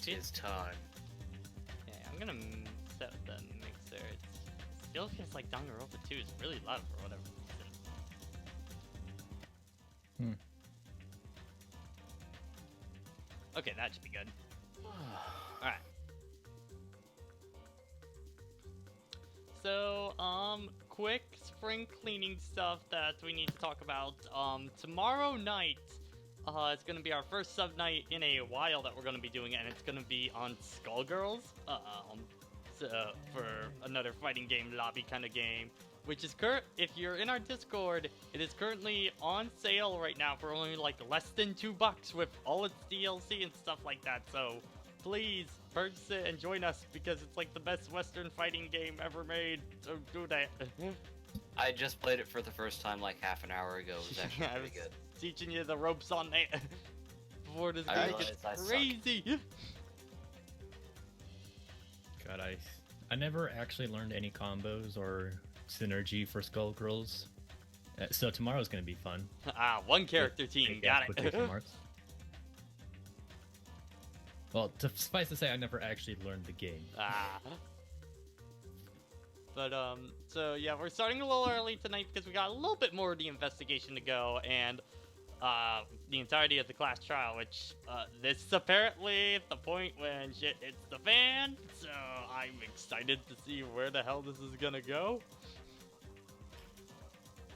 is time. Yeah, I'm gonna set the mixer. It still feels like Danganronpa 2 is really loud for whatever reason. Okay, that should be good. Alright. So, quick spring cleaning stuff that we need to talk about. Tomorrow night, it's gonna be our first sub night in a while that we're gonna be doing it, and it's gonna be on Skullgirls. So, for another fighting game lobby kind of game, which is if you're in our Discord, it is currently on sale right now for only like less than $2 with all its DLC and stuff like that. So please purchase it and join us because it's like the best Western fighting game ever made. So do that. I just played it for the first time like half an hour ago. It was actually I pretty was good. teaching you the ropes on that before this I game realized I gets suck. crazy. God, I never actually learned any combos or synergy for Skullgirls. So tomorrow's gonna be fun. One character team, Big got it. quotation marks. Well, suffice to say, I never actually learned the game. But, so yeah, we're starting a little early tonight because we got a little bit more of the investigation to go, and, the entirety of the class trial, which, this is apparently the point when shit hits the fan, so I'm excited to see where the hell this is gonna go.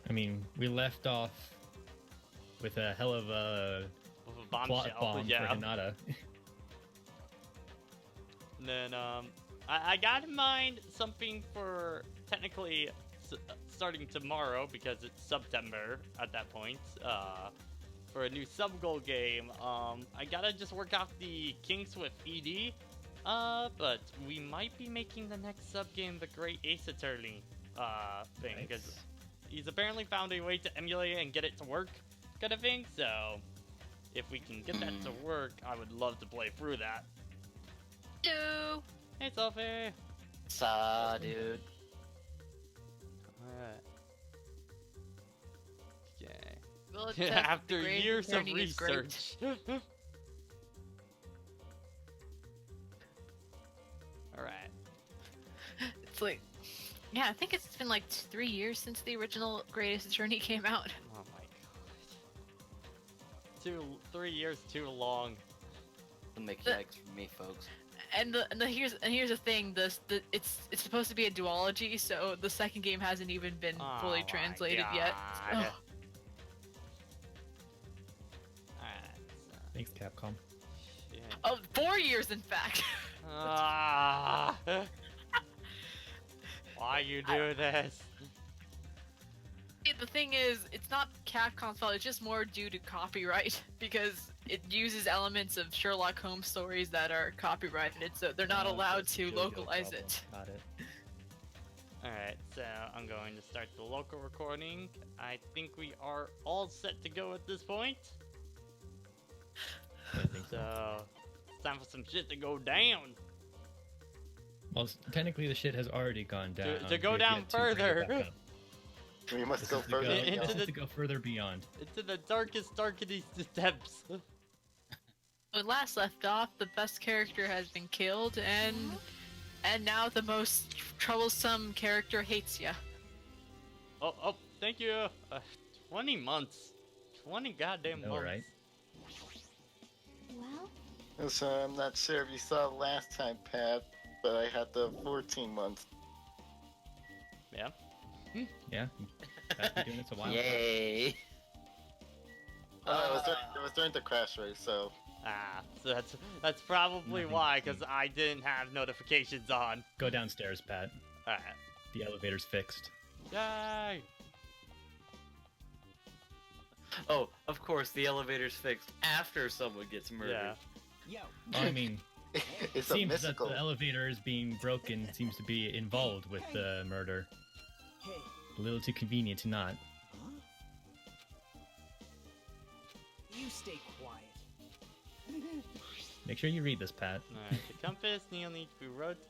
I mean, we left off with a hell of a With a plot bombshell, bomb yeah. for Hinata. And then, I got in mind something for technically starting tomorrow because it's September at that point. For a new sub-goal game, I gotta just work out the kinks with ED. But we might be making the next sub-game the Great Ace Attorney, thing, because Nice. he's apparently found a way to emulate it and get it to work, kind of thing, so if we can get that to work, I would love to play through that. Hello. Hey, Sophie! Saw, dude. Alright. Okay. Well, it says that the After grade years of learning is great. research. Alright. It's like, yeah, I think it's been like 3 years since the original Greatest Attorney came out. Oh my god. 3 years too long. The mechanics for me, folks. And here's the thing, it's supposed to be a duology, so the second game hasn't even been fully Oh my translated yet. God. Ugh. Alright, so. Thanks, Capcom. Shit. Oh, 4 years in fact. Ah. Why you do this? The thing is, it's not Capcom's fault, it's just more due to copyright, because it uses elements of Sherlock Holmes stories that are copyrighted, so they're not allowed That's a to JoJo localize problem. it. Got it. Alright, so I'm going to start the local recording. I think we are all set to go at this point. I think so. So, it's time for some shit to go down. Well, technically the shit has already gone down. To go We've down yet to bring it further. back up. We must This go is to further. go, Into this the- is to go further beyond. Into the darkest depths. When last left off, the best character has been killed, and now the most troublesome character hates ya. Oh, thank you. 20 months. 20 goddamn I know, months. right? Well, So I'm not sure if you saw last time, Pat, but I had the 14 months. Yeah. Yeah. I've been doing this a while. Yay! It was during the crash race, so So that's probably Nothing why, to see. because I didn't have notifications on. Go downstairs, Pat. Alright. The elevator's fixed. Yay! Oh, of course, the elevator's fixed after someone gets murdered. Yeah. Well, I mean, it it's a seems that mystical. the elevator is being broken seems to be involved with the murder. A little too convenient to not. You stay quiet. Make sure you read this, Pat. Alright, the compass needle needs to be rotated.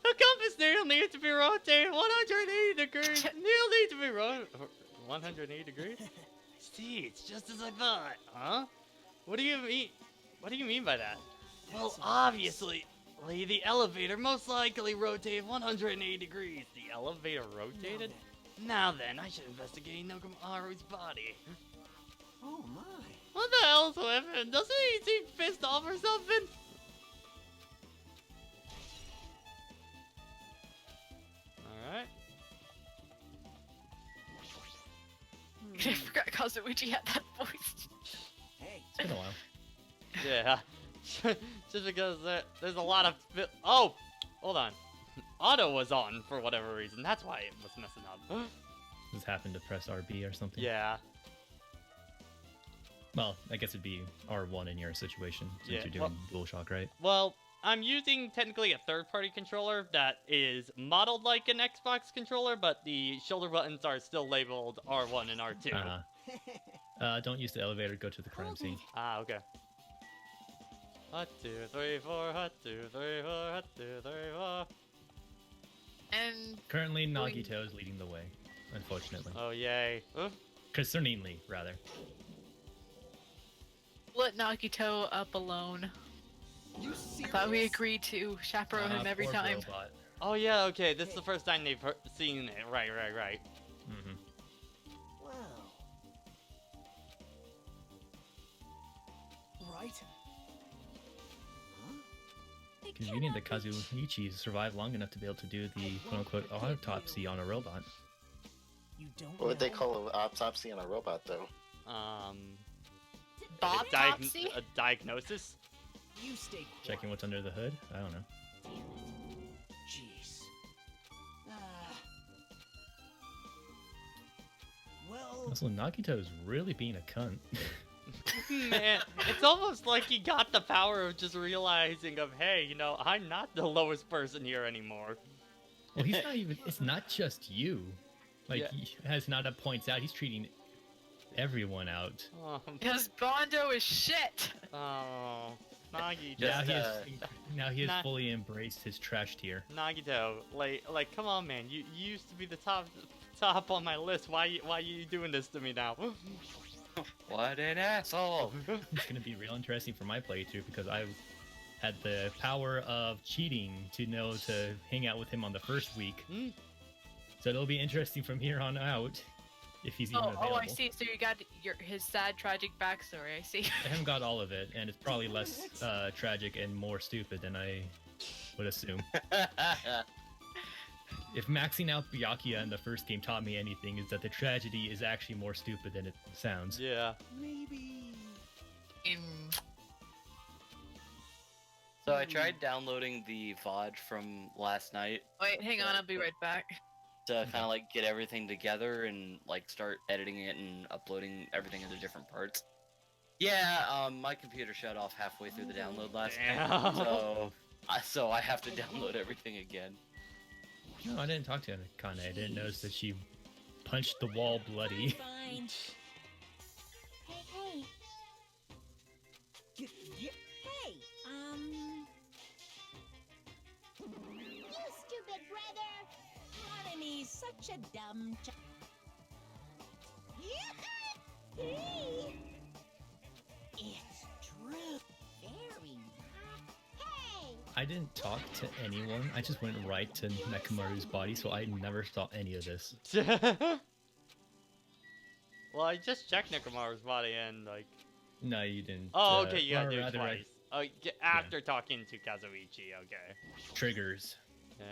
The compass needle needs to be rotated 180 degrees. Needle needs to be rotated 180 degrees. See, it's just as I thought, huh? What do you mean? What do you mean by that? Well, obviously, the elevator most likely rotated 180 degrees. The elevator rotated? Now then, I should investigate Nokomaru's body. Oh my. What the hell's with him? Doesn't he seem pissed off or something? Alright. I forgot Kazuichi had that voice. Hey. It's been a while. Yeah. Just because there's a lot of... Oh! Hold on. Auto was on for whatever reason. That's why it was messing up. Just happened to press RB or something. Yeah. Well, I guess it'd be R1 in your situation, since Yeah, you're doing DualShock, right? Well, I'm using technically a third-party controller that is modeled like an Xbox controller, but the shoulder buttons are still labeled R1 and R2. Don't use the elevator, go to the crime scene. Ah, okay. Hut 2, 3, 4, hut 2, 3, 4, hut 2, 3, 4. And Currently, Nagito is leading the way, unfortunately. Oh, yay. Oof. Concerningly, rather. let Nagito up alone. You I serious? thought we agreed to chaperone him every Poor time. robot. Oh, yeah, okay. This is the first time they've seen it. Right. Mm-hmm. Wow. Right. Huh? Convenient that Kazuichi survived long enough to be able to do the quote-unquote autopsy on a robot. You don't What would they know? call an autopsy on a robot, though? Bobtopsy? A diagnosis? You stay quiet. Checking what's under the hood? I don't know. Jeez. Well, Also, Nagito is really being a cunt. Man, it's almost like he got the power of just realizing of, hey, you know, I'm not the lowest person here anymore. Well, he's not even. It's not just you. Like, Yeah. as Nada points out, he's treating everyone out. Because Bondo is shit! Oh, Nagito. Now he has Not- fully embraced his trash tier. Nagito, like, come on, man. You used to be the top on my list. Why you doing this to me now? What an asshole! It's gonna be real interesting for my playthrough because I've had the power of cheating to know to hang out with him on the first week. Hmm. So it'll be interesting from here on out if he's even available. Oh, I see. So you got his sad, tragic backstory. I see. I haven't got all of it, and it's probably less tragic and more stupid than I would assume. If maxing out Byakuya in the first game taught me anything, is that the tragedy is actually more stupid than it sounds. Yeah. maybe. So I tried downloading the VOD from last night Wait, hang on. I'll be right back. to kind of like get everything together and like start editing it and uploading everything into different parts. Yeah, my computer shut off halfway through the download last night, Damn. so I have to download everything again. No, I didn't talk to Kane. I didn't notice that she punched the wall bloody. Fine. Hey, hey, you stupid brother! Monony's such a dumb Hey! It's true. Very Hey! I didn't talk to anyone. I just went right to Nekomaru's body, so I never saw any of this. Well, I just checked Nekomaru's body and like. No, you didn't. Oh, okay, you gotta or do it rather, twice. Oh, after talking to Kazuichi, okay. Triggers. Yeah.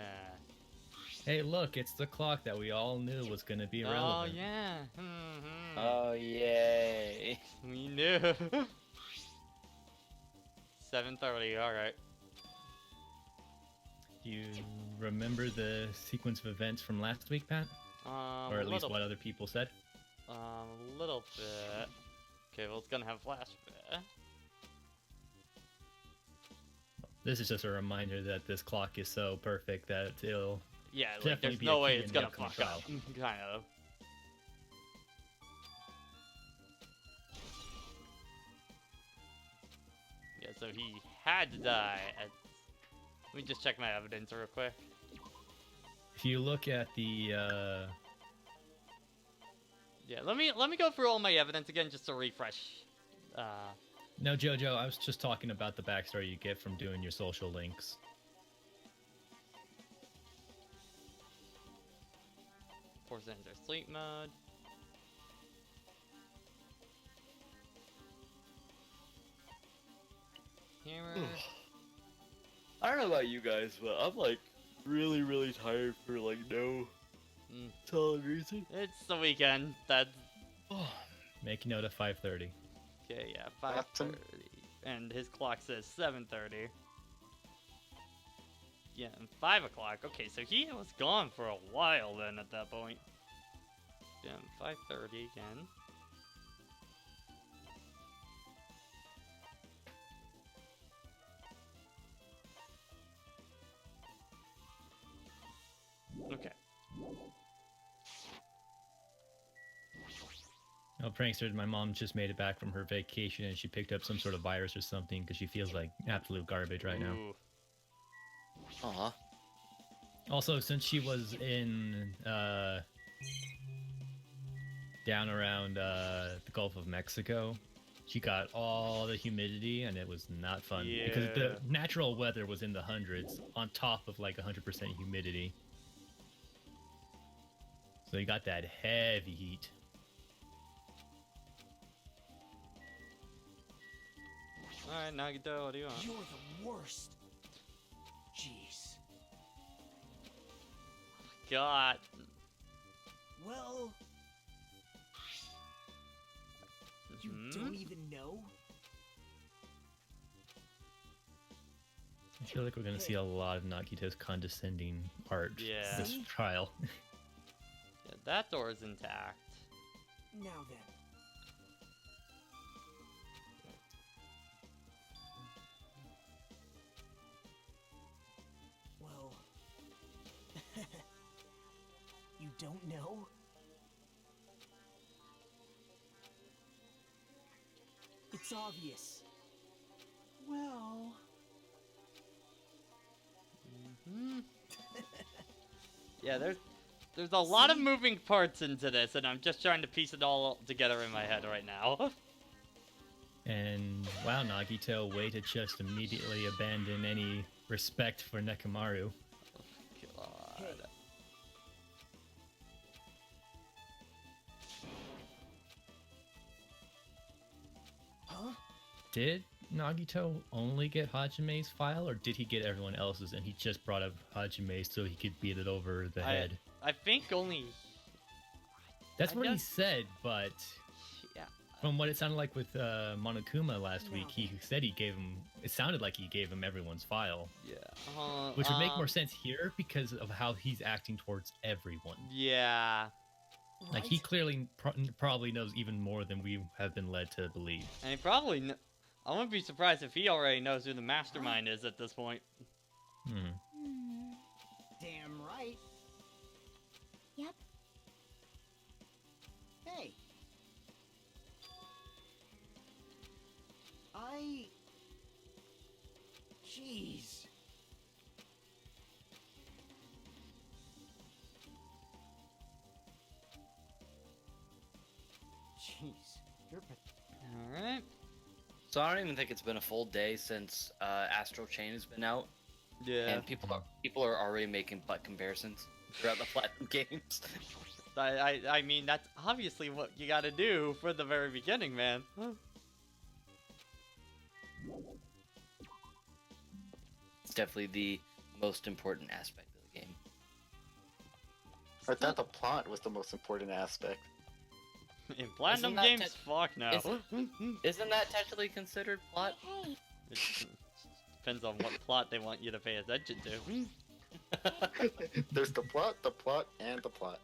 Hey, look, it's the clock that we all knew was gonna be Oh irrelevant. yeah. Oh yay! We knew. 7:30. All right. Do you remember the sequence of events from last week, Pat? Or at least what other people said? A little bit. Okay, well, it's gonna have flashback. This is just a reminder that this clock is so perfect that it'll Yeah, like, definitely there's be no a way key it's in the gonna upcoming fuck up. trial. Kind of. Yeah, so he had to die. Let me just check my evidence real quick. If you look at the Yeah, let me go through all my evidence again just to refresh. No, Jojo, I was just talking about the backstory you get from doing your social links. Force enter sleep mode. Hammer. I don't know about you guys, but I'm like really, really tired for like no solid reason. It's the weekend. That's Make a note of 5:30. okay. Yeah, That's 5:30, and his clock says 7:30. Yeah, and 5 o'clock. Okay, so he was gone for a while then at that point. Yeah, 5:30 again. Okay. Oh, prankster, my mom just made it back from her vacation and she picked up some sort of virus or something because she feels like absolute garbage right now. Ooh. Aw. Also, since she was in down around the Gulf of Mexico, she got all the humidity and it was not fun because Yeah. the natural weather was in the hundreds on top of like 100% humidity. So you got that heavy heat. Alright, Nagito, what do you want? You're the worst. Jeez. God. Well, you don't even know? I feel like we're gonna see a lot of Nagito's condescending art Yeah. this See? trial. Yeah, that door is intact. Now then. Well, you don't know? It's obvious. Well, Yeah, there's a lot of moving parts into this, and I'm just trying to piece it all together in my head right now. And wow, Nagito, way to just immediately abandon any respect for Nekomaru. God. huh? Did Nagito only get Hajime's file, or did he get everyone else's and he just brought up Hajime so he could beat it over the head? I think only. That's I what he just- said, but Yeah. from what it sounded like with Monokuma last week, No. he said he gave him. It sounded like he gave him everyone's file, Yeah. which would make more sense here because of how he's acting towards everyone. Yeah. Like he Right? clearly probably knows even more than we have been led to believe. And he probably. I wouldn't be surprised if he already knows who the mastermind is at this point. Hmm. Damn right. Yep. Hey. Jeez. Jeez. You're All right. So I don't even think it's been a full day since Astral Chain has been out, Yeah. and people are already making butt comparisons throughout the Platinum games. I mean, that's obviously what you gotta do for the very beginning, man. It's definitely the most important aspect of the game. I thought the plot was the most important aspect. In Platinum Isn't that games, fuck no. Isn't that technically considered plot? Hey, It depends on what plot they want you to pay attention to. There's the plot, and the plot.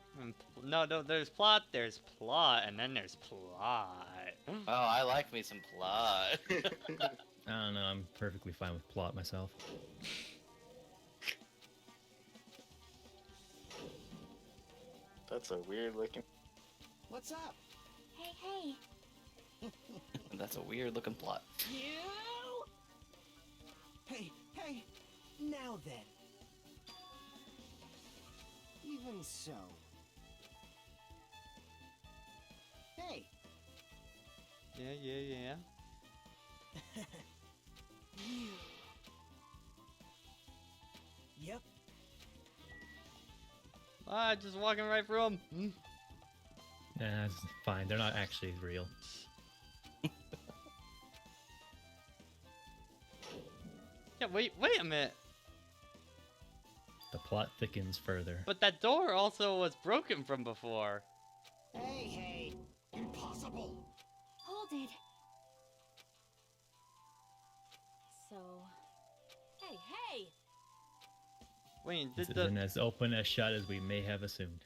No, there's plot, and then there's plot. Oh, I like me some plot. I don't know. I'm perfectly fine with plot myself. That's a weird looking. What's up? hey. That's a weird looking plot. You? Hey. Now then. Even so. Hey. Yeah. Yep. Ah, just walking right through them. Hmm. Nah, it's fine. They're not actually real. Yeah, wait a minute. The plot thickens further. But that door also was broken from before. Hey. Impossible. Hold it. So. Hey. Wait, This did isn't the as open as shut as we may have assumed.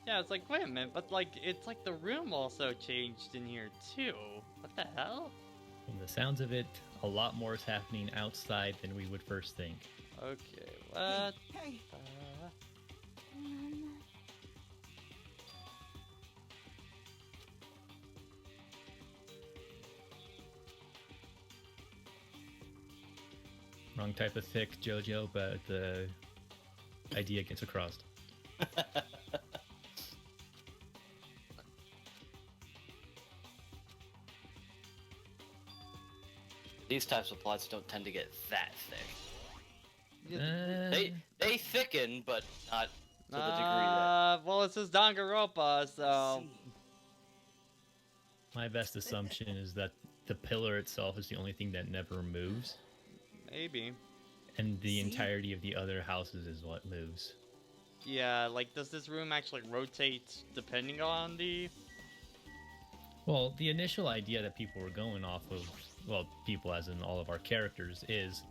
yeah? It's like, wait a minute, but like, it's like the room also changed in here too. What the hell? From the sounds of it, a lot more is happening outside than we would first think. Okay, what? Hey. Wrong type of thick, Jojo, but the idea gets across. These types of plots don't tend to get that thick. Uh, They thicken, but not to the degree that. Well, this is Danganronpa, so See. my best assumption is that the pillar itself is the only thing that never moves, maybe. and the See? entirety of the other houses is what moves. Yeah, like, does this room actually rotate depending on the? Well, the initial idea that people were going off of, well, people as in all of our characters, is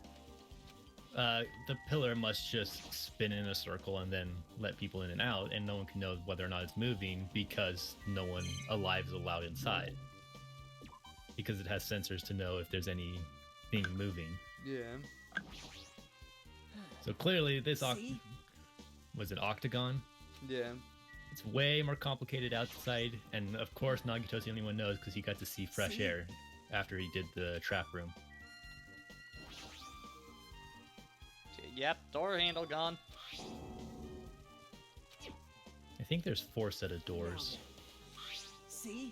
the pillar must just spin in a circle and then let people in and out, and no one can know whether or not it's moving because no one alive is allowed inside. Because it has sensors to know if there's anything moving. Yeah. So clearly this See? was an octagon. Yeah. It's way more complicated outside, and of course Nagito's the only one knows because he got to see fresh See? air after he did the trap room. Yep, door handle gone. I think there's 4 set of doors. See?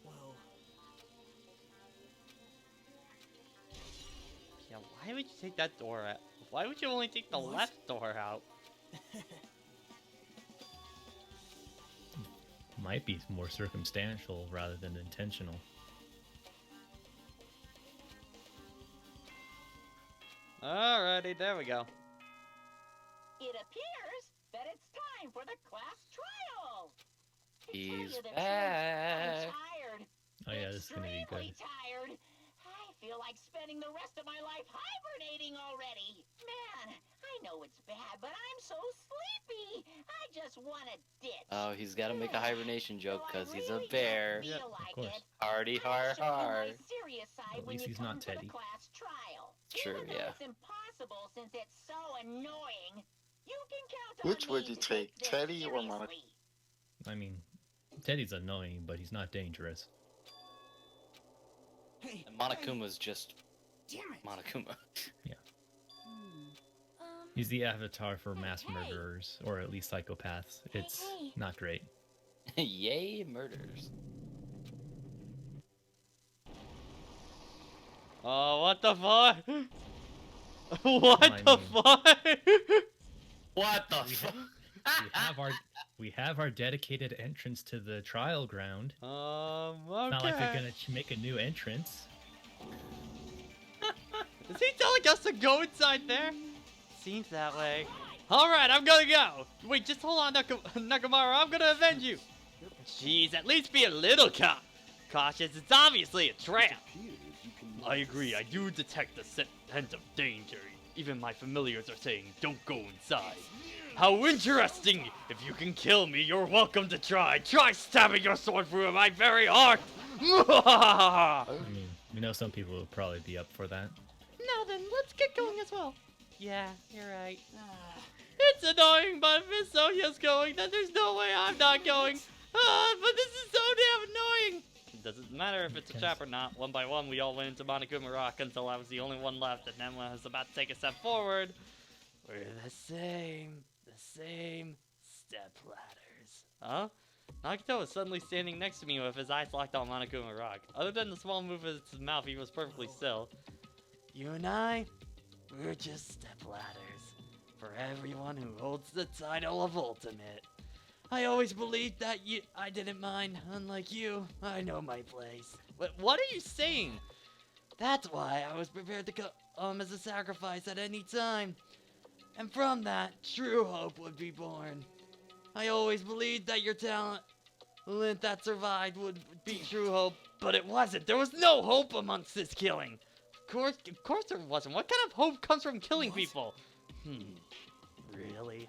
Whoa. Yeah, why would you take that door out? Why would you only take the What? left door out? Might be more circumstantial rather than intentional. Alrighty, there we go. It appears that it's time for the class trial. To tell you He's the truth, back. I'm tired. Oh yeah, this is gonna be good. Extremely tired. I feel like spending the rest of my life hibernating already. Man, I know it's bad, but I'm so sleepy. I just want to ditch. Oh, he's got to make a hibernation joke Though I because he's a really bear. don't feel Yep, of like course. it. Hardy I'll har show you har. my serious side At when least you he's come not to the Teddy. class trial. True, Even though yeah. it's impossible since it's so annoying, you can count on Which me would you to take, this Teddy or Monica? seriously. I mean, Teddy's annoying, but he's not dangerous. Hey. And Monokuma's just Damn it. Monokuma. He's the avatar for mass Hey. murderers, or at least psychopaths. It's Hey. not great. Yay, murders. Oh, what the fuck? What I the mean- fuck? What the We fuck? we have our dedicated entrance to the trial ground. Okay. It's not like they're gonna make a new entrance. Is he telling us to go inside there? Seems that way. Alright, I'm gonna go. Wait, just hold on, Nakamura. I'm gonna avenge you. Jeez, at least be a little cautious. It's obviously a trap. I agree. I do detect the scent of danger. Even my familiars are saying, don't go inside. How interesting! If you can kill me, you're welcome to try. Try stabbing your sword through my very heart! I mean, we know some people will probably be up for that. Now then, let's get going as well. Yeah, you're right. It's annoying, but if Soya's going, then there's no way I'm not going. But this is so damn annoying. It doesn't matter if it's a trap or not. One by one, we all went into Monokuma Rock until I was the only one left, and then when I was about to take a step forward, we're the same step ladders. Huh? Nagito was suddenly standing next to me with his eyes locked on Monokuma Rock. Other than the small move of his mouth, he was perfectly still. You and I, we're just stepladders for everyone who holds the title of Ultimate. I always believed that I didn't mind. Unlike you, I know my place. What are you saying? That's why I was prepared to come as a sacrifice at any time. And from that, true hope would be born. I always believed that your talent that survived would be true hope, but it wasn't. There was no hope amongst this killing. Of course there wasn't. What kind of hope comes from killing people? Really?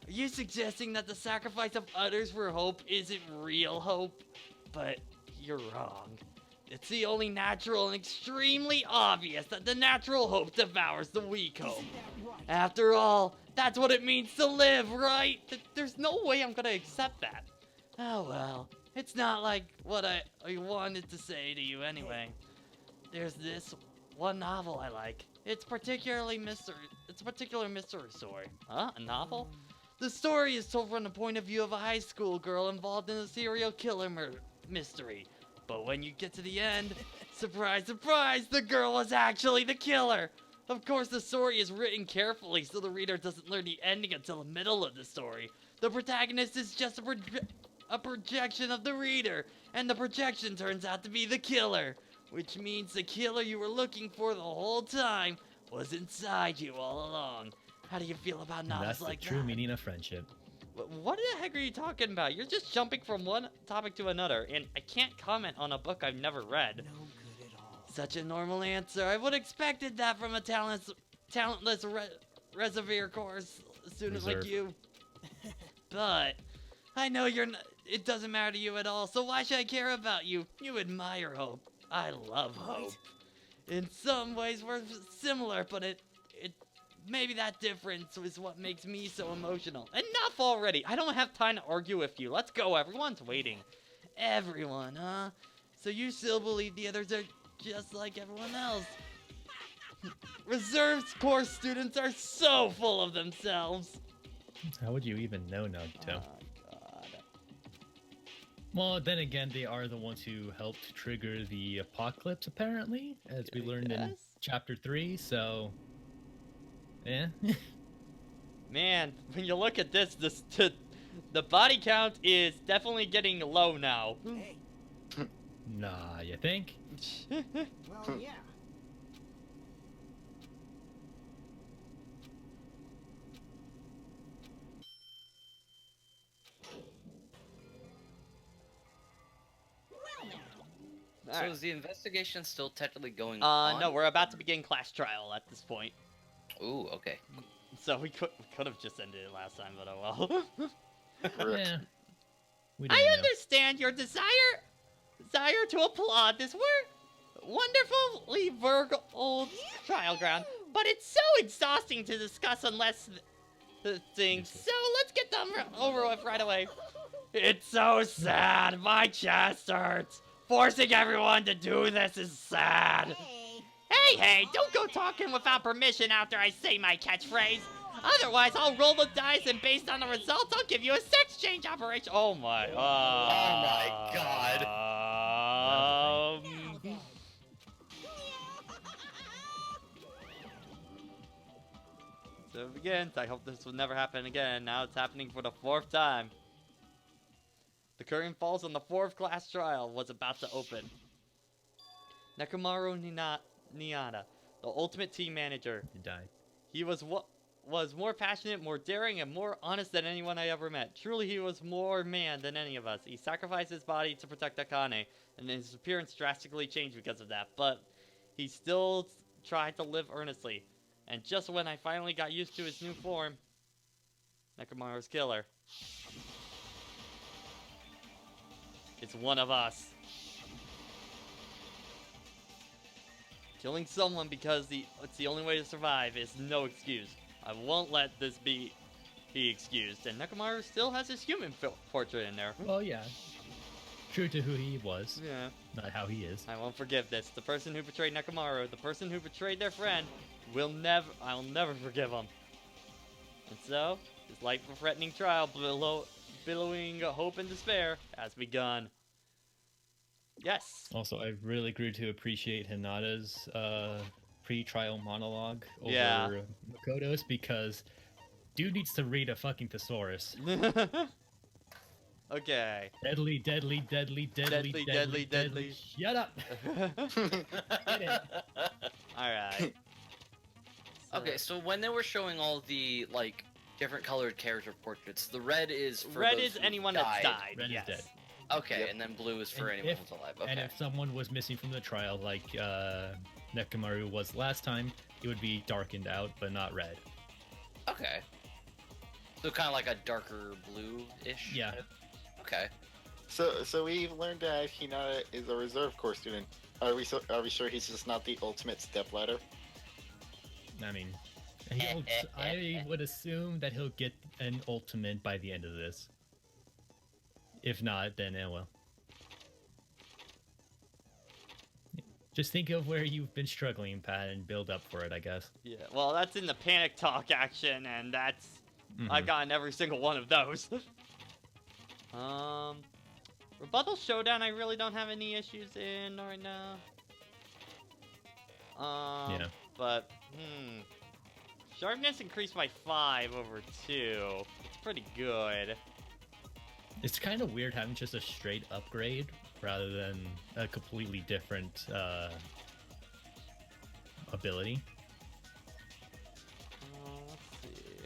Are you suggesting that the sacrifice of others for hope isn't real hope? But you're wrong. It's the only natural and extremely obvious that the natural hope devours the weak hope. After all, that's what it means to live, right? There's no way I'm gonna accept that. Oh well, it's not like what I wanted to say to you anyway. There's this one novel I like. It's a particular mystery story. Huh? A novel? The story is told from the point of view of a high school girl involved in a serial killer mystery. But when you get to the end, surprise, surprise, the girl was actually the killer. Of course, the story is written carefully so the reader doesn't learn the ending until the middle of the story. The protagonist is just a projection of the reader, and the projection turns out to be the killer. Which means the killer you were looking for the whole time was inside you all along. How do you feel about novels like that? That's the true meaning of friendship. What the heck are you talking about? You're just jumping from one topic to another, and I can't comment on a book I've never read. No good at all. Such a normal answer. I would have expected that from a talentless reservoir course student like you. But I know it doesn't matter to you at all, so why should I care about you? You admire hope. I love hope. In some ways we're similar, but maybe that difference is what makes me so emotional. Enough already! I don't have time to argue with you. Let's go, everyone's waiting. Everyone, huh? So you still believe the others are just like everyone else? Reserves course students are so full of themselves. How would you even know, Nagito? Oh, God. Well, then again, they are the ones who helped trigger the apocalypse, apparently, as we learned in Chapter 3, so... Yeah. Man, when you look at this, the body count is definitely getting low now. Hey, Nah, you think? well, yeah. So is the investigation still technically going on? No, we're about to begin class trial at this point. Ooh, okay. So we could have just ended it last time, but oh well. Yeah. We I didn't know. understand your desire to applaud this wonderfully old trial ground, but it's so exhausting to discuss unless things. So let's get them over with right away. It's so sad. My chest hurts. Forcing everyone to do this is sad. Hey, don't go talking without permission after I say my catchphrase. Otherwise, I'll roll the dice, and based on the results, I'll give you a sex change operation. Oh my God. So it begins. I hope this will never happen again. Now it's happening for the 4th time. The curtain falls on the 4th class trial was about to open. Nekomaru Niada, the ultimate team manager. He died. He was more passionate, more daring, and more honest than anyone I ever met. Truly, he was more man than any of us. He sacrificed his body to protect Akane, and his appearance drastically changed because of that. But he still tried to live earnestly. And just when I finally got used to his new form, Nekomaru's killer. It's one of us. Killing someone because it's the only way to survive is no excuse. I won't let this be excused. And Nekomaru still has his human portrait in there. Well, yeah. True to who he was. Yeah. Not how he is. I won't forgive this. The person who betrayed Nekomaru, the person who betrayed their friend, I'll never forgive him. And so, his life-threatening trial billowing hope and despair has begun. Yes. Also, I really grew to appreciate Hinata's pre-trial monologue over Yeah. Makoto's because dude needs to read a fucking thesaurus. Okay. Deadly, deadly, deadly, deadly, Deadly, deadly, deadly, deadly. Shut up. Get it. Alright. Okay, so when they were showing all the like different colored character portraits, the red is for red those is who anyone died. that's died. Red is yes. dead. Okay, Yep. and then blue is for And anyone if- who's alive. Okay. And if someone was missing from the trial, like Nekomaru was last time, it would be darkened out, but not red. Okay. So kind of like a darker blue-ish. Yeah. Okay. So we've learned that Hinata is a reserve corps student. Are we sure he's just not the ultimate stepladder? I mean, I would assume that he'll get an ultimate by the end of this. If not, then well. Just think of where you've been struggling, Pat, and build up for it, I guess. Yeah, well, that's in the panic talk action, and that's... Mhm. I've gotten every single one of those. Rebuttal Showdown I really don't have any issues in right now. Yeah. But, Sharpness increased by 5 over 2. It's pretty good. It's kind of weird having just a straight upgrade rather than a completely different ability. Let's see.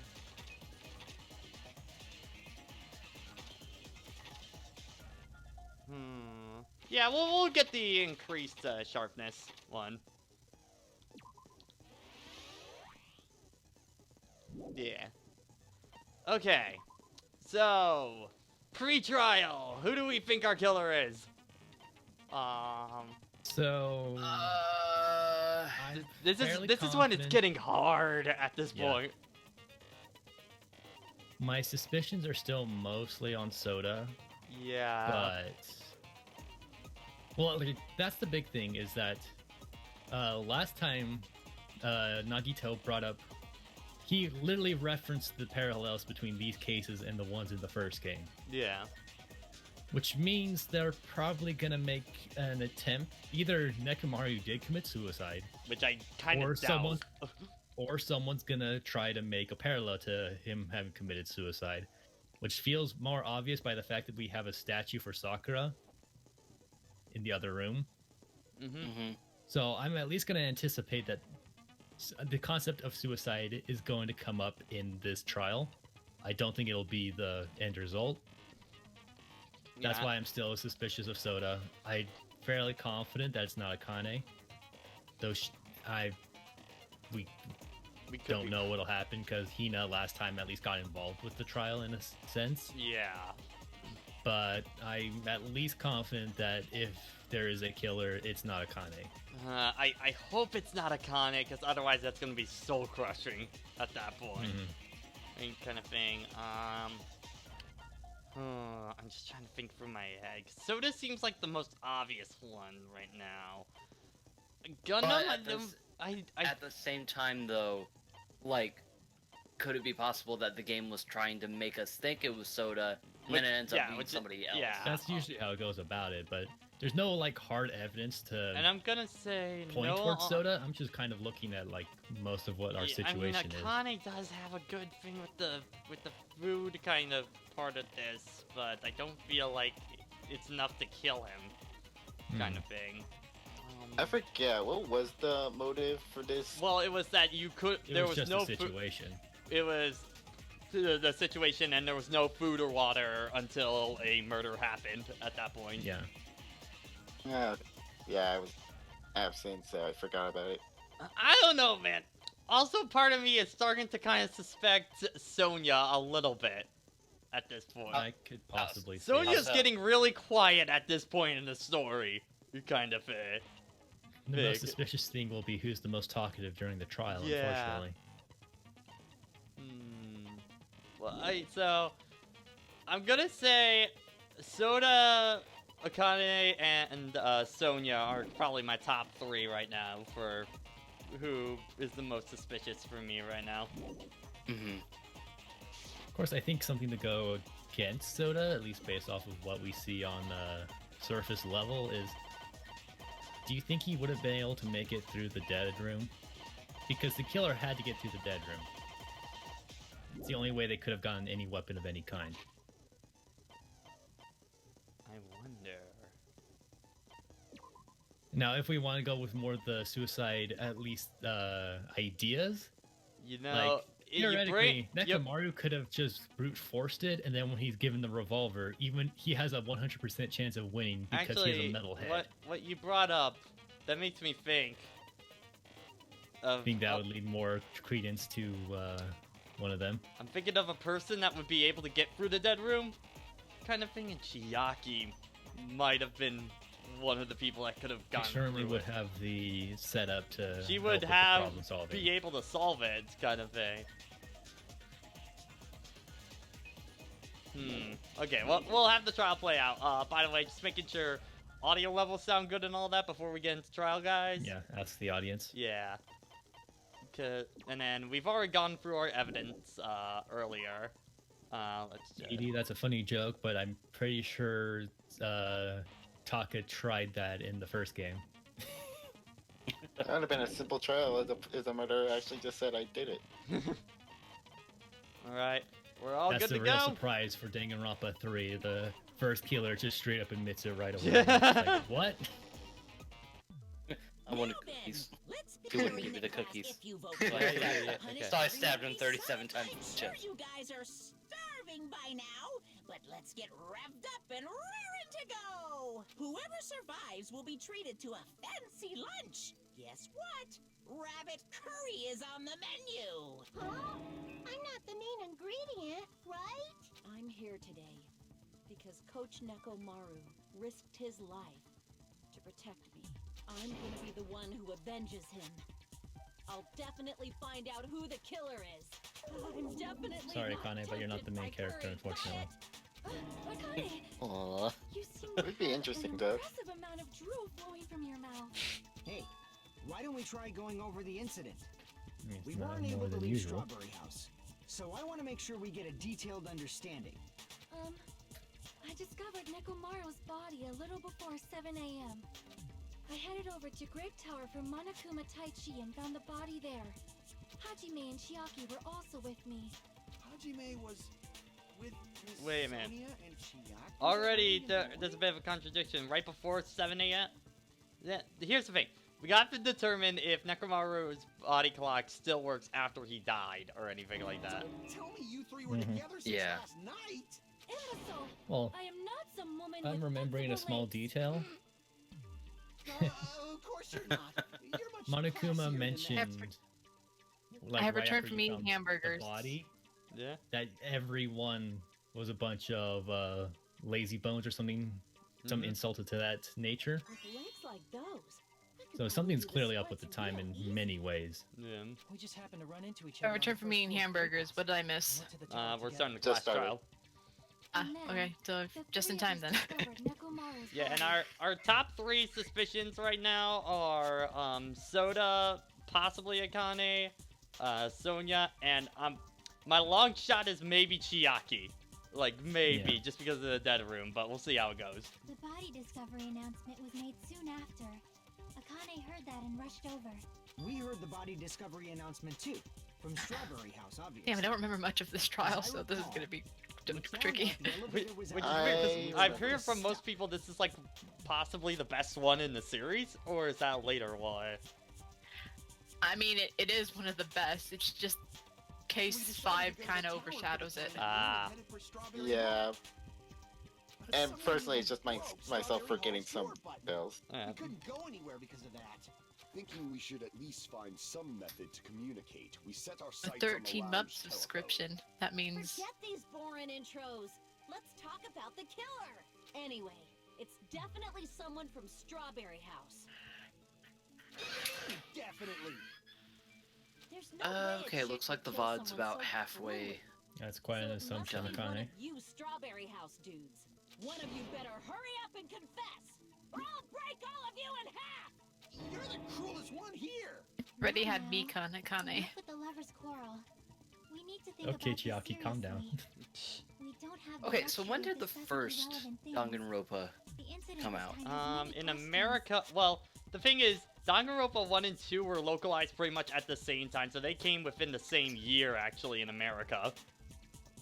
Yeah, we'll get the increased sharpness one. Yeah. Okay. So, pre-trial. Who do we think our killer is? So I'm This fairly is when it's confident- getting hard at this Yeah. point. My suspicions are still mostly on Soda, Yeah. but well, like, that's the big thing is that last time Nagito brought up, he literally referenced the parallels between these cases and the ones in the first game, Yeah. which means they're probably gonna make an attempt. Either Nekomaru did commit suicide, Which I kind or of doubt. someone, or someone's gonna try to make a parallel to him having committed suicide, which feels more obvious by the fact that we have a statue for Sakura in the other room. Mm-hmm. So I'm at least going to anticipate that the concept of suicide is going to come up in this trial. I don't think it'll be the end result. That's Yeah. why I'm still suspicious of Soda. I'm fairly confident that it's not Akane. Though we We could don't be- know what'll happen because Hina last time at least got involved with the trial in a sense. Yeah. But I'm at least confident that if there is a killer, it's not Akane. I hope it's not Akane, because otherwise that's going to be soul crushing at that point. Mhm. Kind of thing. I'm just trying to think through my head. Soda seems like the most obvious one right now. Gundam, But I at the don't. s- I At the same time, though, like, could it be possible that the game was trying to make us think it was Soda, and then Which- it ends yeah, up being which- somebody else? yeah. That's usually how it goes about it, but there's no like hard evidence to and I'm gonna say point no. towards Soda. I'm just kind of looking at like most of what our situation is. I mean, Akane does have a good thing with the food kind of part of this, but I don't feel like it's enough to kill him, kind of thing. I forget, what was the motive for this? Well, it was that you could. It there was was just no a situation. It was the situation, and there was no food or water until a murder happened at that point. Yeah. Yeah, I was absent, so I forgot about it. I don't know, man. Also, part of me is starting to kind of suspect Sonya a little bit at this point. I could possibly see. Sonya's So- getting really quiet at this point in the story. You kind of The big. most suspicious thing will be who's the most talkative during the trial, Yeah. unfortunately. Well, so I'm gonna say Soda, Akane, and Sonya are probably my top 3 right now for who is the most suspicious for me right now. Mm-hmm. Of course, I think something to go against Soda, at least based off of what we see on surface level, is do you think he would have been able to make it through the dead room? Because the killer had to get through the dead room. It's the only way they could have gotten any weapon of any kind. I wonder. Now, if we want to go with more of the suicide, at least ideas, You know, like theoretically, you Nekomaru could have just brute forced it, and then when he's given the revolver, even he has a 100% chance of winning because actually, he has a metal head. what you brought up, that makes me think. I think that would lead more credence to one of them. I'm thinking of a person that would be able to get through the dead room, kind of thing. And Chiaki might have been one of the people that could have He gone. certainly through would it. have the setup to. She help would with the have problem solving. be able to solve it, kind of thing. Okay, well, we'll have the trial play out. By the way, just making sure audio levels sound good and all that before we get into trial, guys. Yeah, ask the audience. Yeah. And then we've already gone through our evidence earlier. Let's just... Edie, that's a funny joke, but I'm pretty sure Taka tried that in the first game. That would have been a simple trial if the murderer actually just said I did it. Alright, we're all That's good the to real go. surprise for Danganronpa 3. The first killer just straight up admits it right away. It's like, what? I wanted Now then, cookies. let's He wouldn't bury give me the class cookies. if you vote Yeah, for yeah, it. yeah, Punish So I stabbed him everybody 37 times some. in the I'm sure chest. you guys are starving by now, but let's get revved up and raring to go. Whoever survives will be treated to a fancy lunch. Guess what? Rabbit curry is on the menu. Huh? I'm not the main ingredient, right? I'm here today because Coach Nekomaru risked his life to protect me. I'm gonna be the one who avenges him. I'll definitely find out who the killer is. I'm definitely Sorry, not Kane, but you're not the main tempted by character, curry unfortunately. diet. Kane, Aww. you seem It would be to have interesting, an though. impressive amount of drool flowing from your mouth. Hey, why don't we try going over the incident? I mean, We it's not weren't more able to than leave usual. Strawberry House, so I want to make sure we get a detailed understanding. I discovered Nekomaru's body a little before 7 a.m. I headed over to Great Tower for Monokuma Taichi and found the body there. Hajime and Chiaki were also with me. Hajime was with Miss Wait a minute. Sonia and Chiaki Already, early in the there's a morning? bit of a contradiction. Right before 7 a.m. Yeah, here's the thing. We have to determine if Nekomaru's body clock still works after he died or anything like that. Don't tell me you three were Mhm. together since Yeah. last night. Imbecile! Well, I am not some woman I'm with remembering a small legs. detail. Of course you're not. You're much classier Monokuma than mentioned, like, I have right returned after from you eating found hamburgers. The body, Yeah? that everyone was a bunch of lazy bones or something, some Mhm. insulted to that nature. With legs like those. I could So something's probably do clearly the up with the splits time real in easy. many ways. Yeah. We just happened to run into each I other. returned from eating hamburgers. What did I miss? We're starting the class Just started. trial. Ah, And then, okay, so the just in three of time us then. discovered Nekomaru's Yeah, and body. our top 3 suspicions right now are Soda, possibly Akane, Sonia, and my long shot is maybe Chiaki. Like, maybe, Yeah. just because of the dead room, but we'll see how it goes. The body discovery announcement was made soon after. Akane heard that and rushed over. We heard the body discovery announcement too, from Strawberry House, obviously. Damn, I don't remember much of this trial, so this is gonna be tricky. Which is weird, 'cause I I've heard from most people this is, like, possibly the best one in the series, or is that later why? I mean, it is one of the best. It's just case 5 kind of overshadows it. Ah. Yeah. And personally, it's just myself forgetting some bills. Yeah. We couldn't go anywhere because of that. Thinking we should at least find some method to communicate, we set our A sights on the 13-month lounge subscription. That means Forget these boring intros. Let's talk about the killer. Anyway, it's definitely someone from Strawberry House. Definitely. There's no way a Okay, chick looks like would the kill VOD's someone about so halfway. cruelly. That's quite an So it must assumption, be one Akane. of you Strawberry House dudes. One of you better hurry up and confess, or I'll break all of you in half. You're the cruelest one here. Reddy had Now, Mika Akane. enough with the lovers' quarrel. We need to think Okay, about this Chiaki, calm down. seriously. We don't have the Okay, so when luxury did the of accessing first relevant things. Danganronpa The incident come was out? kind of many In questions. America, well, the thing is, Danganronpa 1 and 2 were localized pretty much at the same time, so they came within the same year, actually, in America.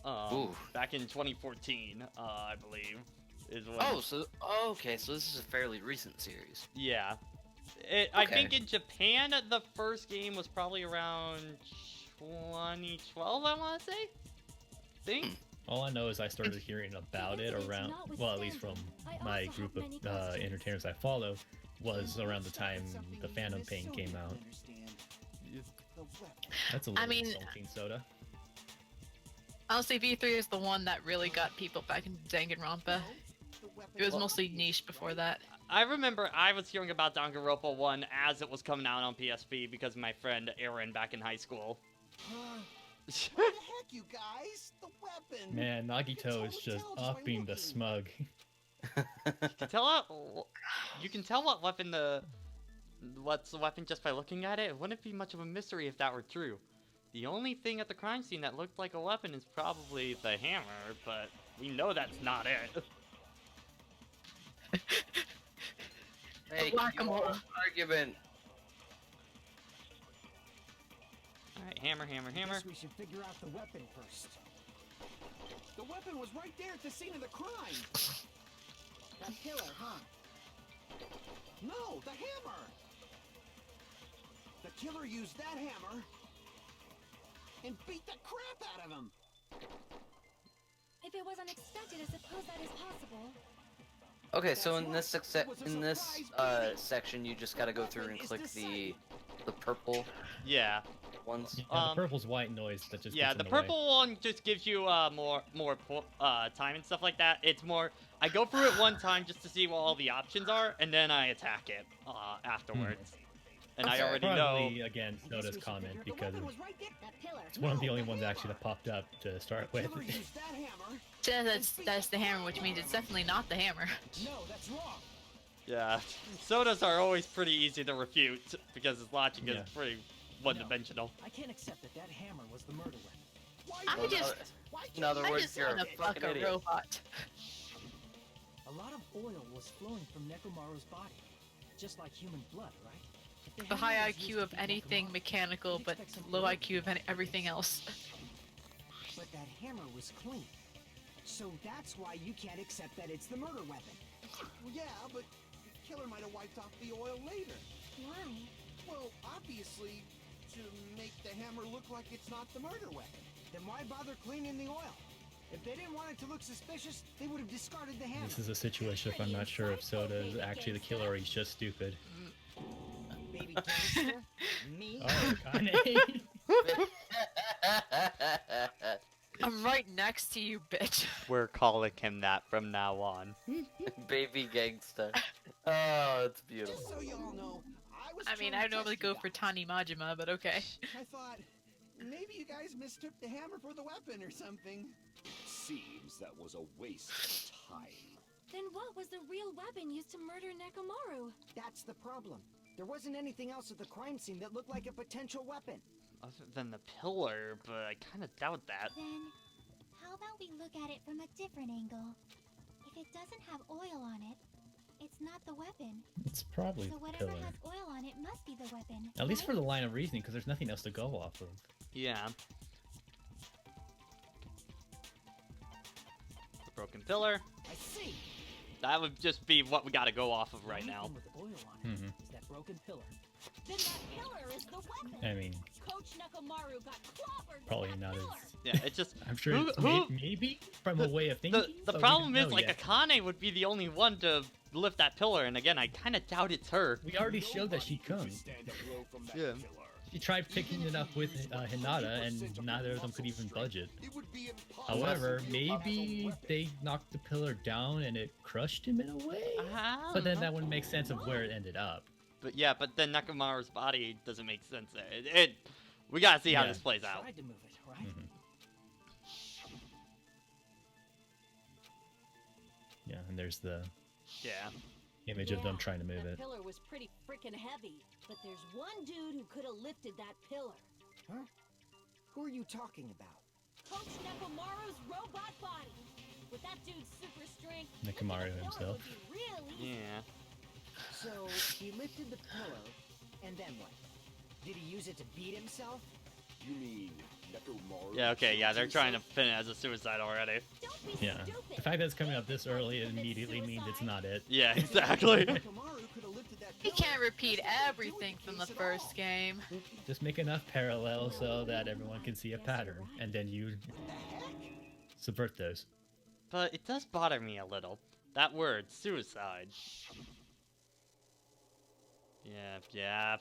Ooh. Back in 2014, I believe, is when... Okay, so this is a fairly recent series. Yeah. I Okay. think in Japan, the first game was probably around 2012, I want to say? Think? All I know is I started hearing about it around, well, at least from my group of entertainers I follow, was around the time the Phantom Pain came out. That's a little insulting, Soda. Honestly, V3 is the one that really got people back into Danganronpa. It was mostly niche before that. I remember I was hearing about Danganronpa 1 as it was coming out on PSP because of my friend Aaron back in high school. What the heck, you guys? The weapon! Man, Nagito is just upping the smug. You can tell what's the weapon just by looking at it. It wouldn't be much of a mystery if that were true. The only thing at the crime scene that looked like a weapon is probably the hammer, but we know that's not it. Hey, your argument. Alright, hammer. Guess we should figure out the weapon first. The weapon was right there at the scene of the crime. That pillar, huh? No, the hammer. The killer used that hammer and beat the crap out of him. If it was unexpected, I suppose that is possible. Okay, so in this section, you just gotta go through and click the purple ones. Yeah, the purple's white noise that just Yeah, gets the in the way. purple one just gives you more time and stuff like that. It's more, I go through it one time just to see what all the options are, and then I attack it afterwards. And I already Probably, know. again, Soda's comment because That pillar. it's one of the only ones actually that popped up to start with. Killer used that hammer. Yeah, that's the hammer, which means it's definitely not the hammer. No, that's wrong. Yeah, sodas are always pretty easy to refute because his logic is Yeah. pretty one-dimensional. I can't accept that that hammer was the murder weapon. In other I words, just you're want a to fuck fucking a idiot. robot. A lot of oil was flowing from Nekomaru's body, just like human blood, right? If The hammer high was used IQ to of beat anything Nekomaru, mechanical, you'd but expect some low fluid. IQ of everything else. But that hammer was clean. So that's why you can't accept that it's the murder weapon. Well, yeah, but the killer might have wiped off the oil later. Why? Well, obviously, to make the hammer look like it's not the murder weapon. Then why bother cleaning the oil? If they didn't want it to look suspicious, they would have discarded the hammer. This is a situation if I'm not sure if Soda is actually the killer or he's just stupid. Baby gangster? Me? Oh, Kane. I'm right next to you, bitch. We're calling him that from now on. Baby gangsta. Oh, it's beautiful. Just so y'all know, I mean, I normally go for Tani Majima, but okay. I thought maybe you guys mistook the hammer for the weapon or something. Seems that was a waste of time. Then what was the real weapon used to murder Nekomaru? That's the problem. There wasn't anything else at the crime scene that looked like a potential weapon. Other than the pillar, but I kind of doubt that. Then, how about we look at it from a different angle? If it doesn't have oil on it, it's not the weapon. It's probably So the whatever pillar. has oil on it must be the weapon. At least for right? the line of reasoning, because there's nothing else to go off of. Yeah. The broken pillar. I see. That would just be what we gotta go off of right The now. only thing with oil on it Mhm. is that broken pillar. Then that pillar is the weapon. I mean, Coach Nekomaru got clobbered probably with that not pillar. as. Yeah, it's just I'm sure Who- it's who- maybe from a way of thinking. the but we problem don't is know like yet. Akane would be the only one to lift that pillar, and again, I kind of doubt it's her. We already showed that she could. Stand a blow from that Yeah. killer. She tried picking it up with Hinata, and neither of them could even budge it. It would be impossible However, to wield it as a maybe weapon. they knocked the pillar down and it crushed him in a way. I But then don't that know. wouldn't make sense of where it ended up. But yeah, but then Nekomaru's body doesn't make sense there. We gotta see how Yeah. this plays out. Tried to move it, right? Mhm. Yeah, and there's the Yeah. image of them trying to move that it. pillar was pretty freaking heavy, but there's one dude who could have lifted that pillar. Huh? Who are you talking about? Coach Nekomaru's robot body. With that dude's super strength, Nekomaru lifting a pillar himself. would be real easy. Yeah. So he lifted the pillar, and then what? Did he use it to beat himself? You mean Nekomaru? Yeah, okay, yeah, they're killed trying to himself? pin it as a suicide already. Don't be Yeah. stupid. The fact that it's coming out this early Don't commit immediately means it's suicide. not it. Yeah, exactly. Nekomaru could have lifted that He pillar can't repeat just like he did everything with from the case at first all. game. Just make enough parallels so that everyone can see a pattern, and then you subvert those. But it does bother me a little. That word, suicide. Yeah.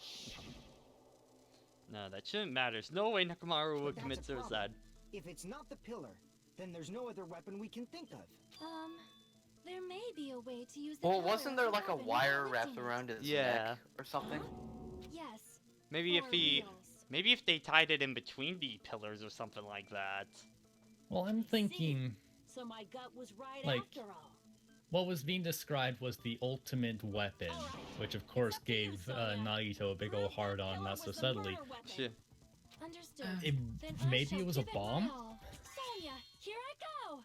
No, that shouldn't matter. There's no way Nekomaru would But commit that's a problem. suicide. If it's not the pillar, then there's no other weapon we can think of. There may be a way to use the Well, pillar wasn't as there like a weapon wire without wrapped lifting it. around his Yeah. neck or something? Yes. Maybe if for he... wheels. Maybe if they tied it in between the pillars or something like that. Well, I'm thinking So my gut was right Like- after all. what was being described was the ultimate weapon, which of course gave Nagito a big ol' hard on not so subtly. Shit. Understood. It, Then I maybe shall it was a give my bomb? all. Sonia, here I go.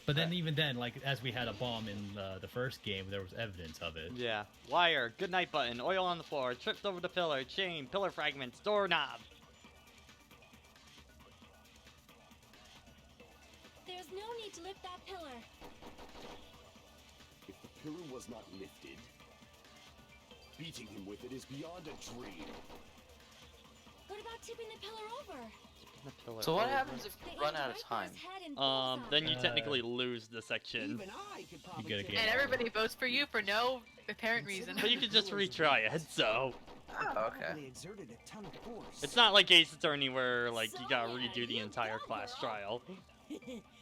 But then even then, like, as we had a bomb in the first game, there was evidence of it. Yeah. Wire, goodnight button, oil on the floor, tripped over the pillar, chain, pillar fragments, doorknob. There's no need to lift that pillar. If the pillar was not lifted, beating him with it is beyond a dream. What about tipping the pillar over? The pillar So what over. happens if They you run aimed out right of for time? his head and bullseye. Then you Uh, technically lose the section. Even I could probably gotta take get- And it. everybody votes for you for no apparent reason. But you can just retry it, so... Oh, okay. Probably exerted a ton of force. It's not like Ace Attorney where, like, you gotta redo the entire class trial.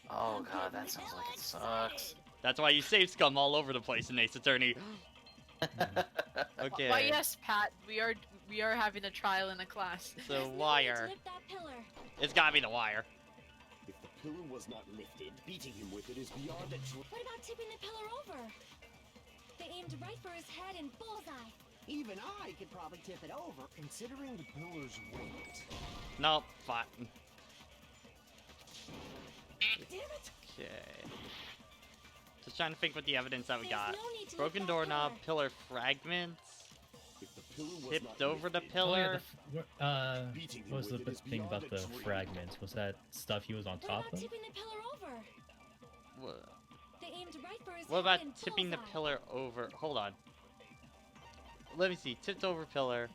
Oh god, that sounds like it sucks. That's why you save scum all over the place in Ace Attorney. Okay. Why yes, Pat, we are having a trial in a class. So There's no need to wire. lift that pillar. It's gotta be the wire. If the pillar was not lifted, beating him with it is beyond a dream. What about tipping the pillar over? They aimed right for his head and bullseye. Even I could probably tip it over. Considering the pillar's weight. Nope, fine. Damn it! Okay. Just trying to think what the evidence that we There's got. no need to Broken lift that doorknob, pillar. pillar fragments, If the pillar was tipped not over the lifted, Oh, yeah, pillar. Beating him what was the with it is thing about beyond the a dream. fragments? Was that stuff he was on What top about of? tipping the pillar over? Wha- They aimed right for his What head about and tipping the bullseye. pillar over? Hold on. Let me see. Tipped over pillar.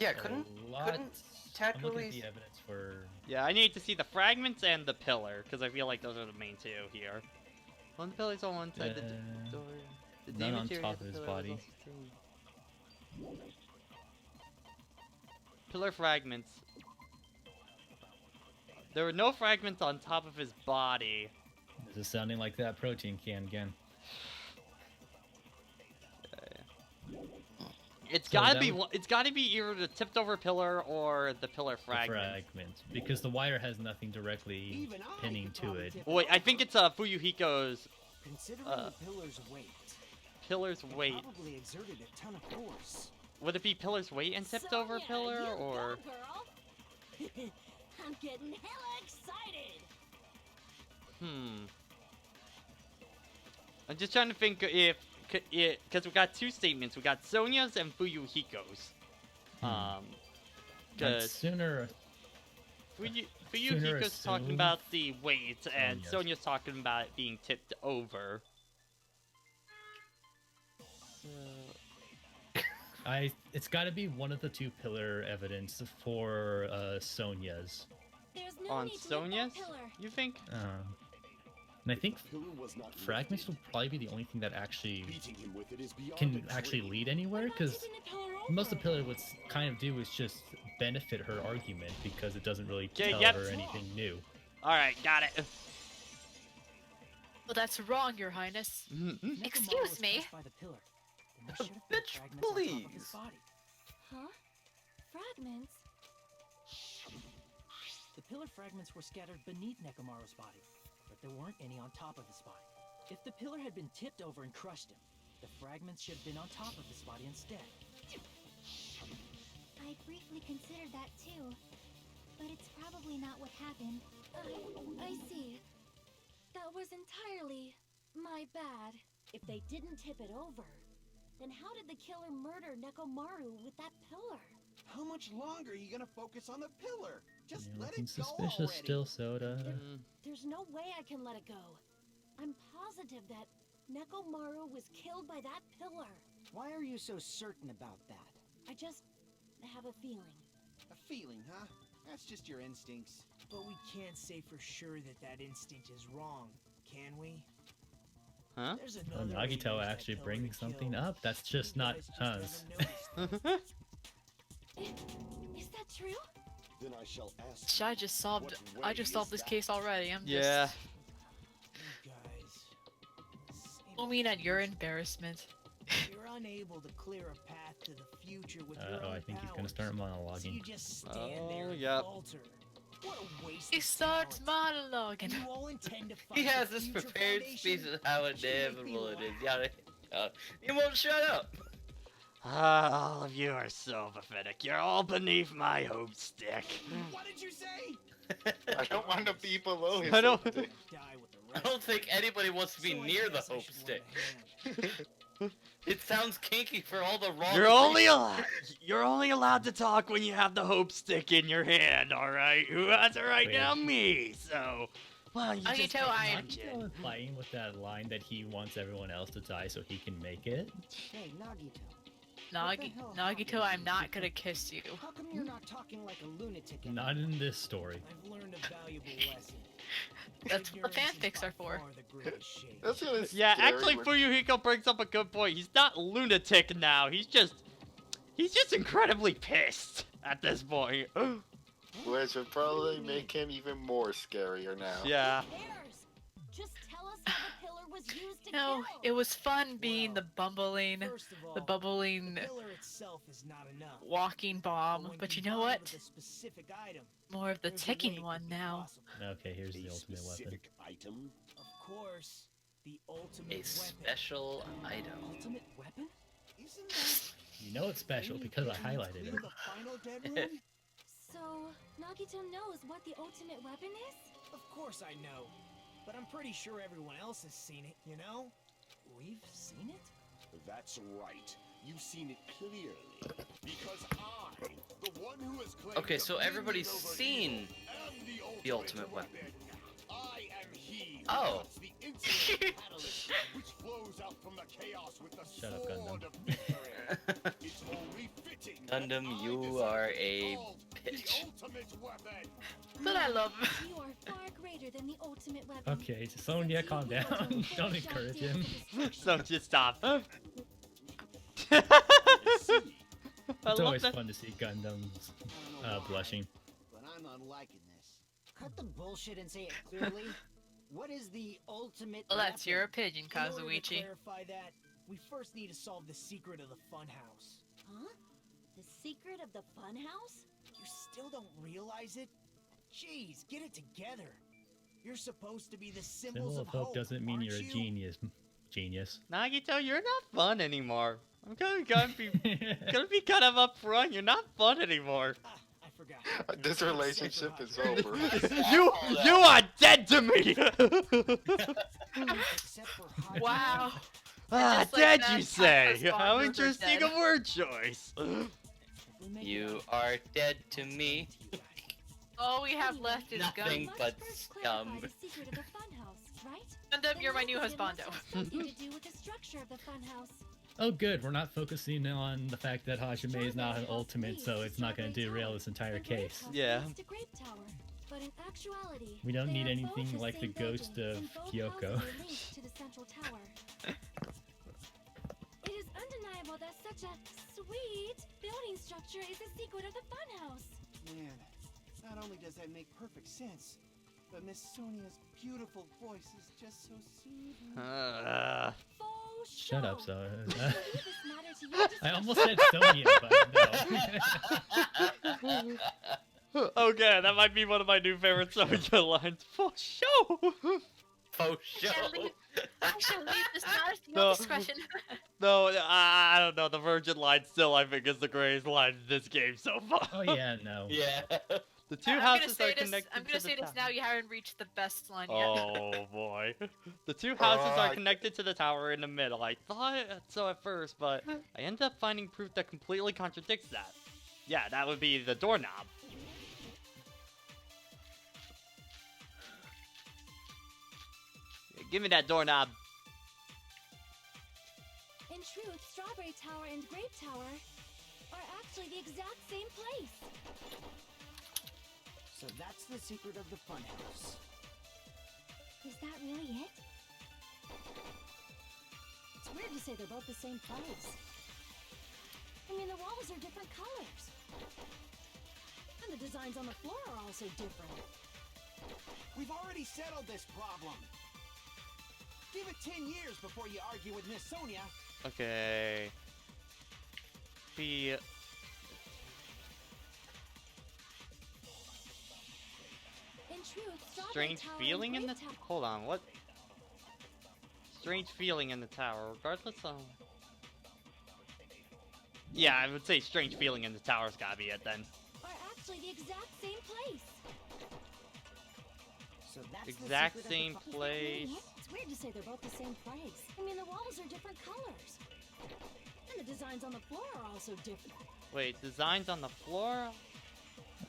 Yeah, a couldn't lot- couldn't I'm looking at technically the evidence for. Yeah, I need to see the fragments and the pillar because I feel like those are the main two here. One pillar's on one side, the door. The None on material top of the of his pillar was body. also stained. Pillar fragments. There were no fragments on top of his body. This is sounding like that protein can again. It's So gotta that be. would- It's gotta be either the tipped over pillar or the pillar The fragment. fragments, because the wire has nothing directly Even I pinning could to probably it. tip Wait, I think it's Fuyuhiko's Considering Uh, the pillar's weight. pillar's It weight. probably exerted a ton of force. Would it be pillar's weight and tipped over Sonia, pillar, you or go, girl. I'm getting hella excited. I'm just trying to think if because we got two statements. We got Sonia's and Fuyuhiko's. I'd 'Cause sooner Fuyuhiko's talking assume about the weight, and Sonia's. Sonia's talking about it being tipped over. it's got to be one of the two pillar evidence for Sonia's. There's no On need to lift Sonia's, that pillar. you think? And I think Pillar was not fragments will lifted. probably be the only thing that actually Beating him with it is beyond can a actually dream. lead anywhere, What about because tipping the pillar most of over? the pillar would kind of do is just benefit her argument, because it doesn't really Okay, tell yep. her anything new. Alright, got it. Well, that's wrong, Your Highness. Nekomaru Excuse was me? crushed by the pillar. And there should have been Bitch, fragments on top of his please. body. Huh? Fragments? The pillar fragments were scattered beneath Nekomaru's body, but there weren't any on top of his body. If the pillar had been tipped over and crushed him, the fragments should have been on top of his body instead. I briefly considered that too. but it's probably not what happened. I see. That was entirely my bad. If they didn't tip it over, then how did the killer murder Nekomaru with that pillar? How much longer are you gonna focus on the pillar? Just You're let looking it go suspicious already. still, Soda. There's no way I can let it go. I'm positive that Nekomaru was killed by that pillar. Why are you so certain about that? I just have a feeling. A feeling, huh? That's just your instincts. But we can't say for sure that that instinct is wrong, can we? Huh? There's Well, another way to use Nagito that actually pillar brings to something kill. up. That's just You not guys just us. haven't noticed. Is that true? Then I shall ask. I just solved. I just solved this case already. I'm Yeah. just. You guys. I mean, at your embarrassment. You're unable to clear a path to the future with your Oh, own I think he's gonna powers. start So you monologuing. just stand there and yep. falter. What a waste He of starts talent. monologuing. And you all intend to fight He has the this future prepared foundation? speech of how You make me inevitable it is. laugh. Yada, yada. He won't shut up. All of you are so pathetic. You're all beneath my hope stick. What did you say? I don't want to be below his. I don't- Die with the I rest. don't think anybody wants to be So I near the guess I hope should stick. lend a hand. It sounds kinky for all the wrong You're only reasons. allowed. You're only allowed to talk when you have the hope stick in your hand. All right. Who has it right Wait. now? Me. So, well, you I can just tell get I'm- mentioned. Nagito implying with that line that he wants everyone else to die so he can make it. Hey, Nagito. Nagito, I'm not gonna kiss you. How come you're not talking like a lunatic anymore? Not in this story. I've learned a valuable lesson. That's what Ignorance is fanfics by are for. far the greatest shame. That's gonna Yeah, scary actually, when- Fuyuhiko brings up a good point. He's not lunatic now. He's just incredibly pissed at this point. Which would probably make him even more scarier now. Yeah. Who cares? Just tell us how the pillar was used to No, kill. it was fun being Well, the bumbling, First of all, the bubbling, the pillar itself is not enough. walking bomb. when But you know combined what? with a specific item, More of the there's a ticking way it one could be now. possible. Okay, here's the A ultimate weapon. specific item. Of course, the ultimate A weapon. special item. Ultimate weapon? Isn't that You know it's special when you because I get to highlighted clear it. the final dead room? So, Nagito knows what the ultimate weapon is? Of course I know, but I'm pretty sure everyone else has seen it, you know? We've seen it? That's right. You've seen it clearly. Because I, the one who has claimed Okay, so dominion everybody's over seen evil, am the ultimate weapon. I am he who Oh. cuts the infinite catalyst which flows out from the chaos with the Shut up, sword Gundam. of victory. It's only fitting that Gundam, I you decide are to a call bitch. The ultimate weapon. But I love You are far greater than the ultimate weapon. Okay, Sonya, calm down. Don't encourage him. So just stop. I It's love always that. fun to see Gundams I don't know why, blushing. But I'm not liking this. Cut the bullshit and say it clearly. What is the ultimate Well, that's weapon? your opinion, In order to Kazuichi. clarify that, we first need to solve the secret of the funhouse. Huh? The secret of the funhouse? You still don't realize it? Jeez, get it together. You're supposed to be the symbols Symbol of hope doesn't mean aren't you're a you? genius. Genius. Nagito, you're not fun anymore. I'm gonna be kind of upfront. You're not fun anymore. Ah, I forgot. This relationship is over. You are dead to me. Except for high Wow. Ah, just like dead that, you Cat say? has gone How over interesting dead. a word choice. We make You it are dead to me. All we have left is Nothing Gundam. but First clarify scum. the secret of the funhouse, right? Gundam, you're my new Then what husbando. is it must have something to do with the structure of the funhouse. Oh, good. We're not focusing on the fact that Hajime is not an ultimate, so it's not going to derail this entire case. Yeah. The Grape Tower. But in actuality, We don't they need are anything both the like the same ghost building, of and both Kyoko. houses are linked to the central tower. It is undeniable that such a sweet building structure is the secret of the funhouse. Man, not only does that make perfect sense, but Miss Sonia's beautiful voice is just so soothing. Faux Shut up, show. so. Leave this matter to your I almost said Sonya, but no. Okay, that might be one of my new favorite Sonya lines. For sure. For sure. I shall leave this matter to No. your discretion. No, I don't know. The Virgin line still, I think, is the greatest line in this game so far. Oh yeah, no. Yeah. The two I'm houses gonna are say this. connected I'm gonna to say the this tower. now. You haven't reached the best line yet. Oh boy. The two houses are connected to the tower in the middle. I thought so at first, but I ended up finding proof that completely contradicts that. Yeah, that would be the doorknob. Yeah, give me that doorknob. In truth, Strawberry Tower and Grape Tower are actually the exact same place. So that's the secret of the funhouse. Is that really it? It's weird to say they're both the same place. I mean, the walls are different colors. And the designs on the floor are also different. We've already settled this problem. Give it 10 years before you argue with Miss Sonia. Okay. In truth, Strawberry Strange Tower feeling and in the... Grape Tower. Hold on, what? Strange feeling in the tower, regardless of... Yeah, I would say strange feeling in the tower's gotta be it then. Are actually the exact same place. So that's Exact the secret same of the place. It's weird to say they're both the same place. I mean, the walls are different colors. And the designs on the floor are also different. Wait, designs on the floor?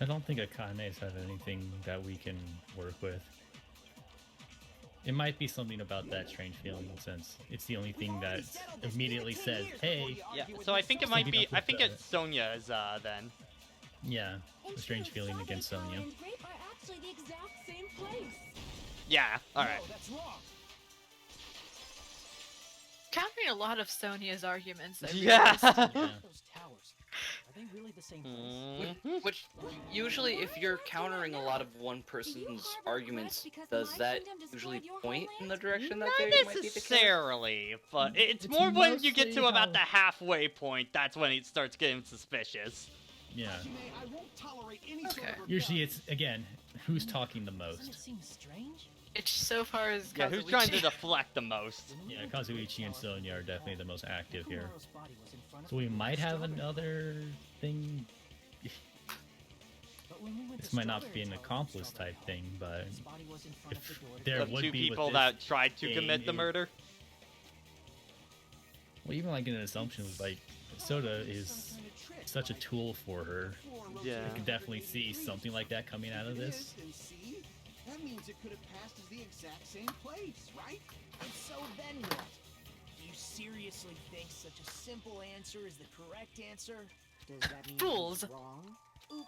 I don't think Akanes have anything that we can work with. It might be something about that strange feeling, since it's the only thing that immediately says, hey. Yeah, so I think it might be, I think it's Sonia's, then. Yeah, a strange feeling against Sonia. And Grape are actually the exact same place. Yeah, alright. No, that's wrong. Countering a lot of Sonia's arguments. I Yeah! realized. Those towers. Are they really the same place? Mhm. Which, usually, if you're countering a lot of one person's arguments, does that usually point in the direction that Not they might be the case? necessarily, but it's It's more when you get mostly to about how- the halfway point, that's when it starts getting suspicious. Yeah. Hajime, I won't tolerate any sort Okay. of Usually it's, again, who's talking the Doesn't it most. seem strange? It's so far as Yeah, who's trying to deflect the most? Yeah, Kazuichi and Sonia are definitely the most active here. Nekomaru's body was in front of So we me might with have Strawberry. another thing. But when we went This to might not Strawberry be an Tower, accomplice Strawberry type thing, but His body was in front of if the door. there The would two be with people this that tried to game commit the is- murder? Well, even like an assumption was like, Soda is such a tool for her. Yeah. I could definitely see something like that coming out of this. And see? That means it could have passed as the exact same place, right? And so then what? Do you seriously think such a simple answer is the correct answer? Does that mean Fools. he's wrong? Oops,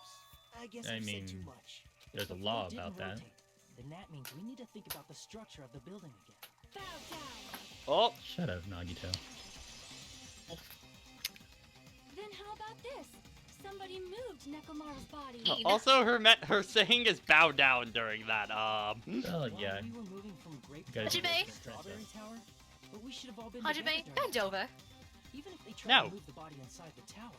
I guess I I've mean, said too much. There's a The law floor about didn't that. rotate. Then that means we need to think about the structure of the building again. Bow down. Oh, Shut up, Nagito. Then how about this? Somebody moved Nekomaru's body. also her saying is bow down during that, Oh While yeah. we were moving from Grape You guys Tower Hajime? to Strawberry Tower, but we should have all been Hajime, together during bend that over. time. Even if they tried No. to move the body inside the tower.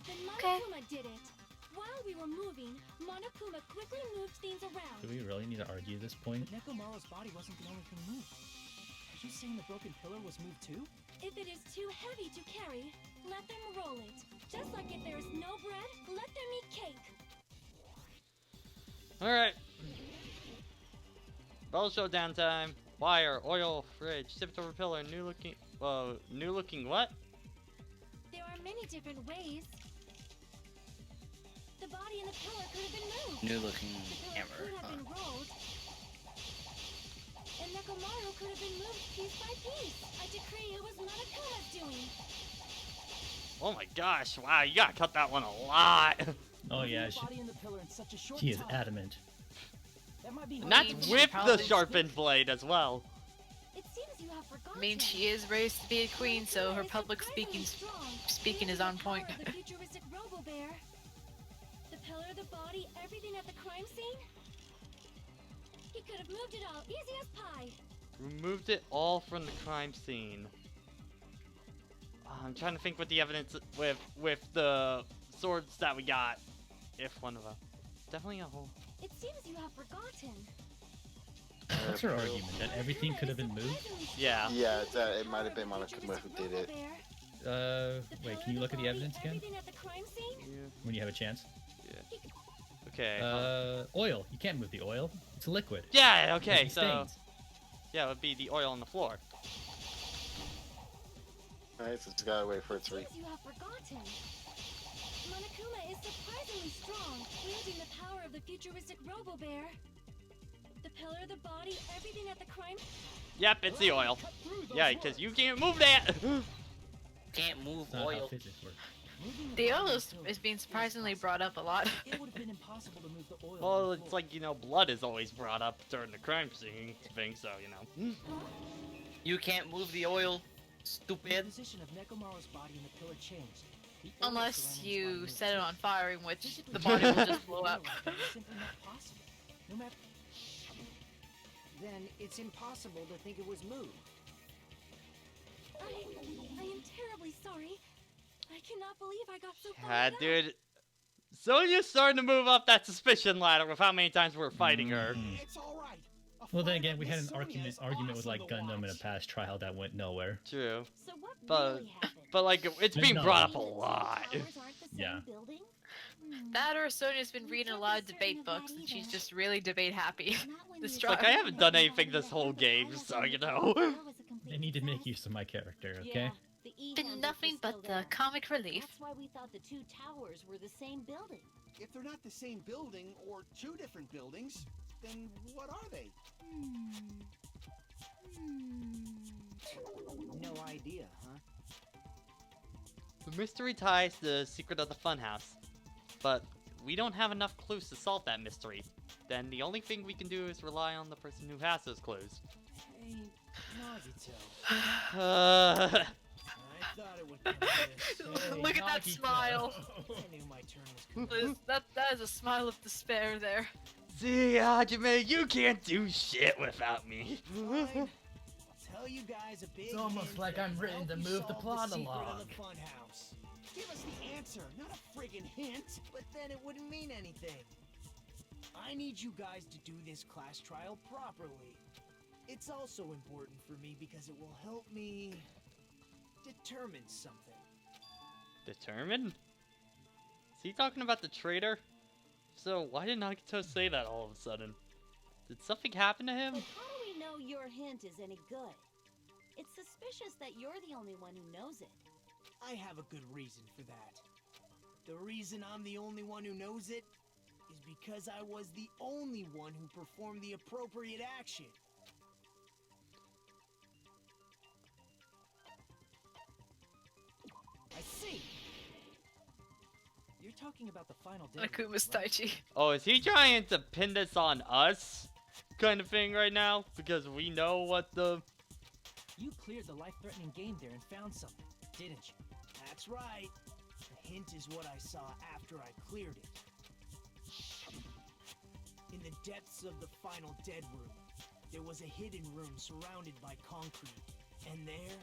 Then Okay. Monokuma did it. While we were moving, Monokuma quickly moved things around. Do we really need to argue this point? But Nekomaru's body wasn't the only thing moved. Are you saying the broken pillar was moved too? If it is too heavy to carry, let them roll it. Just like if there is no bread, let them eat cake. Alright. Bell showdown time. Wire, oil, fridge, tipped over pillar, new looking what? There are many different ways. The body and the pillar could have been moved. New looking The pillar hammer. could have been rolled. And Nekomaru could have been moved piece by piece. I decree it was Monokuma's doing. Oh my gosh, wow, you gotta cut that one a lot. Oh Moving yeah, the body and the pillar in such a short he is time. adamant. That might be And that's Means with the probably- sharpened blade as well. It seems you have I forgotten. mean, she is raised to be a queen, so her public speaking is on point. The futuristic Robo-Bear. The pillar, the body, everything at the crime scene. He could have moved it all, easy as pie. Removed it all from the crime scene. I'm trying to think what the evidence with the swords that we got. If one of them. Definitely a whole. It seems you have forgotten. What's her argument? That everything could have been moved? Yeah. Yeah, it might have been Monokuma who did it. Wait, can you look at the evidence again? Everything at the crime scene? Yeah. When you have a chance? Okay. Oil. You can't move the oil. It's a liquid. Yeah, okay, It so... stains. Yeah, it would be the oil on the floor. Alright, so just gotta wait for it to read. Things you have forgotten. Monokuma is surprisingly strong, wielding the power of the futuristic Robo-Bear. The pillar, the body, everything at the crime. Yep, it's the oil. Yeah, because you can't move that! Can't move That's not how oil. physics work. The oil is being surprisingly brought up a lot. It would have been impossible to move the oil. Well, on the it's floor. like, you know, blood is always brought up during the crime scene thing, so, you know. You can't move the oil, The stupid. position of Nekomaru's body in the pillar changed. The oil Unless surrounding his you body set it moved. on fire, in which Physically, the body will just blow oil up. like that is simply not possible. No matter. Then it's impossible to think it was moved. I am terribly sorry. I cannot believe I got so far. God, with that. dude. Sonya's starting to move up that suspicion ladder with how many times we're fighting her. It's all right. A Well, then fight again, with we had an Miss Sonia is argument with like awesome to Gundam in a watch. past trial that went nowhere. True. So what But- really happened? But, like, it's being No. brought up a The two lot. towers aren't the same Yeah. building? That or Sonia's been We reading a can't lot be of certain debate of that books, and she's either. just really debate happy. Not when This the trial. Like, I haven't done anything this whole game, so, you know. They need to make use of my character, okay? Yeah, the E Been handles nothing were but still the there. comic relief. That's why we thought the two towers were the same building. If they're not the same building or two different buildings, then what are they? No idea, huh? The mystery ties the secret of the funhouse. But we don't have enough clues to solve that mystery. Then the only thing we can do is rely on the person who has those clues. Hey, Nagito. I thought it would come to this. Hey, Look at that Nagito. smile. I knew my turn was coming. That is a smile of despair there. See, Hajime, you can't do shit without me. Fine. I'll tell you guys a big It's almost hint like that I'm will written help to you move the solve plot secret along. Of the funhouse. Give us the answer, not a friggin' hint. But then it wouldn't mean anything. I need you guys to do this class trial properly. It's also important for me because it will help me determine something. Determined? Is he talking about the traitor? So why did Nagito say that all of a sudden? Did something happen to him? But how do we know your hint is any good? It's suspicious that you're the only one who knows it. I have a good reason for that. The reason I'm the only one who knows it is because I was the only one who performed the appropriate action. I see. You're talking about the final day. Akuma's Taichi. Oh, is he trying to pin this on us? Kind of thing right now? Because we know what the... You cleared the life-threatening game there and found something, didn't you? That's right. The hint is what I saw after I cleared it. In the depths of the final dead room, there was a hidden room surrounded by concrete. And there,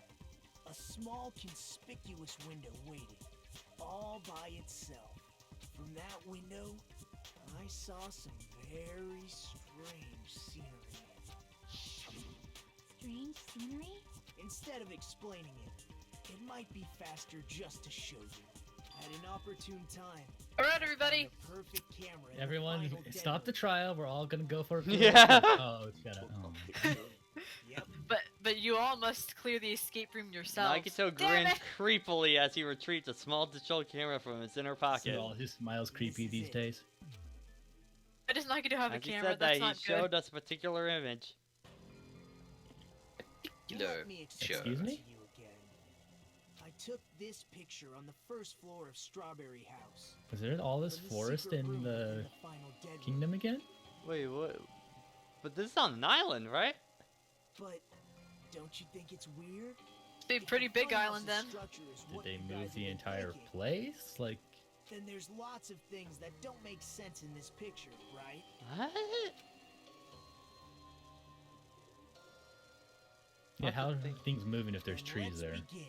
a small conspicuous window waited, all by itself. From that window, I saw some very strange scenery. Strange scenery? Instead of explaining it, it might be faster just to show you. At an opportune time. Alright, everybody. The perfect camera in the Everyone, final dead stop the room. trial. We're all gonna go for it. Yeah. Oh, shut up. Oh. Yep. But you all must clear the escape room yourselves. Nagito Damn grins it! creepily as he retrieves a small digital camera from his inner pocket. All his smiles creepy these days. Why does Nagito have a As he camera? said That's that, not he good. showed us a particular image. Let me explain Excuse it me? to you again. I took this picture on the first floor of Strawberry House. Was there all this From the forest secret in room the final dead room. kingdom again? Wait, what? But this is on an island, right? But don't you think it's weird? It's a pretty big island then. Did they move the entire place? Like, Then there's lots of things that don't make sense in this picture, right? What? yeah, Lots how of are things. things moving if there's Then trees let's there? begin.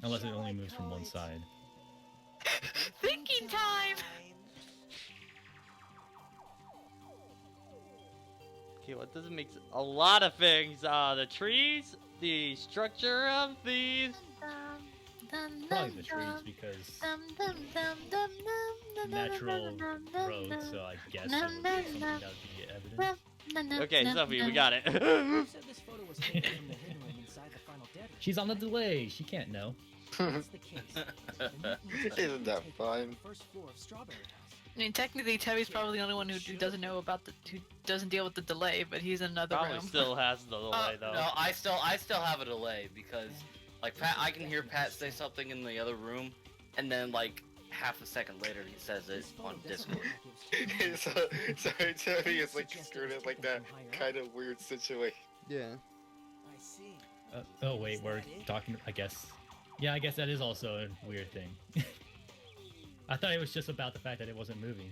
Unless it Shall only I moves from call one it side. Thinking time! Okay, what doesn't make a lot of things? The trees, the structure of the Probably the trees because natural growth, so I guess it would be something that would be evidence. Okay, Sophie, we got it. You said this photo was taken from the hidden room inside the final dead room. She's on the delay. She can't know. That's the case. The net means Isn't that taken fun? from the first floor of Strawberry House. I mean, technically, Tubby's probably the only one who doesn't know about who doesn't deal with the delay, but he's in another Probably room. still has the delay though. No, I still have a delay because like Pat, I can hear Pat say something in the other room, and then like half a second later he says it on Discord. Sorry, Tony is like screwed in like that kind of weird situation. Yeah. I see. Oh wait, we're talking. I guess. Yeah, I guess that is also a weird thing. I thought it was just about the fact that it wasn't moving.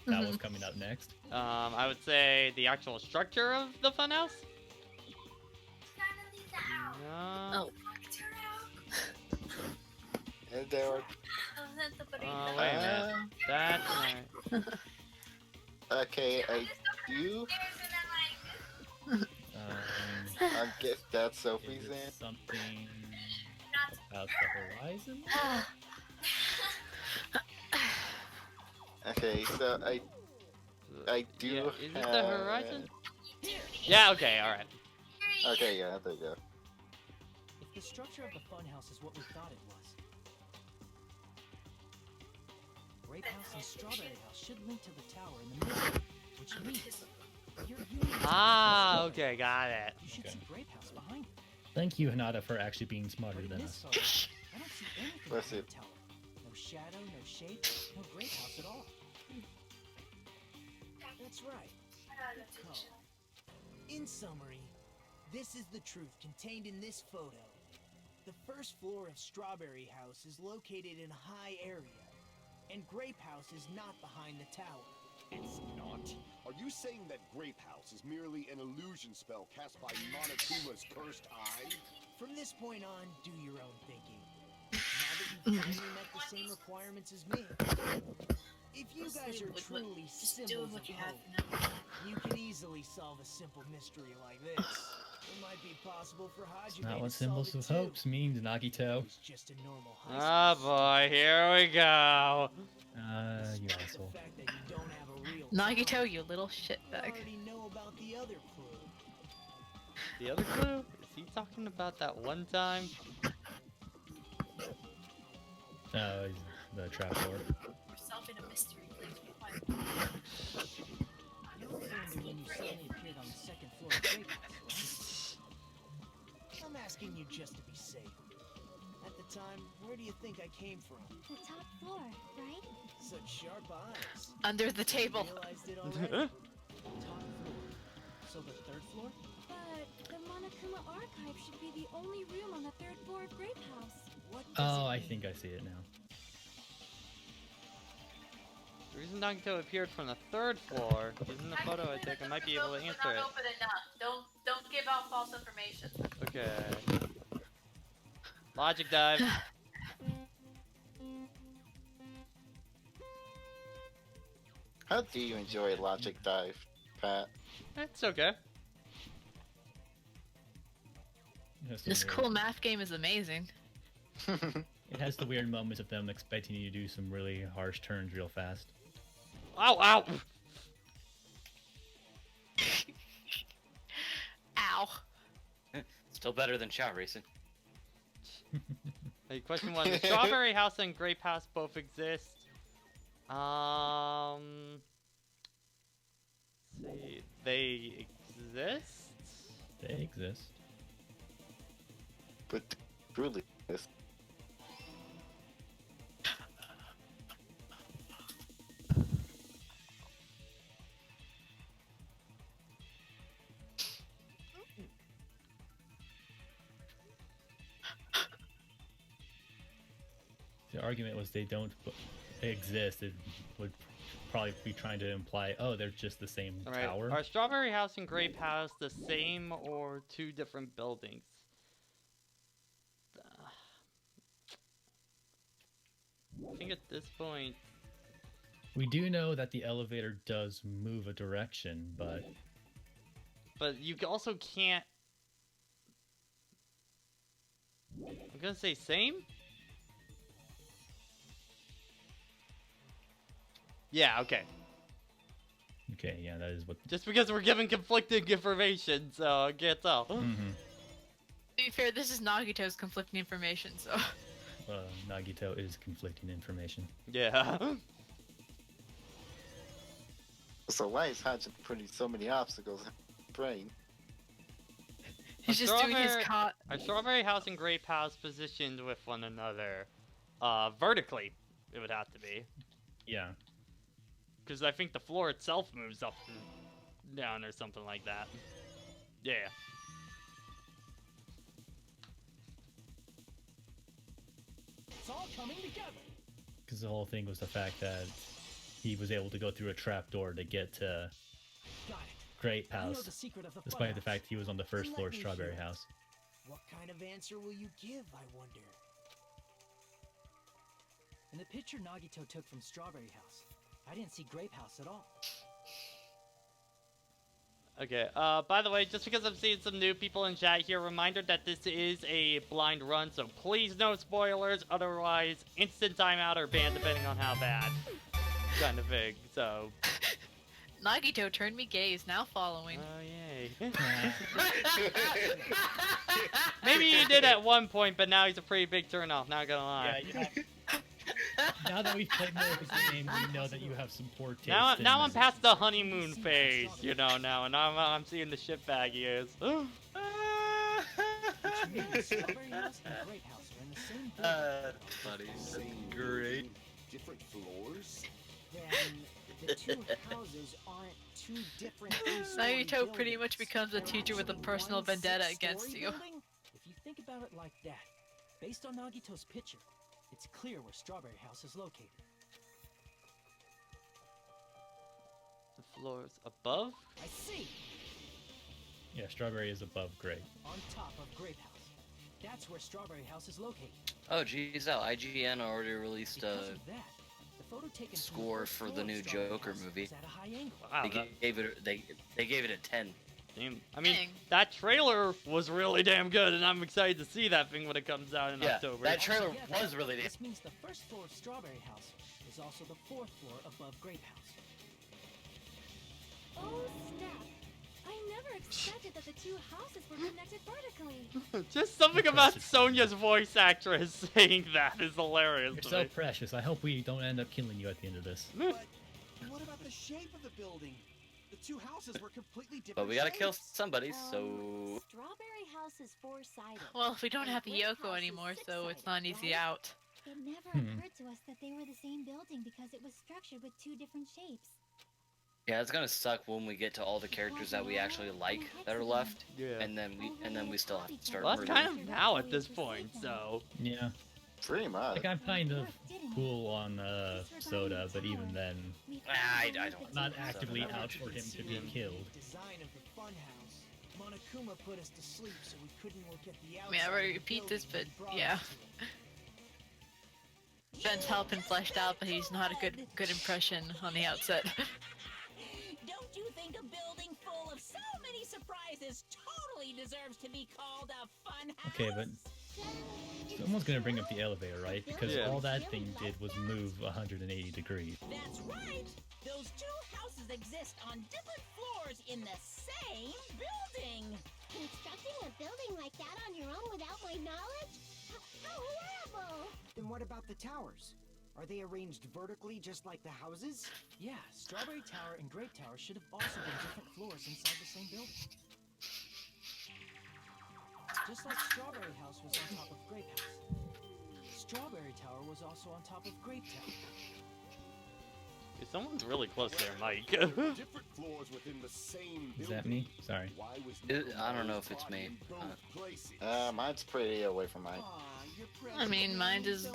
That was coming up next. I would say the actual structure of the funhouse. No. And there are... Oh, wait a minute. That's right. Okay, I do. I guess that's Sophie's Is in. it something about the horizon? Okay, so I do Yeah, have... is it the horizon? Yeah, okay, alright. Okay, yeah, there you go. If the structure of the funhouse is what we thought it was, Grape House and Strawberry House should link to the tower in the middle, which means you're Ah, okay, got it. You should see Grape House behind it. Thank you, Hinata, for actually being smarter But in than this us. photo, I don't see anything That's behind it. the tower. No shadow, no shape, no Grape House at all. That's right. Good call. In summary, this is the truth contained in this photo. The first floor of Strawberry House is located in a high area, and Grape House is not behind the tower. It's not. Are you saying that Grape House is merely an illusion spell cast by Monokuma's cursed eye? From this point on, do your own thinking. Now that you've finally met the same requirements as me, if you guys are truly symbols of hope, you can easily solve a simple mystery like this. It might be possible for Hajime Not what to solve symbols it of too. hopes means, Nagito. He's just a normal high Ah, boy, here we go. You asshole. The fact that you don't have a real Nagito, you little you shitbag. already know about the other clue. The other clue? Is he talking about that one time? Oh, the trapdoor. Yourself in a mystery, please be quiet. You're referring to when you suddenly appeared on the second floor of Grape House, right? I'm asking you just to be safe. At the time, where do you think I came from? The top floor, right? Such sharp eyes. Under the table. Realized it already? Top floor. So the third floor? But the Monokuma archive should be the only room on the third floor of Grape House. What does Oh, it I mean? think I see it now. The reason Nagito appeared from the third floor isn't the photo I take. I might be able to answer it. Open enough. Don't give out false information. Okay. Logic dive. How do you enjoy Logic Dive, Pat? It's okay. It has some This weird- cool math game is amazing. It has the weird moments of them expecting you to do some really harsh turns real fast. Ow, ow! Ow. Still better than Chow Racing. Hey, question one. The Strawberry House and Grape House both exist. See, they exist? They exist. But truly, this. The argument was they don't exist. It would probably be trying to imply, oh, they're just the same Alright, tower. are Strawberry House and Grape House the same or two different buildings? I think at this point... We do know that the elevator does move a direction, but But you also can't... I'm gonna say same? Yeah, okay. Okay, yeah, that is what. Just because we're giving conflicting information, so I can't tell. Mm-hmm. To be fair, this is Nagito's conflicting information, so. Nagito is conflicting information. Yeah. So why is Hajin putting so many obstacles in his brain? He's just doing his Are Strawberry House and Grape House positioned with one another? Vertically, it would have to be. Yeah. Because I think the floor itself moves up and down or something like that. Yeah. It's all coming together. Because the whole thing was the fact that he was able to go through a trapdoor to get to Grape House, despite the fact he was on the first floor of Strawberry House. What kind of answer will you give, I wonder? In the picture Nagito took from Strawberry House, I didn't see Grape House at all. Okay, by the way, just because I'm seeing some new people in chat here, reminder that this is a blind run, so please no spoilers, otherwise instant timeout or ban depending on how bad. Kind of thing, so... Nagito turned me gay, is now following. Oh, yay. Maybe he did at one point, but now he's a pretty big turnoff, not gonna lie. Yeah, now that we've played more of the game, we know that you have some poor taste. Now I'm past the honeymoon phase, you know, now, and I'm seeing the shitbag he is. Which means Strawberry House and Grape House are in the same building. Funny. Great. Different floors? Then the two houses aren't two different Nagito pretty much becomes a teacher with a personal vendetta against you. If you think about it like that, based on Nagito's picture, it's clear where Strawberry House is located. The floors above? I see! Yeah, Strawberry is above Grape. On top of Grape House. That's where Strawberry House is located. Oh, geez, IGN already released a score for the new Joker movie. Wow, They gave it a 10. Damn. I mean, that trailer was really damn good, and I'm excited to see that thing when it comes out in October. That trailer was really damn. This means the first floor of Strawberry House is also the fourth floor above Grape House. Oh, snap. I never expected that the two houses were connected vertically. Just something about Sonia's voice actress saying that is hilarious. You're to so me. precious. I hope we don't end up killing you at the end of this. But what about the shape of the building? The two houses were completely different. But we gotta kill shapes. somebody, so... Strawberry House is four-sided. Well, we don't have Yoko anymore, so it's not an easy out. It never occurred to us that they were the same building because it was structured with two different shapes. Yeah, it's gonna suck when we get to all the characters that we actually like that are left, and then we still have to start. Well, that's kind of now at this point, so. Yeah. Pretty much. Like, I'm kind of cool on Soda, but even then, I don't. not actively out for him to be killed. Design of the fun house. Monokuma put us to sleep so we couldn't look at the outside. I mean, I already repeat this, but yeah. Ben's helping fleshed out, but he's not a good impression on the outset. Don't you think a building full of so many surprises totally deserves to be called a fun house? Okay, but someone's gonna bring up the elevator, right? Because all that thing did was move 180 degrees. That's right! Those two houses exist on different floors in the same building! Constructing a building like that on your own without my knowledge? How horrible! Then what about the towers? Are they arranged vertically just like the houses? Yeah, Strawberry Tower and Grape Tower should have also been different floors inside the same building. Just like Strawberry House was on top of Grape House. Strawberry Tower was also on top of Grape Tower. Someone's really close there, Mike. Different floors within the same Is building. that me? Sorry. Why was I don't know if it's me. Mine's pretty away from mine. I mean, mine is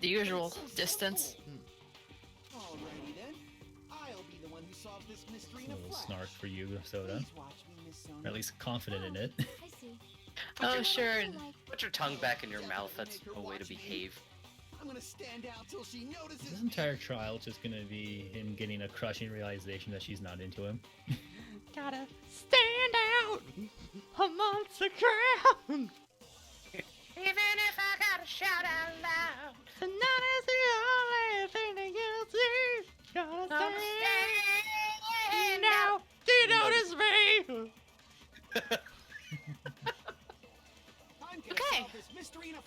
the usual distance. Alrighty then. I'll be the one who solved this mystery in A a little flash. snark for you, Soda. Please watch me, Miss Sonia. Or at least confident in it. I see. Oh, sure. And Put your tongue back in your mouth. That's a way to behave. I'm gonna stand out till she notices. This entire trial just gonna be him getting a crushing realization that she's not into him. Gotta stand out amongst the crowd. Even if I gotta shout out loud. Tonight is the only thing that you see. Gonna stay now. Do you notice me? Okay.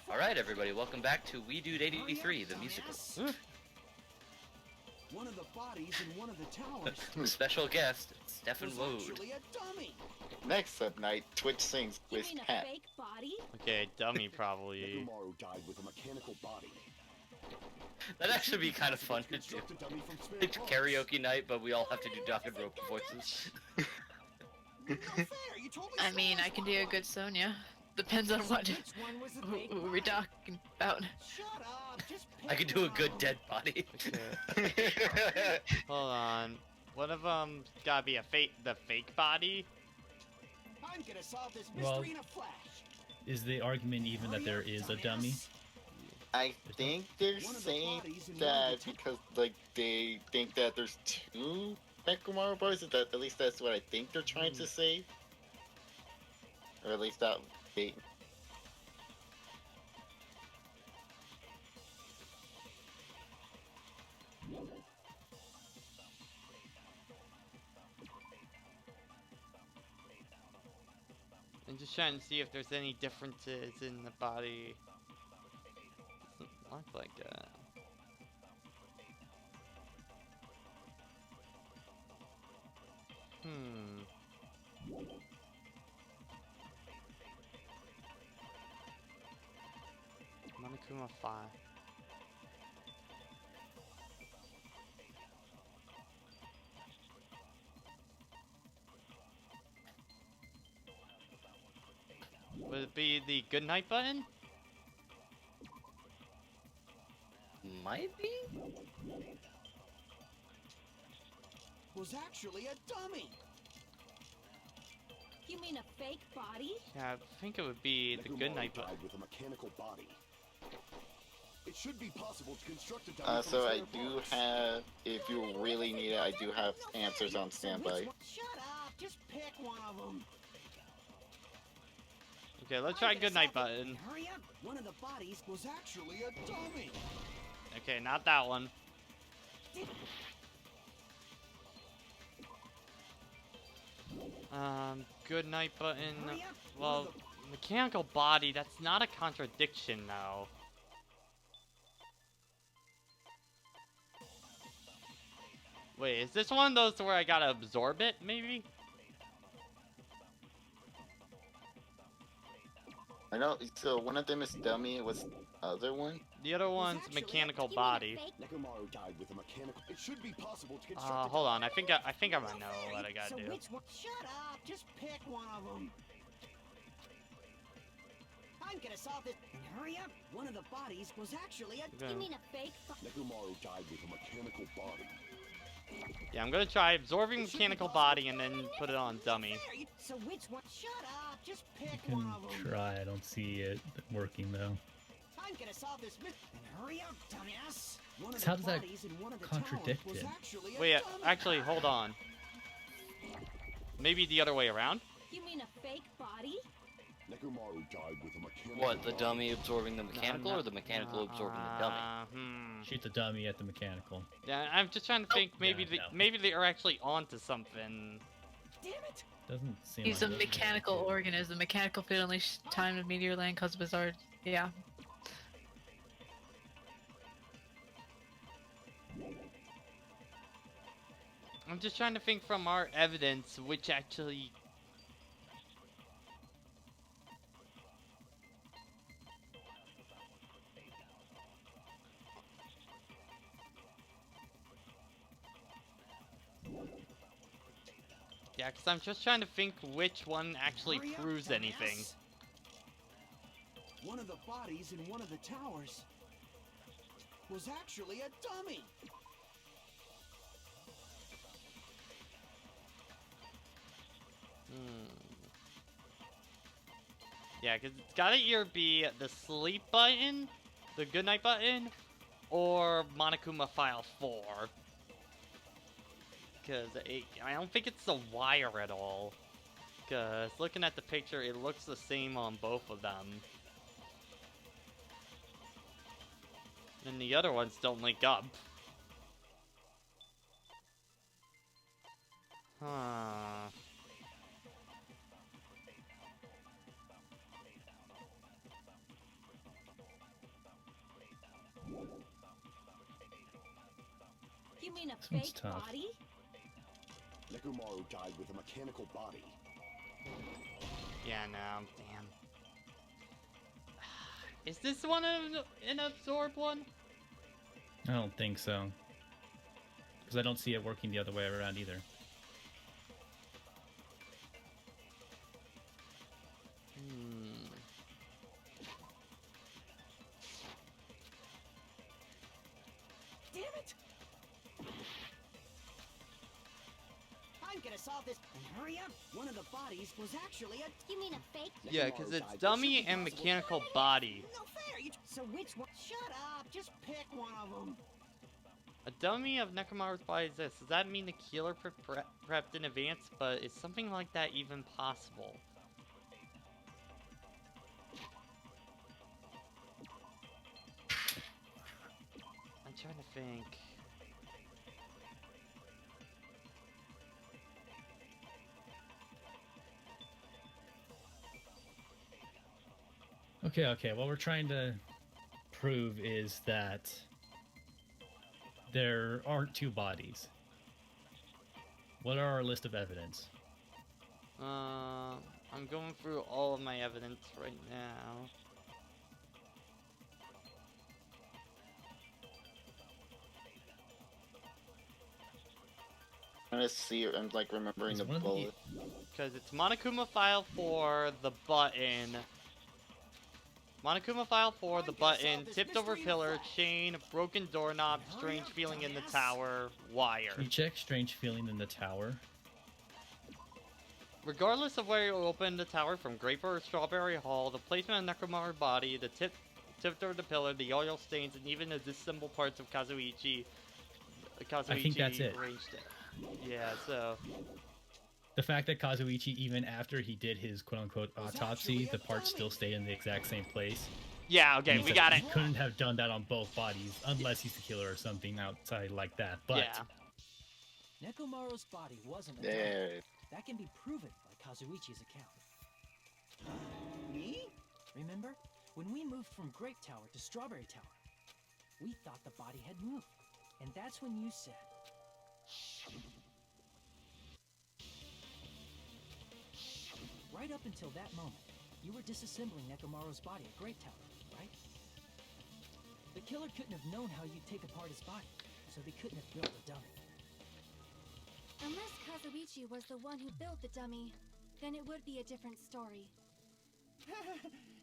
Alright, everybody, welcome back to We Dude 83, the musical. One of the bodies in one of the towers. Special guest, Stefan Wood. Actually a dummy. Next up night, Twitch sings You with mean a Pat. fake body? Okay, dummy probably. Nekomaru died with a mechanical body. That'd actually be kind of fun to do. It's karaoke night, but we all have to do Danganronpa voices. I mean, I can do a good Sonya. Depends on what who we're talking about. I could do a good dead body. Hold on. One of them gotta be the fake body. I'm gonna solve this Well, mystery in a flash. is the argument even that there is a dummy? I think they're saying that because like they think that there's two Nekomaru bodies. That at least that's what I think they're trying to say, or at least that they. I'm just trying to see if there's any differences in the body. Doesn't look like that. Monokuma 5. Would it be the good night button? Might be? Was actually a dummy. You mean a fake body? Yeah, I think it would be the good night button. Died with a mechanical body. It should be possible to construct a dummy So from I spare do parts. have, if you really need it, I do have answers on standby. Shut up. Just pick one of them. Okay, let's try good night button. Hurry up. One of the bodies was actually a dummy. Okay, not that one. Good night button. Well, mechanical body, that's not a contradiction though. Wait, is this one of those where I gotta absorb it, maybe? I know. So one of them is dummy. What's the other one? The other one's mechanical body. Nekomaru died with a mechanical. It should be possible to construct. Hold on, I think I might know what I gotta So do. which one? Shut up. Just pick one of them. I'm gonna solve this. And hurry up. One of the bodies was actually a. Okay. You mean a fake Nekomaru died with a mechanical body. Yeah, I'm gonna try absorbing mechanical body and then put it on dummy. So which one? Shut up. Just pick You one can of them. try. I don't see it working though. I'm gonna solve this mystery. And hurry up, dumbass. One of So how the does that bodies in one of the contradict towers was it? actually a Wait, dummy. actually, hold on. Maybe the other way around? You mean a fake body? Nekomaru died with a mechanical. What, the body. dummy absorbing the mechanical, or the mechanical absorbing the dummy? Shoot the dummy at the mechanical. Yeah, I'm just trying to think. Maybe Yeah, maybe they are actually onto something. Damn it. Doesn't seem. He's a like mechanical organism. Mechanical field unleash time of meteor land cause bizarre. Yeah. I'm just trying to think from our evidence which actually. Yeah, because I'm just trying to think which one actually Hurry up, proves anything. dumbass. One of the bodies in one of the towers was actually a dummy. Yeah, because it's gotta either be the sleep button, the goodnight button, or Monokuma File 4. Because I don't think it's the wire at all. Because looking at the picture, it looks the same on both of them. And the other ones don't link up. Huh. You mean a This one's fake tough. body? Nekomaru died with a mechanical body. Yeah, no, damn. Is this one an absorb one? I don't think so. Because I don't see it working the other way around either. Damn it! I'm gonna solve this and hurry up. One of the bodies was actually a. You mean a fake? Yeah, because it's dummy and mechanical body. No fair. So which one? Shut up. Just pick one of them. A dummy of Nekomaru's body is this. Does that mean the killer prepped in advance? But is something like that even possible? I'm trying to think. Okay, what we're trying to prove is that there aren't two bodies. What are our list of evidence? I'm going through all of my evidence right now. I'm trying to see. I'm like remembering the bullet. Because it's Monokuma file for the button. Monokuma file for the button, tipped over pillar, chain, broken doorknob, strange feeling in the tower, wire. Can you check strange feeling in the tower? Regardless of where you open the tower, from Grape or Strawberry Hall, the placement of Nekomaru body, the tipped over the pillar, the oil stains, and even the disassembled parts of Kazuichi. I think that's it. Arranged it. Yeah, so. The fact that Kazuichi, even after he did his quote-unquote autopsy, the parts still stay in the exact same place. Yeah, okay, means we that got he it. couldn't have done that on both bodies, unless he's the killer or something outside like that. But yeah. Nekomaru's body wasn't a There. dummy. That can be proven by Kazuichi's account. Me? Remember? When we moved from Grape Tower to Strawberry Tower, we thought the body had moved. And that's when you said... Right up until that moment, you were disassembling Nekomaru's body at Grape Tower, right? The killer couldn't have known how you'd take apart his body, so they couldn't have built a dummy. Unless Kazuichi was the one who built the dummy, then it would be a different story.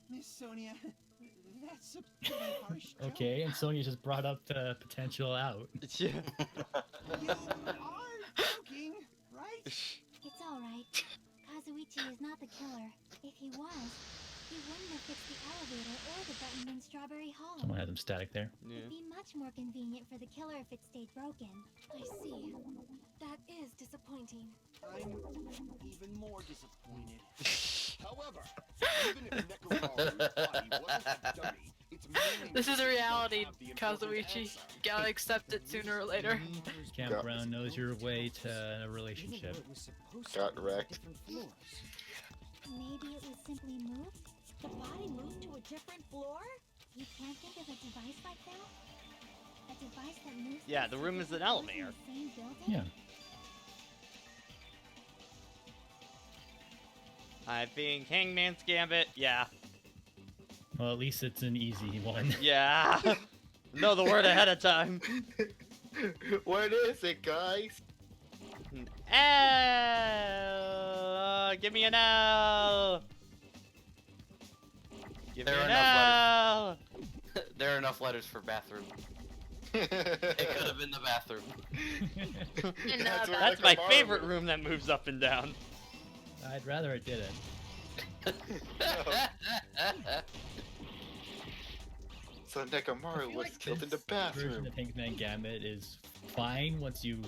Miss Sonia, that's a pretty harsh joke. okay, and Sonya just brought up the potential out. Yeah. You are joking, right? It's alright. Kazuichi is not the killer. If he was, he wouldn't have fixed the elevator or the button in Strawberry Hall. Someone had some static there. It'd be much more convenient for the killer if it stayed broken. I see. That is disappointing. I'm even more disappointed. However, even if Nekomaru's body wasn't a dummy, it's meaningless This is a to reality, have the important Kazuichi. answer. You gotta accept it sooner or later. Camp Brown knows your way to a relationship. Got wrecked. Maybe it was simply moved? The body moved to a different floor? You can't think of a device like that? A device that moves... Yeah, the room is an elevator. in the same building? Yeah. I think Hangman's Gambit, yeah. Well, at least it's an easy one. Yeah. Know the word ahead of time. What is it, guys? L. Give me an L. Give me There are an enough L. There are enough letters for bathroom. It could have been the bathroom. That's where That's my Nekomaru favorite was. room that moves up and down. I'd rather it didn't. So Nekomaru was Like killed in the this bathroom. version of Hangman Gambit is fine once you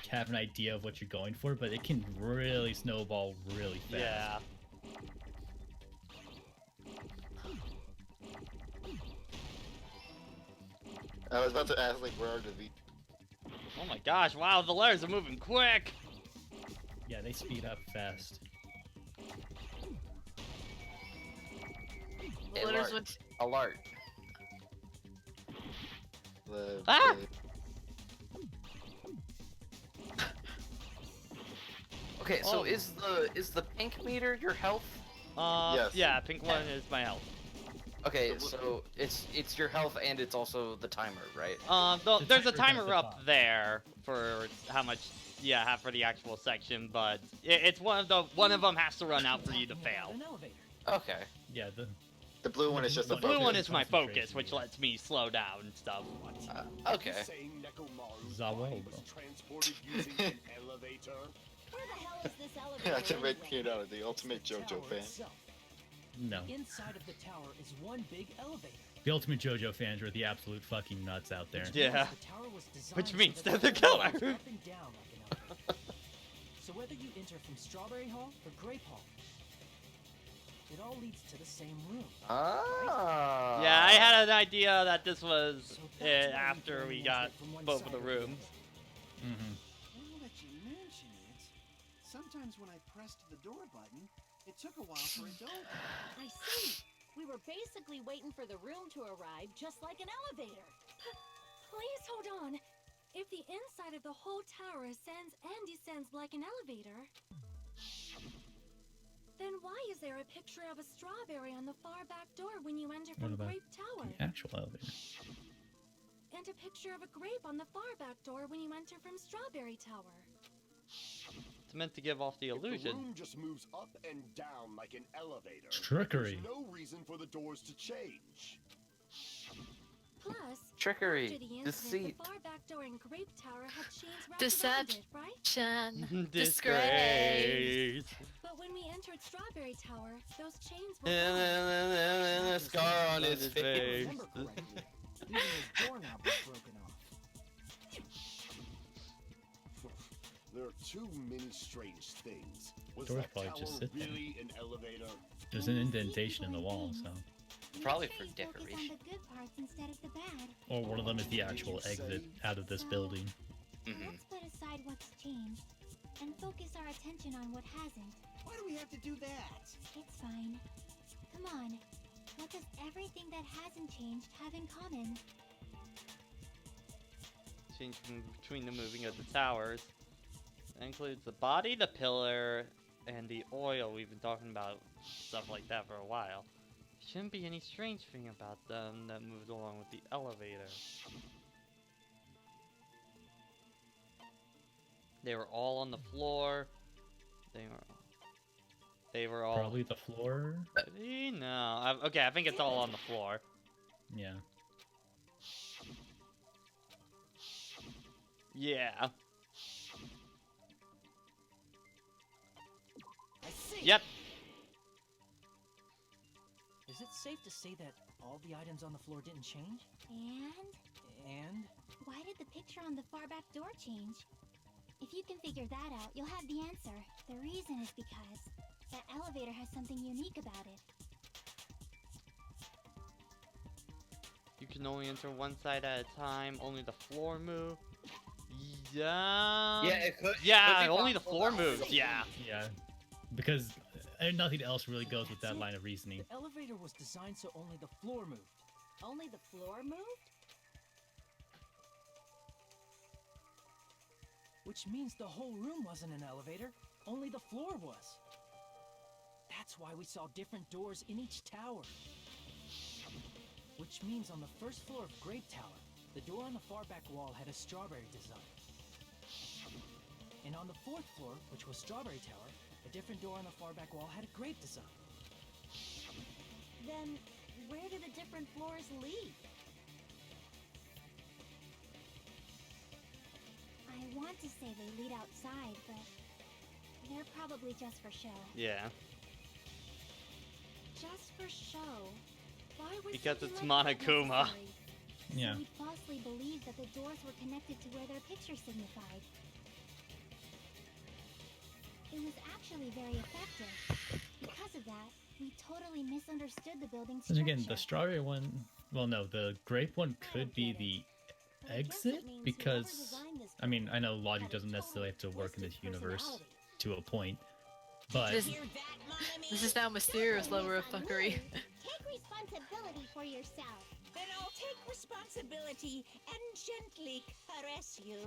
have an idea of what you're going for, but it can really snowball really fast. Yeah. I was about to ask, like, where are the V? Oh my gosh, wow, the letters are moving quick! Yeah, they speed up fast. The letters went. Alert. Ah! Okay, so Oh. is the pink meter your health? Yes. Yeah, pink one is my health. Okay, so it's your health and it's also the timer, right? There's a timer's at timer the up top. there for how much, for the actual section, but it's one of them has to run out for you to fail. An elevator. Okay. Yeah, The blue one is just a The blue focus. one is my focus, Concentration, which yeah. lets me slow down and stuff. Okay. Saying Nekomaru's Zawel, body bro. was transported using an elevator? Where the hell is this elevator? Ultimate, anyway? the ultimate The JoJo tower fan. itself. no. Inside of the tower is one big elevator. The ultimate JoJo fans are the absolute fucking nuts out there. Which Yeah. means the tower was designed Which so means that they're the killer. elevator goes up and down like an elevator. So whether you enter from Strawberry Hall or Grape Hall, it all leads to the same room. Ah. Yeah, I had an idea that this was So that's why after we can got enter from one both of side the or rooms. Mm-hmm. Now that you mention it, sometimes when I pressed the door button, it took a while for it to open. I see. We were basically waiting for the room to arrive, just like an elevator. Please hold on. If the inside of the whole tower ascends and descends like an elevator, then why is there a picture of a strawberry on the far back door when you enter What from about Grape Tower? the actual elevator? And a picture of a grape on the far back door when you enter from Strawberry Tower. It's meant to give off the If the illusion. room just moves up and down like an elevator, Trickery. there's no reason for the doors to change. Plus, Trickery. after the incident, Deceit. the far back door in Grape Tower had chains wrapped Deception. around it, right? Disgrace. Disgrace. But when we entered Strawberry Tower, those chains were And gone. a scar on his If I face. remember correctly, even his doorknob was broken off. There are too many strange things. Was Doors that probably tower just sit there. really an elevator? There's an indentation in the wall, so. Probably Make for sure you focus decoration. on the good parts instead of the bad. Or one of them is the actual exit out of this building. Mhm. Let's put aside what's changed and focus our attention on what hasn't. Why do we have to do that? It's fine. Come on. What does everything that hasn't changed have in common? Change between the moving of the towers. That includes the body, the pillar, and the oil. We've been talking about stuff like that for a while. Shouldn't be any strange thing about them that moved along with the elevator. They were all on the floor. They were all. Probably the floor. No. Okay, I think it's all on the floor. Yeah. Yeah. I see. Yep. Is it safe to say that all the items on the floor didn't change? And Why did the picture on the far back door change? If you can figure that out, you'll have the answer. The reason is because that elevator has something unique about it. You can only enter one side at a time. Only the floor move. Yeah. Yeah, it could. Yeah, it could be only the possible floor that- moves. Yeah. Yeah. Because nothing else really goes with that line of reasoning. the elevator was designed so only the floor moved. Only the floor moved? Which means the whole room wasn't an elevator, only the floor was. That's why we saw different doors in each tower. Which means on the first floor of Grape Tower, the door on the far back wall had a strawberry design. And on the fourth floor, which was Strawberry Tower, a different door on the far back wall had a grape design. Then where do the different floors lead? I want to say they lead outside, but they're probably just for show. Yeah. Just for show? Why was Because something it's like that Monokuma. necessary? Yeah. So we falsely believed that the doors were connected to where their picture signified. It was actually very effective. Because of that, we totally misunderstood the building's And structure. again, the strawberry one. Well, no, the grape one could be the exit because, I mean, I know logic doesn't necessarily have to work in this universe to a point, but This is now Mysterio's level of fuckery. Take responsibility for yourself. Then I'll take responsibility and gently caress you.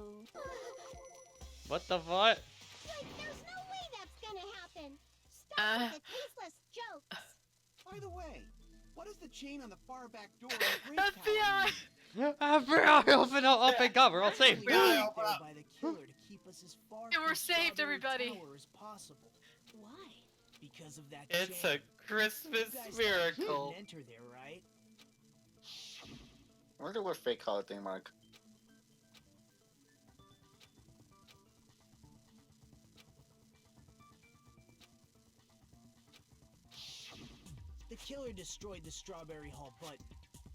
What the fuck? Like, there's no way that's gonna happen. Stop with the tasteless jokes. By the way, what is the chain on the far back door of the great FBI! FBI, open up and cover. I'll save. By the killer to keep us as far Yeah, we're from saved, Strawberry everybody. Tower as possible. Why? Because of that It's chain. a Christmas You guys miracle. couldn't enter there, right? I wonder what fake holiday mark. The killer destroyed the Strawberry Hall button,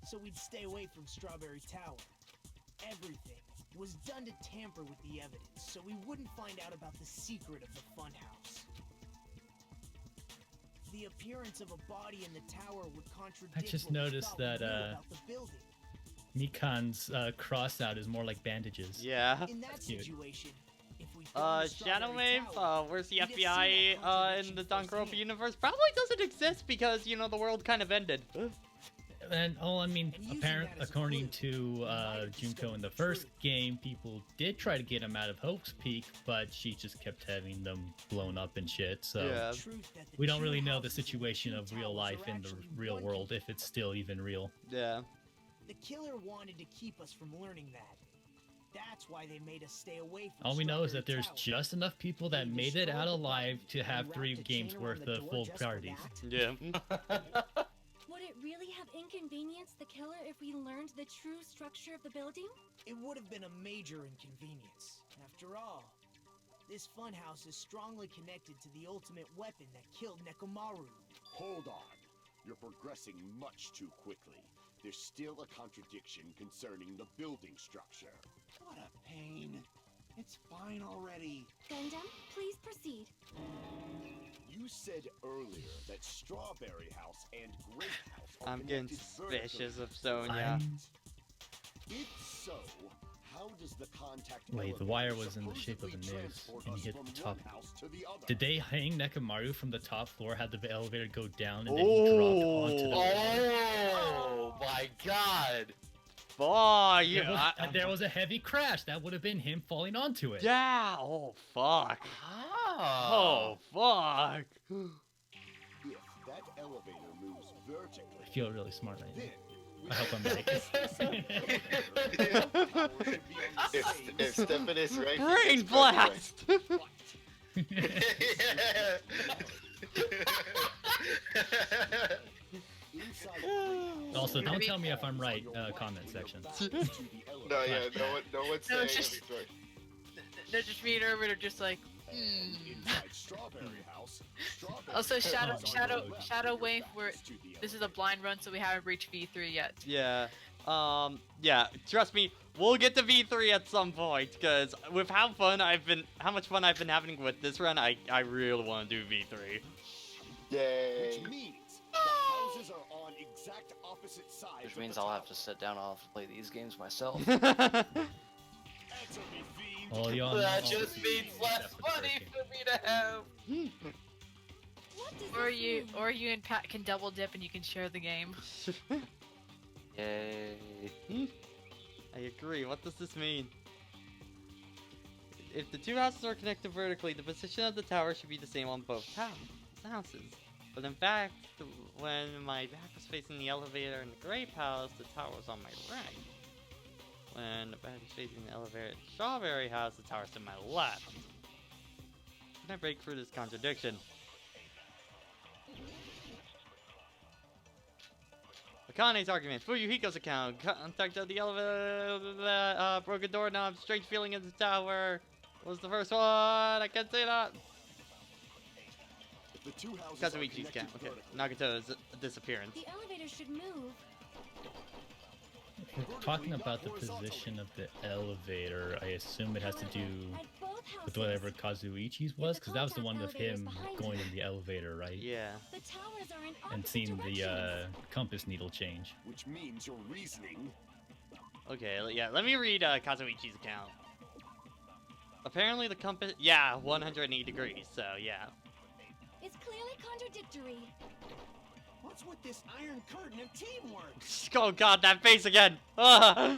so we'd stay away from Strawberry Tower. Everything was done to tamper with the evidence, so we wouldn't find out about the secret of the funhouse. The appearance of a body in the tower would contradict I just what we noticed thought we that knew about the building. Mikan's cross out is more like bandages. Yeah. In that Cute. situation, if we found the Shadow Strawberry Wave, Tower, where's the we'd have seen FBI that contradiction in the Danganronpa firsthand. universe? Probably doesn't exist because, you know, the world kind of ended. And I mean, And using apparent that as a according clue, to we might have Junko discovered in the the first truth. game, people did try to get him out of Hope's Peak, but she just kept having them blown up and shit. So Yeah. Truth that the we don't two really know the houses and situation two of real towers life are in the actually real one world, if it's still even real. Yeah. The killer wanted to keep us from learning that. That's why they made us stay away from All we know is that Strawberry there's Tower. just enough people that They made it out destroyed the alive button to and have wrapped 3 a chain games around worth the of door full just for parties. that. Yeah. Would it really have inconvenienced the killer if we learned the true structure of the building? It would have been a major inconvenience. After all, this funhouse is strongly connected to the ultimate weapon that killed Nekomaru. Hold on. You're progressing much too quickly. There's still a contradiction concerning the building structure. What a pain. It's fine already. Gundam, please proceed. You said earlier that Strawberry House and Grape House are I'm getting connected suspicious vertically. of Sonya. If so, how does the contact Wait, the elevator wire was in the shape of a supposedly noose, transport and us he hit from the top. one house to the other? Did they hang Nekomaru from the top floor, had the elevator go down, and then he dropped onto the Oh my god! Oh, you. There was a heavy crash. That would have been him falling onto it. Yeah. Oh, fuck. Oh. Oh, fuck. If that elevator moves vertically, I feel really smart right now. then I hope I'm right. If Stefan is right, Brain he's probably blast. Also, don't tell me if I'm right. Comment section. No, yeah, no one's No, saying just- if he's right. They're just me and Irvin are just like, inside Strawberry House, Strawberry Also, House Shadow Wave, this is a blind run, so we haven't reached V3 yet. Yeah. Yeah. Trust me, we'll get to V3 at some point. Cause with how much fun I've been having with this run, I really want to do V3. Yay. Which means the houses are on exact opposite sides. Which of means the I'll tower. have to sit down. I'll have to play these games myself. Answer me, fiend. Well, y'all know That all just the means less except for the money first for me to have. What does Or this you, mean? or you and Pat can double dip and you can share the game. Yay. I agree. What does this mean? If the two houses are connected vertically, the position of the tower should be the same on both houses. But in fact, when my back was facing the elevator in the grape house, the tower was on my right. When the back was facing the elevator in the strawberry house, the tower's to my left. Can I break through this contradiction? Akane's argument. Fuyuhiko's account. Contact of the elevator. Broken doorknob. Strange feeling in the tower. What was the first one? I can't say that. If the two houses are Kazuichi's connected account. Okay. vertically, Nagato's disappearance. The elevator should move. If we're talking about the position of the elevator, I assume it has to do At both houses, with whatever Kazuichi's was, because that was the one with him going in the elevator, right? Yeah. the towers are in And opposite seeing the directions. compass needle change. which means your reasoning. Okay, yeah, let me read Kazuichi's account. Apparently the compass, yeah, 180 degrees, so yeah. It's clearly contradictory. What's with this iron curtain of teamwork? Oh god, that face again! Ah!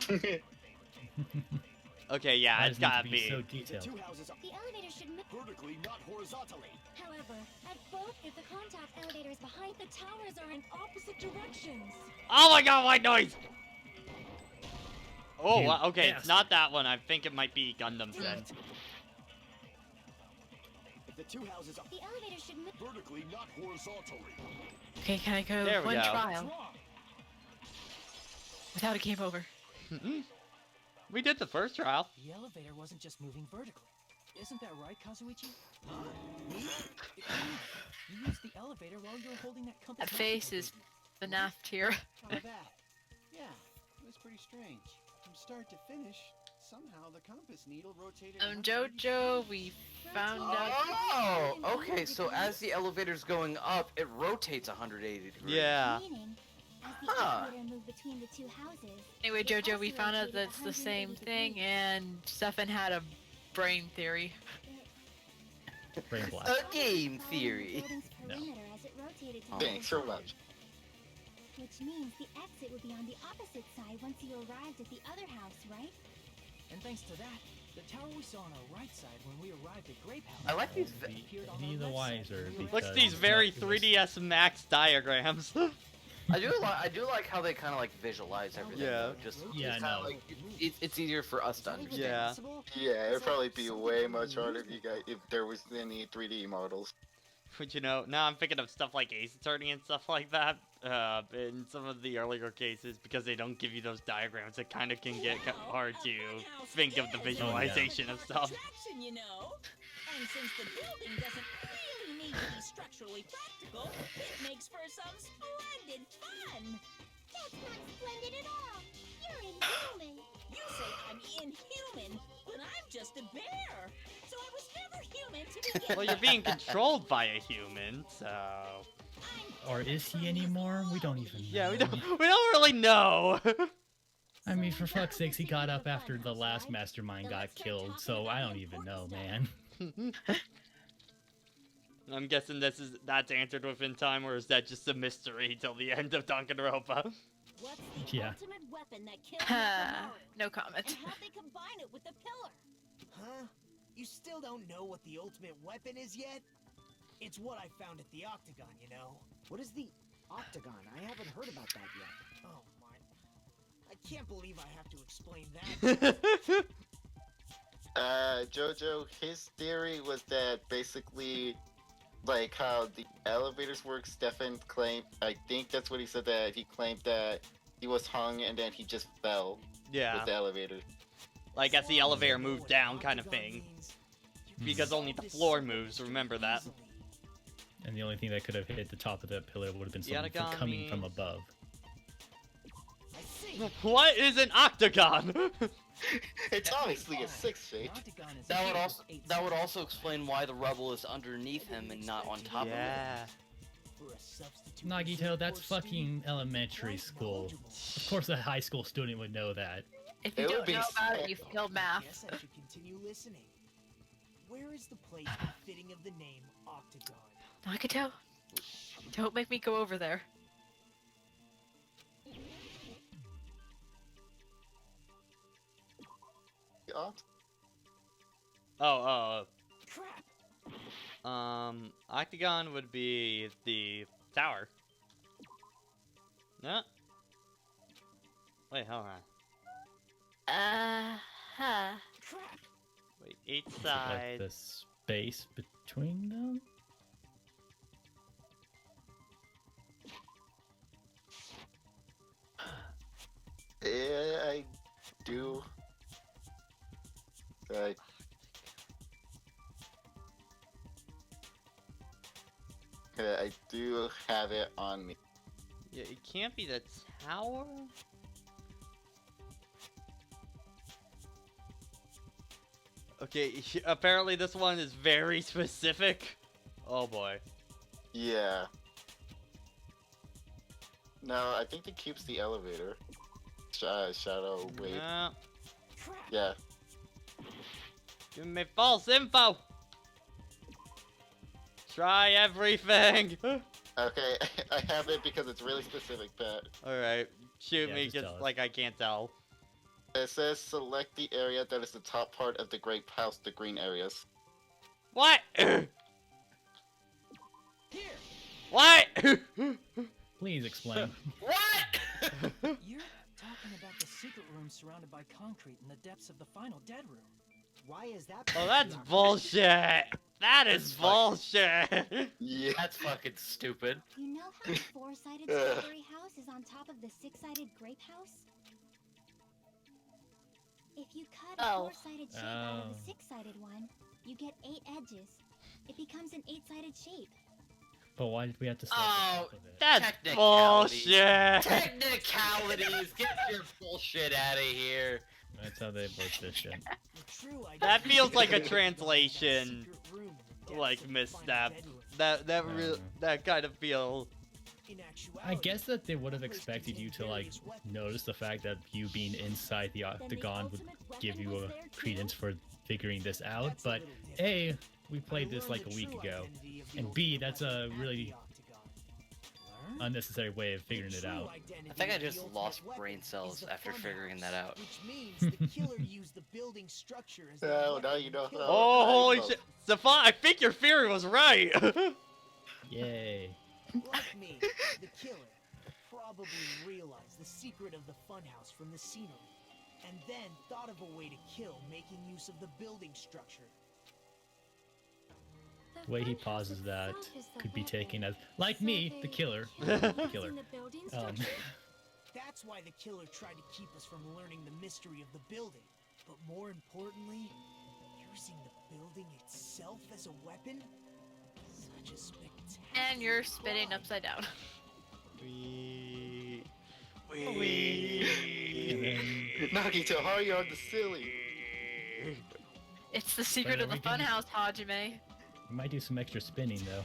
Okay, yeah, it's gotta be. So The detailed. two houses are The elevator should move. vertically, not horizontally. However, at both of the contact elevators behind the towers are in opposite directions. Oh my god, white noise! Oh, You okay, it's bastard. not that one. I think it might be Gundam's then. If the two houses are The elevator should move. vertically, not horizontally. Okay, can I go There we one go. trial without a game over? We did the first trial. The elevator wasn't just moving vertically. Isn't that right, Kazuichi? Huh? Me? You used the elevator while you were holding that compass. That face is FNAF tier. Try that. Yeah, it was pretty strange. From start to finish, somehow the compass needle rotated. 180 Jojo, we found out. Oh, okay. So as the elevator's going up, it rotates 180 degrees. Yeah. Meaning, as the Huh. elevator moved between the two houses. Anyway, it Jojo, also we found out rotated that's the same 180 thing, degrees. and Stefan had a brain theory. Brain blast. A game theory. No. As it rotated to Thanks so much. Which means the exit would be on the opposite side once you arrived at the other house, right? And thanks to that, the tower we saw on our right side when we arrived at Grape House. I like these. appeared on Be our the left side wiser. when we were because Look at at these it's very not- it was- 3DS Max diagrams. I do like how they kind of like visualize everything. Yeah. Though. Just Yeah, I kinda know. Like, it's easier for us to understand. Yeah. Yeah, it'd probably be way much harder if you guys if there was any 3D models. But you know, now I'm thinking of stuff like Ace Attorney and stuff like that. In some of the earlier cases, because they don't give you those diagrams, it kind of can get hard to think of the visualization of stuff. Attraction, you know. And since the building doesn't really need to be structurally practical, it makes for some splendid fun. That's not splendid at all. You're inhuman. You say I'm inhuman, but I'm just a bear. So I was never human to begin Well, you're being controlled by a human, so. Or is he anymore? We don't even know. Yeah, we don't really know. I mean, for fuck's sakes, he got up after the last mastermind got killed, so I don't even know, man. I'm guessing that's answered within time, or is that just a mystery till the end of Danganronpa? What's the Yeah. ultimate weapon that kills Nako No Maru? comment. And how'd they combine it with the pillar? Huh? You still don't know what the ultimate weapon is yet? It's what I found at the Octagon, you know. What is the Octagon? I haven't heard about that yet. Oh my. I can't believe I have to explain that. Jojo, his theory was that basically, like how the elevators work, Stefan claimed, I think that's what he said, that he claimed that he was hung and then he just fell Yeah. with the elevator. Like as the elevator moved down kind of thing. Because only the floor moves, remember that. And the only thing that could have hit the top of that pillar would have been something Yatagami. coming from above. I see. What is an octagon? It's obviously a six shape. That would also explain why the rubble is underneath him and not on top Yeah. Nagito, that's fucking elementary school. Of course a high school student would know that. If you It would don't be know about it, you sad. failed math. Guess I should continue listening. Where is the place befitting of the name Octagon? Nagito, don't make me go over there. Crap! Octagon would be the tower. No? Wait, hold on. Huh. Crap! Wait, each Like side. the space between them? Yeah, I do. I do have it on me. Yeah, it can't be the tower? Okay, apparently this one is very specific. Oh boy. Yeah. No, I think it keeps the elevator. Shadow Wave. Yeah. Yeah. Give me false info. Try everything. Okay, I have it because it's really specific, Pat. Alright, shoot Yeah, me just just tell us. like I can't tell. It says select the area that is the top part of the grape house, the green areas. What? Here. What? Please explain. What? You're talking about the secret room surrounded by concrete in the depths of the final dead room. Why is that? Oh, that's bullshit. That is bullshit. Yeah. That's fucking stupid. You know how the four-sided strawberry house is on top of the six-sided grape house? If you cut a four-sided shape out of the six-sided one, you get 8 edges. It becomes an 8-sided shape. But why did we have to start Oh, the top of it? That's Technicalities. bullshit. Technicalities! Get your bullshit out of here. That's how they work this shit. That feels like a translation, like misstep. That kind of feel. I guess that they would have expected you to like notice the fact that you being inside the octagon would give you a credence for figuring this out, but A, we played this like a week ago, and B, that's a really unnecessary way of figuring it out. I think I just lost brain cells after figuring that out. Which means the killer used the building structure as Oh, now you know. Oh, holy shit. Stefan, I think your theory was right. Yay. Like me, the killer probably realized the secret of the funhouse from the scenery, and then thought of a way to kill making use of the building structure. The way he pauses that could be taken as, like me, the killer. The killer. That's why the killer tried to keep us from learning the mystery of the building. But more importantly, using the building itself as a weapon? Such a spectacular And you're spitting upside down. Nagito, how are you on the silly? It's the secret of the funhouse, Hajime. We might do some extra spinning though.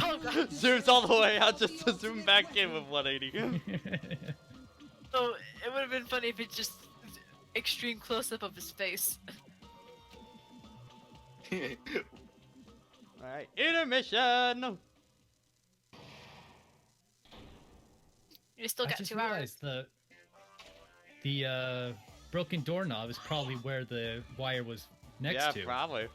Oh god. Zooms all the way out just to zoom back in with 180. So it would have been funny if it's just extreme close-up of his face. Alright, intermission! You still got 2 hours. The broken doorknob is probably where the wire was next to. Yeah, probably.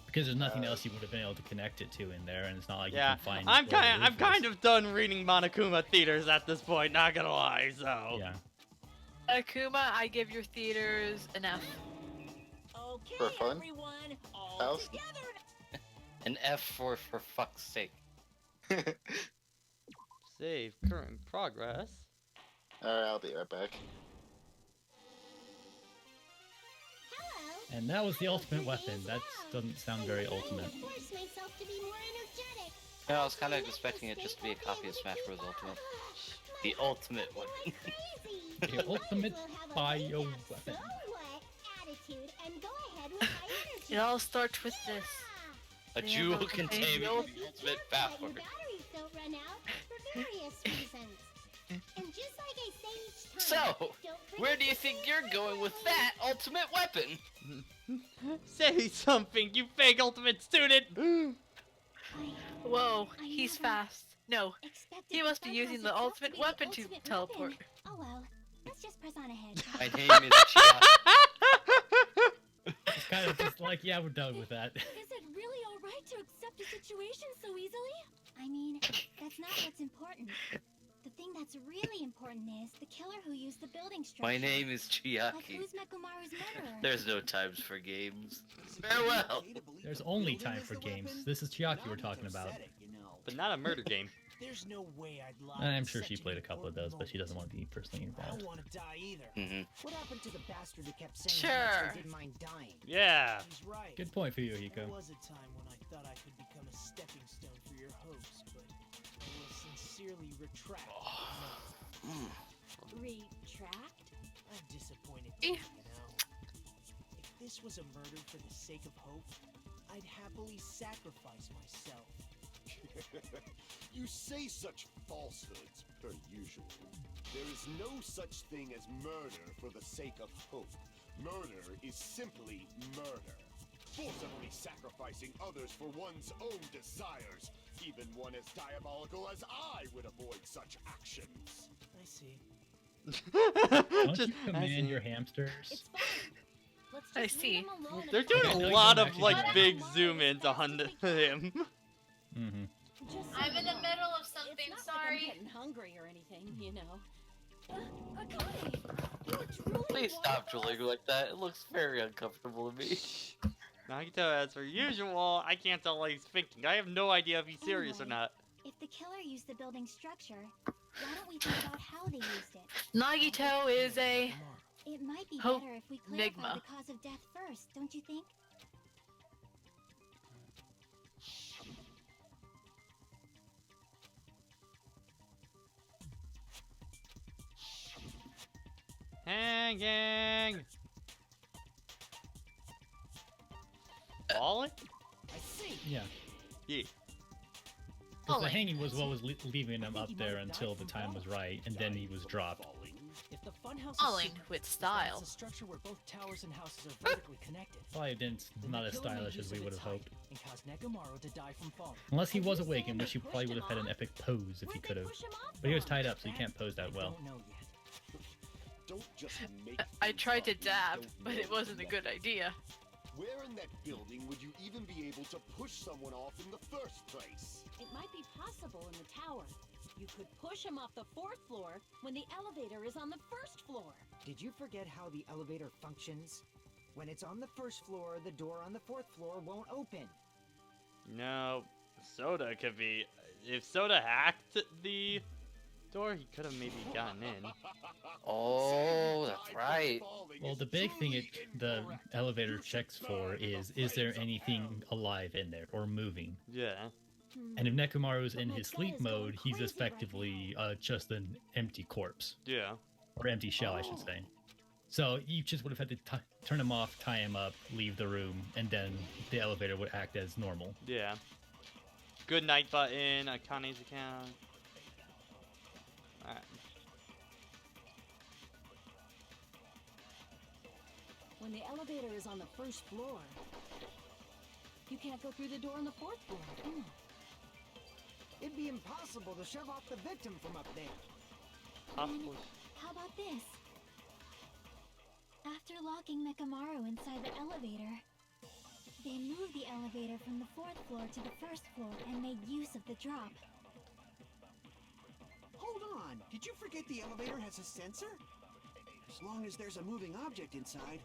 Because there's nothing else you would have been able to connect it to in there, and it's not like Yeah, you can find. I'm kind of done reading Monokuma theaters at this point. Not gonna lie, so. Yeah. Akuma, I give your theaters an F. Okay, For fun? everyone, all House? together. An F for fuck's sake. Save current progress. Alright, I'll be right back. And that was the ultimate weapon. That doesn't sound very ultimate. Force myself to be more energetic. No, I was kind of expecting it just to be a copy of Smash Bros. Ultimate. The ultimate weapon. The ultimate bio weapon. Attitude and go ahead with my energy. It all starts with this. A jewel containing the ultimate power. Batteries don't run out for various reasons. And just like I say each time, So, where do you think you're going with that ultimate weapon? Say something, you fake ultimate student! Whoa, he's fast. No, he must be using the ultimate weapon to teleport. Oh well, let's just press on ahead. My name is Chia. It's kind of just like, yeah, we're done with that. Is it really alright to accept a situation so easily? I mean, that's not what's important. The thing that's really important is the killer who used the building structure. My name is Like Chiaki. who's Mekumaru's murderer? There's no times for games. Farewell. There's only time for games. This is Chiaki we're talking about. But not a murder game. There's no way I'd lie. I'm to sure such she an played a couple of those, but she doesn't want to be personally I involved. don't want to die either. Mm-hmm. What happened to the bastard who kept saying how Sure. much they didn't mind dying? Yeah. He's right. Good point for you, There Hiko. was a time when I thought I could become a stepping stone for your hopes, but I will sincerely retract. Retract? I'm disappointed, too, you know. If this was a murder for the sake of hope, I'd happily sacrifice myself. You say such falsehoods, per usual. There is no such thing as murder for the sake of hope. Murder is simply murder. Forcibly sacrificing others for one's own desires. Even one as diabolical as I would avoid such actions. I see. Don't Just, you command your hamsters? It's fine. Let's I just leave see. him alone They're and doing Okay, a no, you lot don't of actually like do that. big zoom ins on him. Mm-hmm. just so I'm you in the know, middle of it's something, not sorry. Like I'm getting hungry or anything, you know. Akane, you truly Please want stop this? drooling like that. It looks very uncomfortable to me. Nagito, as per usual, I can't tell what he's thinking. I have no idea if he's serious or Anyway. not. If the killer used the building's structure, why don't we think about how they used it? Nagito is a It might be Ho- better if we clarify Enigma. the cause of death first, don't you think? Hanging! Falling? I see. Yeah. Yeah. Because the Falling. hanging was what was leaving him up there until the time was right, and then he was dropped. If the funhouse Falling is with it's style. a structure where both towers and houses are vertically connected. Probably didn't, then not the as killer made stylish as use we of would its have height hoped. and caused Nekomaru to die from falling. Unless he Are was you awakened, saying which he they probably pushed would have had him an off? epic pose if he Where'd they could have. push him off But he was from? tied up, so he That can't pose that I well. don't know yet. Don't just make I things tried to up you dab, don't but know it wasn't a yet. good idea. Where in that building would you even be able to push someone off in the first place? It might be possible in the tower. You could push him off the 4th floor when the elevator is on the 1st floor. Did you forget how the elevator functions? When it's on the 1st floor, the door on the 4th floor won't open. No. Soda could be. If Soda hacked the door, he could have maybe gotten in. Oh, that's right. Well, the big thing the elevator checks for is there anything alive in there or moving? Yeah. And if Nekomaru's in My his gut sleep is going mode, he's crazy right effectively just an empty corpse. Yeah. Or empty shell, I should say. So you just would have had to turn him off, tie him up, leave the room, and then the elevator would act as normal. Yeah. Good night button, Akane's account. Alright. When the elevator is on the 1st floor, you can't go through the door on the 4th floor. It'd be impossible to shove off the victim from up there. Possible. How about this? After locking Nekomaru inside the elevator, they moved the elevator from the 4th floor to the 1st floor and made use of the drop. Hold on. Did you forget the elevator has a sensor? As long as there's a moving object inside,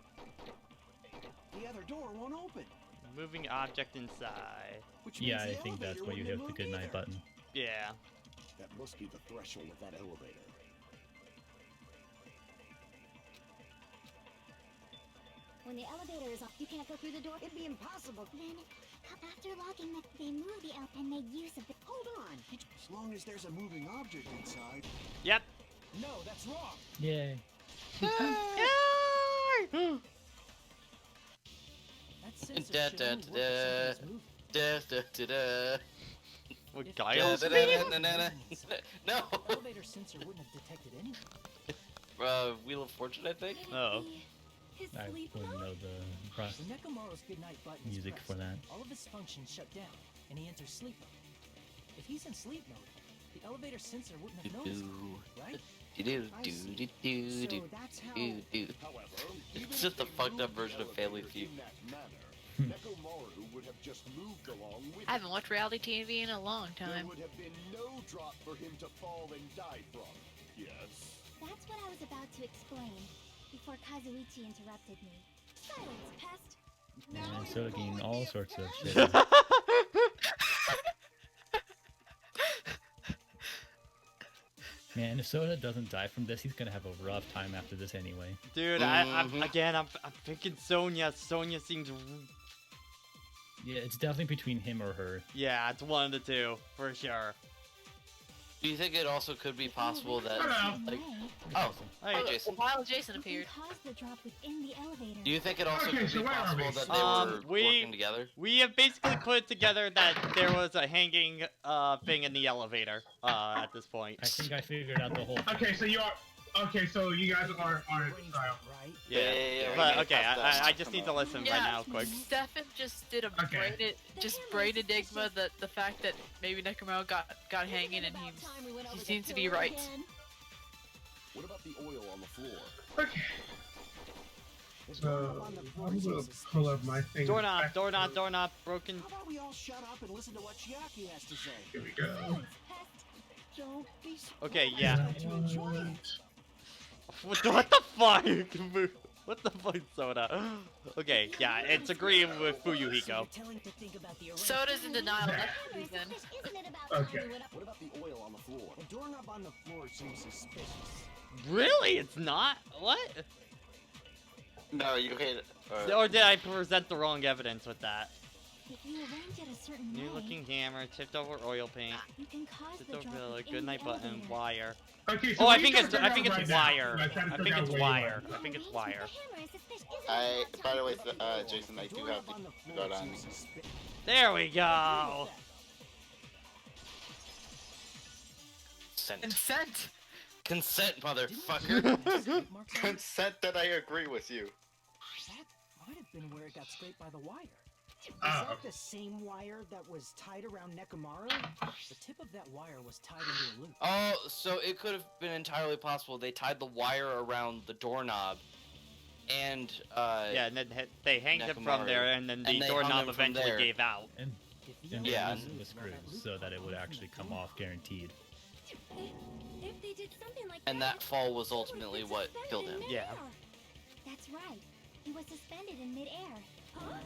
the other door won't open. Moving object inside. Which Yeah, means I the think that's elevator why you wouldn't hit the have good moved night either. button. Yeah. That must be the threshold of that elevator. When the elevator is on, you can't go through the door. It'd be impossible. Then, after locking they moved the and made use of the. Hold on. As long as there's a moving object inside. Yep. No, that's wrong. Yay. That sensor Da, should da, only work if something is moving. Da, da, da, da. What, If- Guile Da, da, speeding? da, da, da, da. No! The elevator sensor wouldn't have detected anything. Wheel of Fortune, I think? Oh. His I sleep wouldn't mode? know the process. When Nekomaru's goodnight button is Music pressed, for that. all of his functions shut down, and he enters sleep mode. If he's in sleep mode, the elevator sensor wouldn't have noticed him, right? Do do I do see. do do So do that's how... do do. However, It's just a fucked up version of Family Feud. in that manner, Nekomaru would have just moved along with I haven't watched reality TV in a long There time. would have been no drop for him to fall and die from. Yes. That's what I was about to explain before Kazuichi interrupted me. Silence, pest! And so getting all sorts of shit. Man, if Soda doesn't die from this, he's gonna have a rough time after this anyway. Dude, I'm thinking Sonya. Sonya seems. Yeah, it's definitely between him or her. Yeah, it's one of the two, for sure. Do you think it also could be possible that, like, Oh, hey, Jason. While Jason appeared. Do you think it also Okay, could so be where are possible we? that they were working together? We have basically put together that there was a hanging thing in the elevator at this point. I think I figured out the whole thing. Okay, so you are. Okay, so you guys are at the trial. Yeah, but okay, I just need to listen right now, quick. Stefan just did a brain enigma that the fact that maybe Nekomaru got hanging and he seems to be right. What about the oil on the floor? Okay. So I'm gonna pull up my thing. Doorknob, broken. How about we all shut up and listen to what Chiaki has to say? Here we go. Okay, yeah. What? What the fuck? What the fuck, Soda? Okay, yeah, it's agreeing with Fuyuhiko. Soda's in denial. Then. Okay. What about the oil on the floor? The doorknob on the floor seems suspicious. Really? It's not? What? No, you hit it. Or did I present the wrong evidence with that? If you arrange it a certain New way, looking hammer, tipped over oil paint, you can cause tipped the over drop pillar, within good night the button, elevator. wire. Okay, so Oh, I we think can it's figure out wire. right now. I trying to think figure out it's where you wire. are. I think it's wire. By the way, Jason, I do have the gun on. There we go. Consent. Consent, motherfucker. Consent that I agree with you. That might have been where it got scraped by the wire. Is Oh. that the same wire that was tied around Nekomaru? The tip of that wire was tied into a loop. Oh, so it could have been entirely possible they tied the wire around the doorknob, and Yeah, and then they hanged him from Nekomaru. there, and then the And they hung doorknob him from eventually there. gave out. And Yeah. loosen the screws so that it would actually come off guaranteed. If they did something like and that fall was ultimately what killed him. Yeah. That's right. He was suspended in midair. Huh?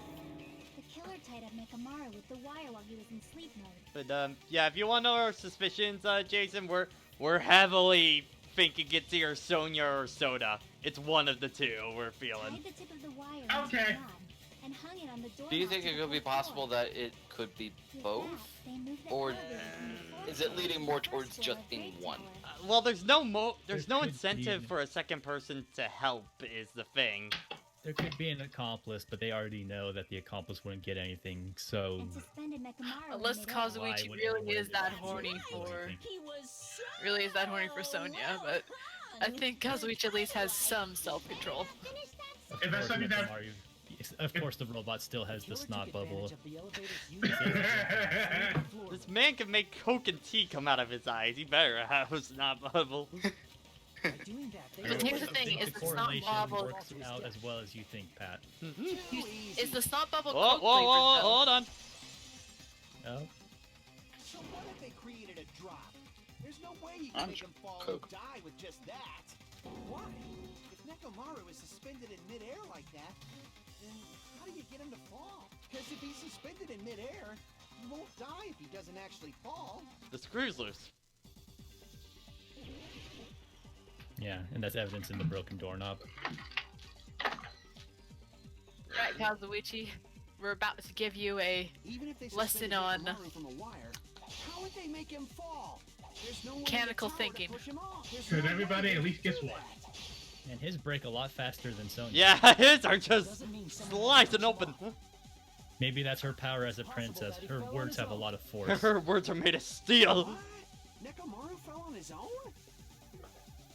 The killer tied up Nekomaru with the wire while he was in sleep mode. But yeah, if you want to know our suspicions, Jason, we're heavily thinking it's either Sonya or Soda. It's one of the two we're feeling. Tied the tip of the wire into Okay. the knob and hung it on the doorknob Do you think to it the could be fourth possible floor. that it could be With both? that, they moved the Or elevator from the fourth is it floor leading to more the towards first just floor being freight one? tower. Well, there's no There incentive could be- for a second person to help is the thing. There could be an accomplice, but they already know that the accomplice wouldn't get anything, so... And suspended Nekomaru Unless in midair. Why Kazuichi would really anyone is do that that? horny What do you for think? He was so really is that horny for Sonya, but I think Kazuichi at least has some self-control. If that's something that. Mario, of course, the robot still has the snot bubble. This man can make Coke and tea come out of his eyes. He better have a snot bubble. By doing that, they But here's the I thing, think is the the snot correlation bubble works out as well as you think, Pat. is the snot bubble Whoa, Coke whoa, flavored, whoa, though? hold on. Oh, So what if they created a drop? There's no way you I'm can make him fall and Coke. die with just that. Why? If Nekomaru is suspended in midair like that, then how do you get him to fall? Because if he's suspended in midair, he won't die if he doesn't actually fall. The screw's loose. yeah, and that's evidence in the broken doorknob. Right, Kazuichi, we're about to give you a Even if they lesson suspended on Nekomaru from a wire, how would they make him fall? There's no way in the mechanical tower to thinking. push him off. There's Could no everybody way at they least could guess do one? that. And his break a lot faster than Sonya. Yeah, his are just slicing open. Maybe that's her power as a princess. Her words have a lot of force. Her words are made of steel. What? Nekomaru fell on his own?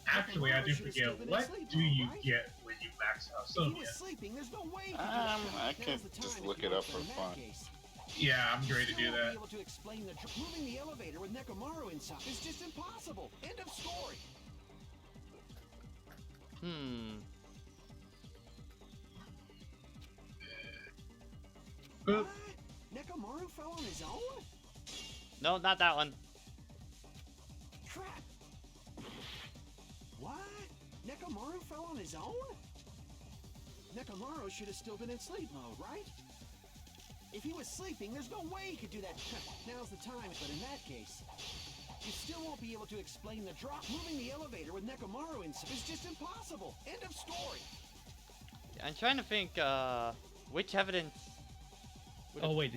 Actually, I do forget. What do you get when you max out If he Sonya? was sleeping, there's no way he could do I that. can Now's the just time look if you it up want for in that fun. case. Yeah, I'm ready to You do still won't that. be able to explain moving the elevator with Nekomaru inside is just impossible. End of story. Boop. What? Nekomaru fell on his own? No, not that one. Crap. What? Nekomaru fell on his own? Nekomaru should have still been in sleep mode, right? If he was sleeping, there's no way he could do that. Now's the time, but in that case, you still won't be able to explain the drop. Moving the elevator with Nekomaru inside is just impossible. End of story. I'm trying to think, which evidence... would Oh it- wait,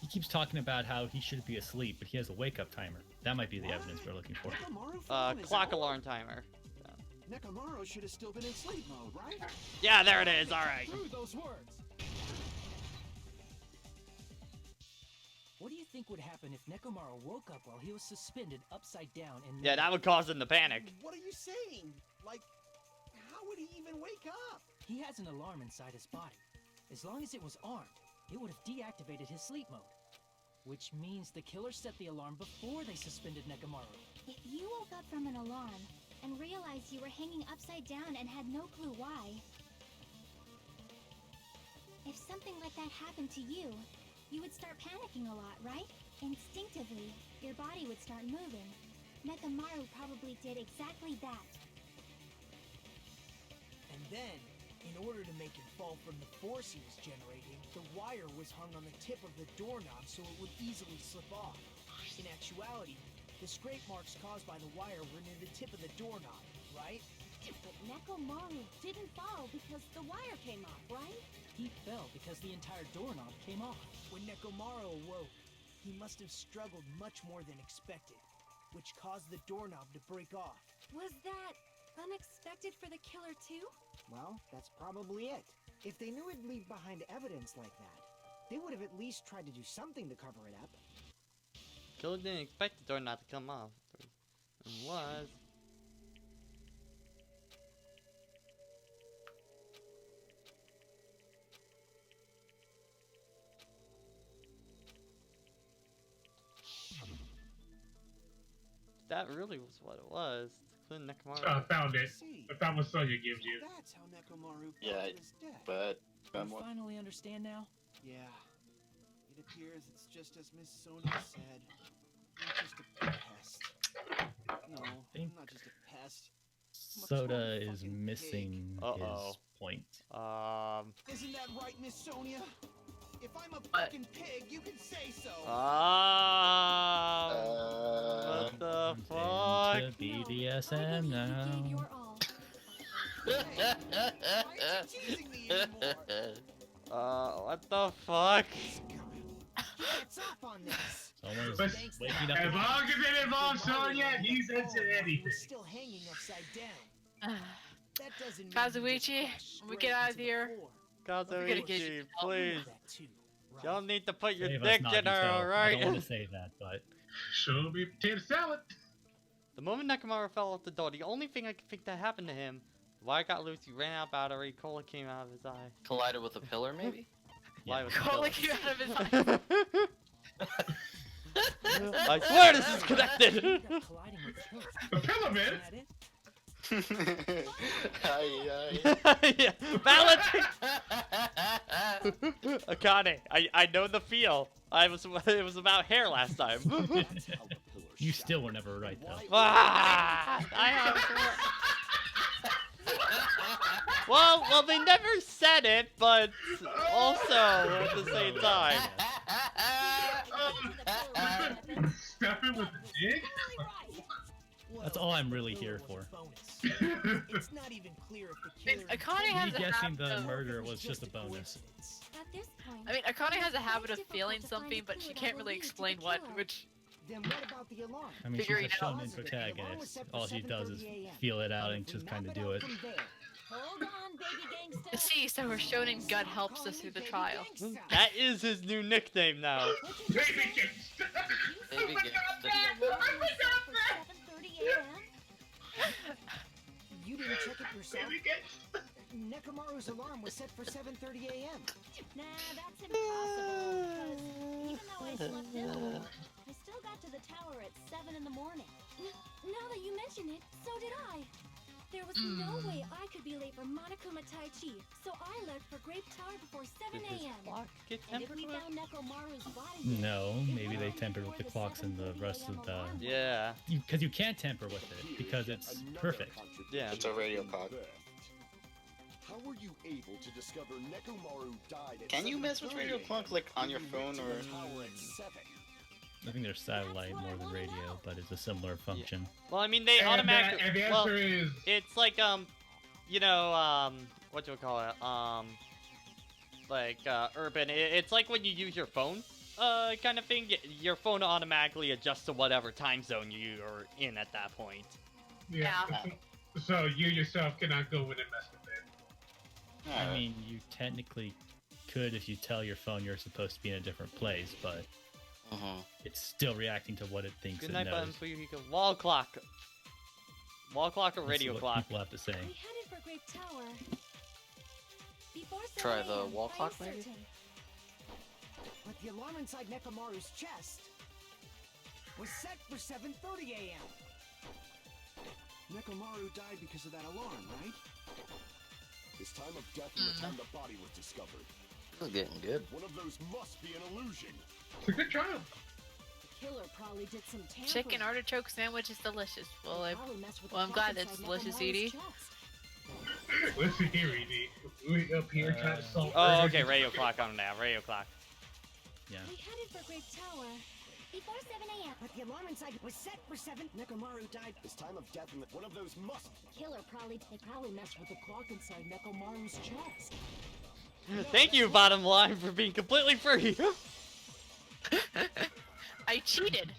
He keeps talking about how he should be asleep, but he has a wake-up timer. That might be the evidence we're looking for. Clock alarm timer. Nekomaru should have still been in sleep mode, right? Yeah, there it is. All right. Through those words. What do you think would happen if Nekomaru woke up while he was suspended upside down and... Yeah, that would cause him to panic. What are you saying? Like, how would he even wake up? He has an alarm inside his body. As long as it was armed, it would have deactivated his sleep mode. Which means the killer set the alarm before they suspended Nekomaru. If you woke up from an alarm and realized you were hanging upside down and had no clue why, if something like that happened to you, you would start panicking a lot, right? Instinctively, your body would start moving. Nekomaru probably did exactly that. And then, in order to make him fall from the force he was generating, the wire was hung on the tip of the doorknob so it would easily slip off. In actuality, the scrape marks caused by the wire were near the tip of the doorknob, right? But Nekomaru didn't fall because the wire came off, right? He fell because the entire doorknob came off. When Nekomaru awoke, he must have struggled much more than expected, which caused the doorknob to break off. Was that unexpected for the killer too? Well, that's probably it. If they knew it'd leave behind evidence like that, they would have at least tried to do something to cover it up. Killer didn't expect the door not to come off. It was. That really was what it was. Including Nekomaru. I found it. I found what Sonya gives you. That's how Nekomaru Yeah, fell to his death. but You finally understand now? Yeah. It appears it's just as Miss Sonia said. I'm just a pest. No, I'm not just a pest. Soda is missing his point. Isn't that right, Miss Sonia? If I'm a fucking pig, you can say so. What the fuck? Into BDSM now. What the fuck? Someone's But waking up. as long as it involves Sonya, he's into anything. Still hanging upside down. That doesn't Kazuichi, when we get out of here, Kazuichi, please. Y'all need to put your Save us dick not in her, detail. I alright? don't want to say that, but Show me potato salad. The moment Nekomaru fell out the door, the only thing I could think that happened to him, the wire got loose, he ran out of battery, cola came out of his eye. Collided with a pillar, maybe? Why was cola came out of his eye. I swear this is connected! The pillar, man. Yeah, balance. Akane, I know the feel. It was about hair last time. you still were never right though. Well, they never said it, but also at the same time. Stepping with the dick? That's all I'm really here for. It's not even clear if the killer. Akane has Me a guessing habit the of, murder was just a bonus. At this point, I mean, Akane has a habit of feeling something, but she can't really explain what, which. Then what about the alarm? I mean, she's Figuring a out. shonen protagonist. All she does is feel it out and just kind of do it. Hold on, baby gangsta. See, so her shonen gut helps us through the trial. That is his new nickname now. Baby gangsta. Baby gangsta. 7:30 a.m. You didn't check it yourself? Baby gangsta. Nekomaru's alarm was set for 7:30 a.m. Nah, that's impossible. Because even though I slept in, I still got to the tower at 7 in the morning. now that you mention it, so did I. There was no way I could be late for Monokuma Tai Chi, so I left for Grape Tower before 7 a.m. And if we found Nekomaru's body, No, maybe they tampered with the clocks and the rest of the. Yeah. Because you can't tamper with it because it's perfect. Yeah. It's a radio clock. How were you able to discover Nekomaru died at Can you mess with radio clock like on your phone or? I think they're satellite more than radio, but it's a similar function. Well, I mean, they And automatically. and the well, answer is it's like you know, what do we call it? Like urban. It's like when you use your phone. kind of thing, your phone automatically adjusts to whatever time zone you're in at that point. Yeah. So you yourself cannot go in and mess with it. I mean, you technically could if you tell your phone you're supposed to be in a different place, but it's still reacting to what it thinks Good it night, knows. button for you. Wall clock. Wall clock or radio What clock? people have to say. We headed for Grape Tower. Before Try 7 the a.m., wall are clock, you maybe? certain? But the alarm inside Nekomaru's chest was set for 7:30 a.m. Nekomaru died because of that alarm, right? His time of death and the time the body was discovered. This is getting good. One of those must be an illusion. It's a good trial. The killer probably did some tampering. Chicken artichoke sandwich is delicious. Well, Probably messed with the I'm clock glad it's inside delicious, Nekomaru's Edie. chest. Listen here, Edie. We up here trying to solve. Oh, okay, radio clock on now. Radio clock. Yeah. We headed for Grape Tower. Before 7 a.m. But the alarm inside was set for 7. Nekomaru died. His time of death and one of those must. Killer probably messed with the clock inside Nekomaru's chest. Thank you, bottom line, for being completely free. I cheated.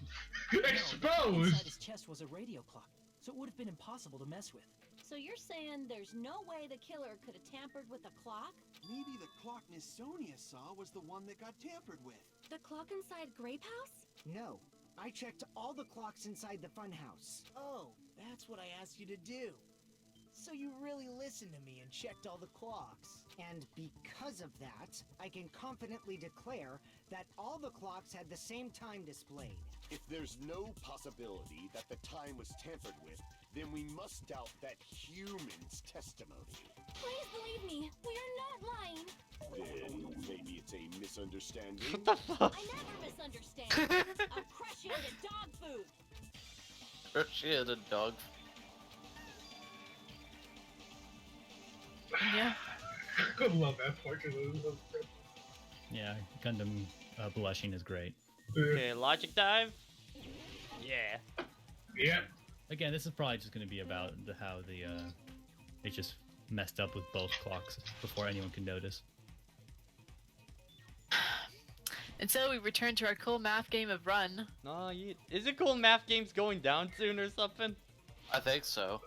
Inside his chest was a radio clock, so it would have been impossible to mess with. So you're saying there's no way the killer could have tampered with the clock? Maybe the clock Miss Sonia saw was the one that got tampered with. The clock inside Grape House? No, I checked all the clocks inside the funhouse. Oh, that's what I asked you to do. So you really listened to me and checked all the clocks. And because of that, I can confidently declare that all the clocks had the same time displayed. If there's no possibility that the time was tampered with, then we must doubt that human's testimony. Please believe me, we are not lying. Then maybe it's a misunderstanding. What the fuck? I never misunderstand. I'll crush you into dog food. She had a dog. Yeah. I love that portrait. Yeah, Gundam blushing is great. Okay, logic dive. Yeah. Yeah. Again, this is probably just going to be about how they just messed up with both clocks before anyone could notice. And so we return to our cool math game of Run. No, is it cool math games going down soon or something? I think so.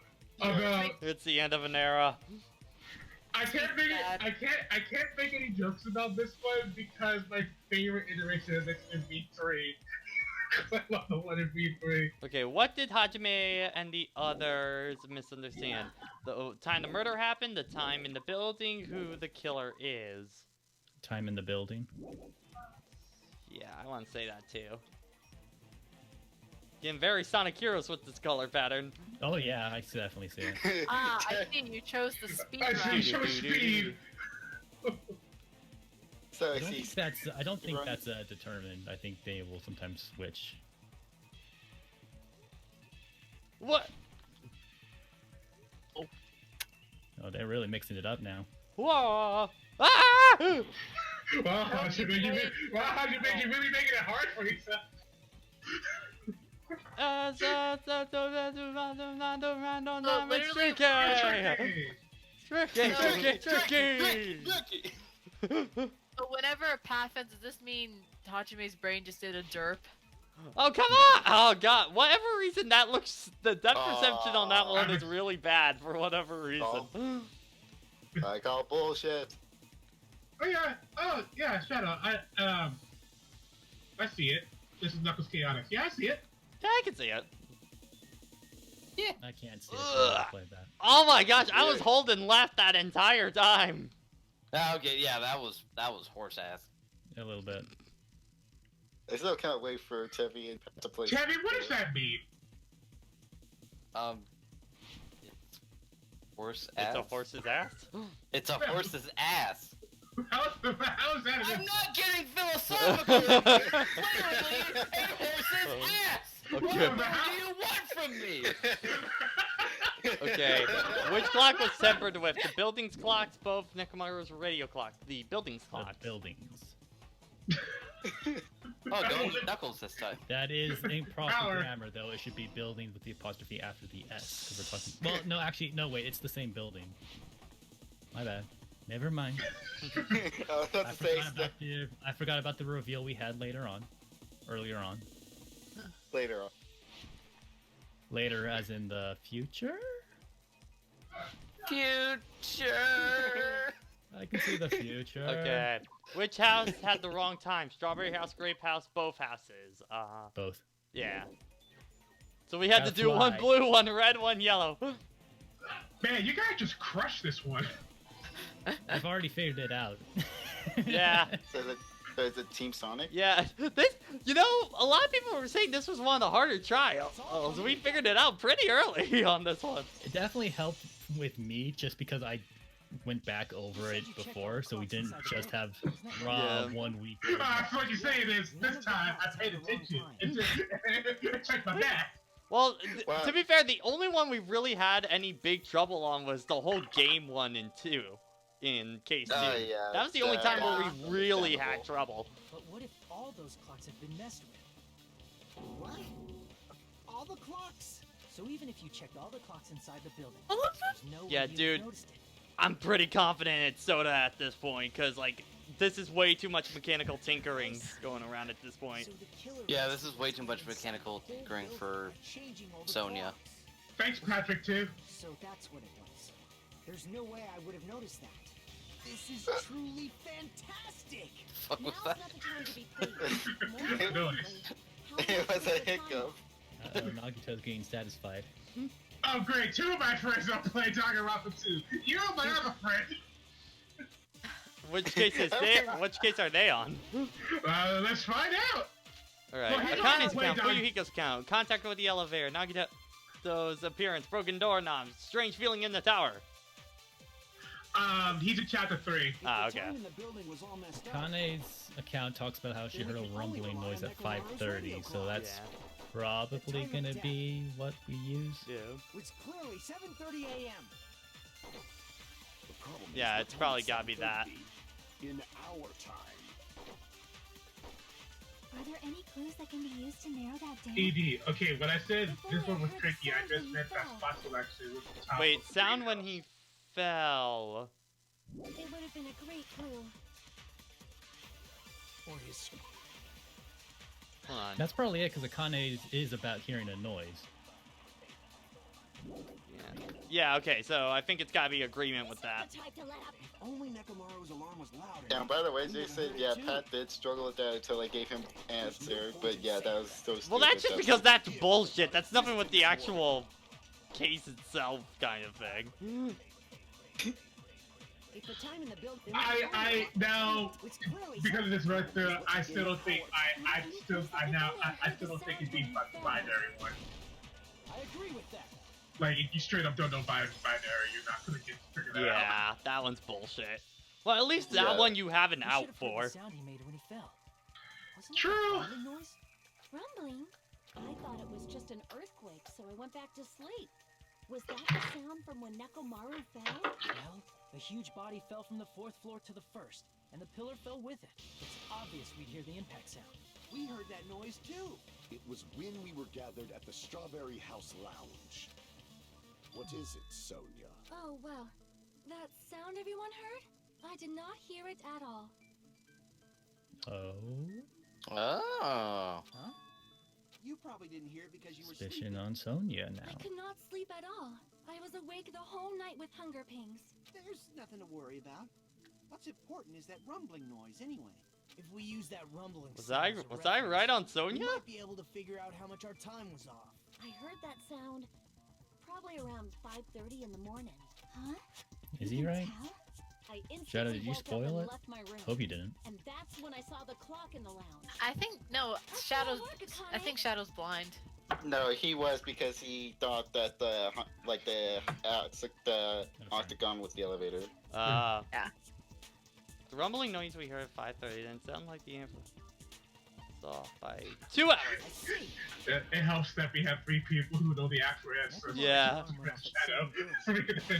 It's the end of an era. I can't make any jokes about this one because my favorite iteration of this is V3. I love the one in V3. Okay, what did Hajime and the others misunderstand? The time the murder happened, the time in the building, who the killer is. Time in the building. Yeah, I want to say that too. Getting very Sonic Heroes with this color pattern. Oh yeah, I definitely see it. I see you chose the speed I see run. you chose speed. So I don't think that's determined. I think they will sometimes switch. What? Oh, they're really mixing it up now. Whoa! Ah! Wow, Hajime, you really making it hard for yourself. Tricky! But whenever a path ends, does this mean Hajime's brain just did a derp? Oh, come on! Oh, God. Whatever reason, that looks... The depth perception on that one is really bad for whatever reason. I call bullshit. Oh yeah, shut up. I see it. This is Knuckles Chaotix. Yeah, I see it. Yeah, I can see it. Yeah. I can't see it. I played that. Oh my gosh, I was holding left that entire time. Okay, yeah, that was horse ass. A little bit. I still can't wait for Tevi and Pep to play. Tevi, what does that mean? It's horse ass. It's a horse's ass? It's a horse's ass. How is that? I'm not getting philosophical. Clearly, a horse's ass. Okay. What do you want from me? Okay, which clock was tempered with? The building's clocks, both Nekomaru's radio clock. The building's clock. The buildings. Oh, go with Knuckles this time. That is improper grammar, though. It should be building with the apostrophe after the S. Because we're talking. Well, no, actually, no. Wait, it's the same building. My bad. Never mind. I forgot about the reveal we had earlier on. Later on. Later, as in the future? Future! I can see the future. Okay. Which house had the wrong time? Strawberry house, grape house, both houses. Both. Yeah. So we had That's to do why. one blue, one red, one yellow. Man, you guys just crushed this one. I've already figured it out. Yeah. So is it Team Sonic? Yeah. This, you know, a lot of people were saying this was one of the harder trials. So we figured it out pretty early on this one. It definitely helped with me just because I went back over it before, so we didn't just have raw 1 week. That's what you're saying is, this time I paid attention. Check my back. Well, to be fair, the only one we really had any big trouble on was the whole game 1 and 2 in case 2. Yeah, that was the only time where we really had trouble. But what if all those clocks have been messed with? What? All the clocks? So even if you checked all the clocks inside the building, there's no Yeah, way you'd dude. have noticed it. I'm pretty confident it's Soda at this point, because, like, this is way too much mechanical tinkering going around at this point. Yeah, this is way too much mechanical tinkering for Sonya. Thanks, Patrick, too. So that's what it was. There's no way I would have noticed that. This is truly fantastic! Fuck was that? It was a hiccup. Nagito's getting satisfied. Oh, great. 2 of my friends don't play Danganronpa 2. You're my other friend. Which case are they on? Let's find out. Alright, Well, he Akane's doesn't account, play Fuyuhiko's account, contact with the elevator, Nagito's appearance, broken doorknobs, strange feeling in the tower. He's in chapter 3. Ah, okay. Kane's account talks about how she heard a rumbling noise at 5:30, so that's probably gonna be what we use. Yeah. It's clearly 7:30 a.m. Yeah, it's probably gotta be that. In our time. Are there any clues that can be used to narrow that down? ED. Okay, when I said this one was tricky, I just meant that spot selection was the top. Wait, sound when he fell. It would have been a great clue. Or his... Hold on. That's probably it, because Akane is about hearing a noise. Yeah, okay, so I think it's gotta be agreement with that. If only Nekomaru's alarm was louder. Yeah, and by the way, Jason, yeah, Pat did struggle with that until I gave him answer, but yeah, that was so stupid. Well, that's just because that's bullshit. That's nothing with the actual case itself kind of thing. If the time in the build... I now, because of this right there, I still don't think I still don't think it's being binary one. I agree with that. Like, if you straight up don't know binary, you're not gonna get figure that out. Yeah, that one's bullshit. Well, at least that one you have an out for. The sound he made when he fell. Wasn't True. It a rumbling noise? Rumbling? I thought it was just an earthquake, so I went back to sleep. Was that the sound from when Nekomaru fell? Well, a huge body fell from the 4th floor to the 1st, and the pillar fell with it. It's obvious we'd hear the impact sound. We heard that noise too. It was when we were gathered at the Strawberry House Lounge. What is it, Sonya? Oh, well, that sound everyone heard? I did not hear it at all. Oh? Oh. Huh? You probably didn't hear it because you were Suspicion sleeping. on Sonya I now. could not sleep at all. I was awake the whole night with hunger pangs. There's nothing to worry about. What's important is that rumbling noise anyway. If we use that rumbling Was sound I as a was I reference, right on we Sonya? might be able to figure out how much our time was off. I heard that sound probably around 5:30 in the morning. Huh? Is he right? I Shadow, instantly did you woke up spoil and it? left my room. Hope you didn't. And that's when I saw the clock in the lounge. I think no, Shadow's. I think Shadow's blind. No, he was because he thought that the octagon was the elevator. Yeah. The rumbling noise we heard at 5:30 didn't sound like the info. Off by 2 hours. It helps that we have 3 people who know the actual answer. Yeah. Shadow.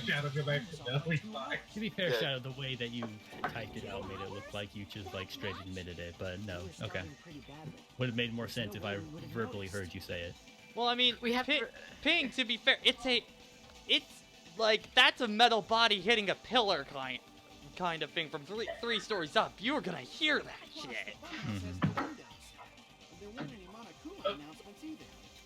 Shadow be like, no, he's fine. To be fair, Shadow, the way that you typed it out made it look like you just like straight admitted it, but no, okay. Would have made more sense if I verbally heard you say it. Well, I mean, we have Ping. To be fair, it's like that's a metal body hitting a pillar kind kind of thing from three stories up, you were gonna hear that shit. There weren't any Monokuma announcements either.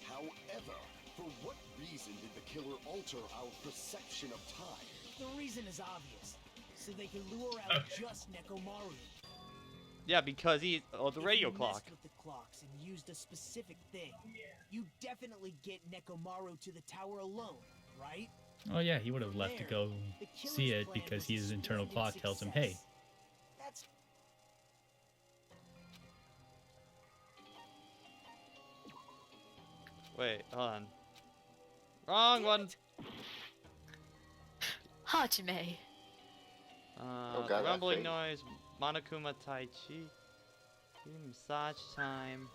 However, for what reason did the killer alter our perception of time? The reason is obvious. So they can lure out just Nekomaru. Yeah, because the radio If you clock. messed with the clocks and used a specific thing, you definitely get Nekomaru to the tower alone, right? Oh yeah, he would have left to go see it because his internal clock tells him, hey. That's Wait, hold on. Wrong one. Hajime. God, Rumbling that noise, Monokuma Tai Chi, massage time.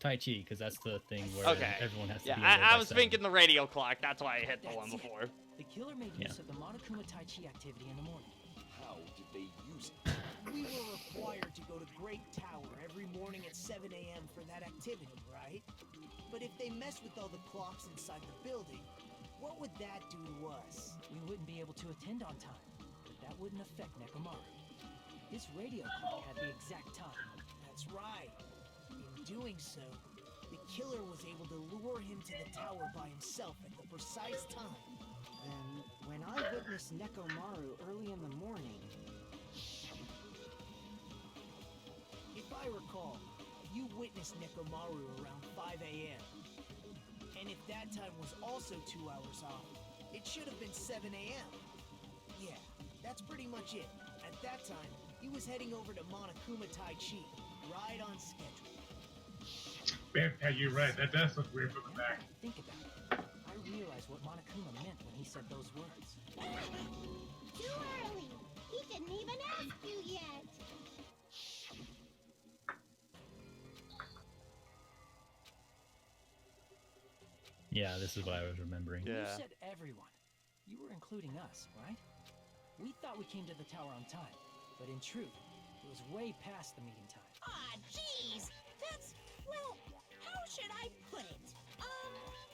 Tai Chi, because that's the thing where Okay. everyone has to Yeah, be awake I by was 7. thinking the radio clock. That's why I hit the one before. The killer made Yeah. use of the Monokuma Tai Chi activity in the morning. How did they use it? we were required to go to Great Tower every morning at 7 a.m. for that activity, right? But if they mess with all the clocks inside the building, what would that do to us? We wouldn't be able to attend on time, but that wouldn't affect Nekomaru. His radio clock had the exact time. That's right. In doing so, the killer was able to lure him to the tower by himself at the precise time. Then, when I witnessed Nekomaru early in the morning, If I recall, you witnessed Nekomaru around 5 a.m. And if that time was also 2 hours off, it should have been 7 a.m. Yeah, that's pretty much it. At that time, he was heading over to Monokuma Tai Chi, right on schedule. Man, you're right. That does look weird from the back. Think about it. I realized what Monokuma meant when he said those words. Too early. He didn't even ask you yet. Yeah, this is what I was remembering. You said everyone. You were including us, right? We thought we came to the tower on time, but in truth, it was way past the meeting time. Ah, jeez. That's, well, how should I put it?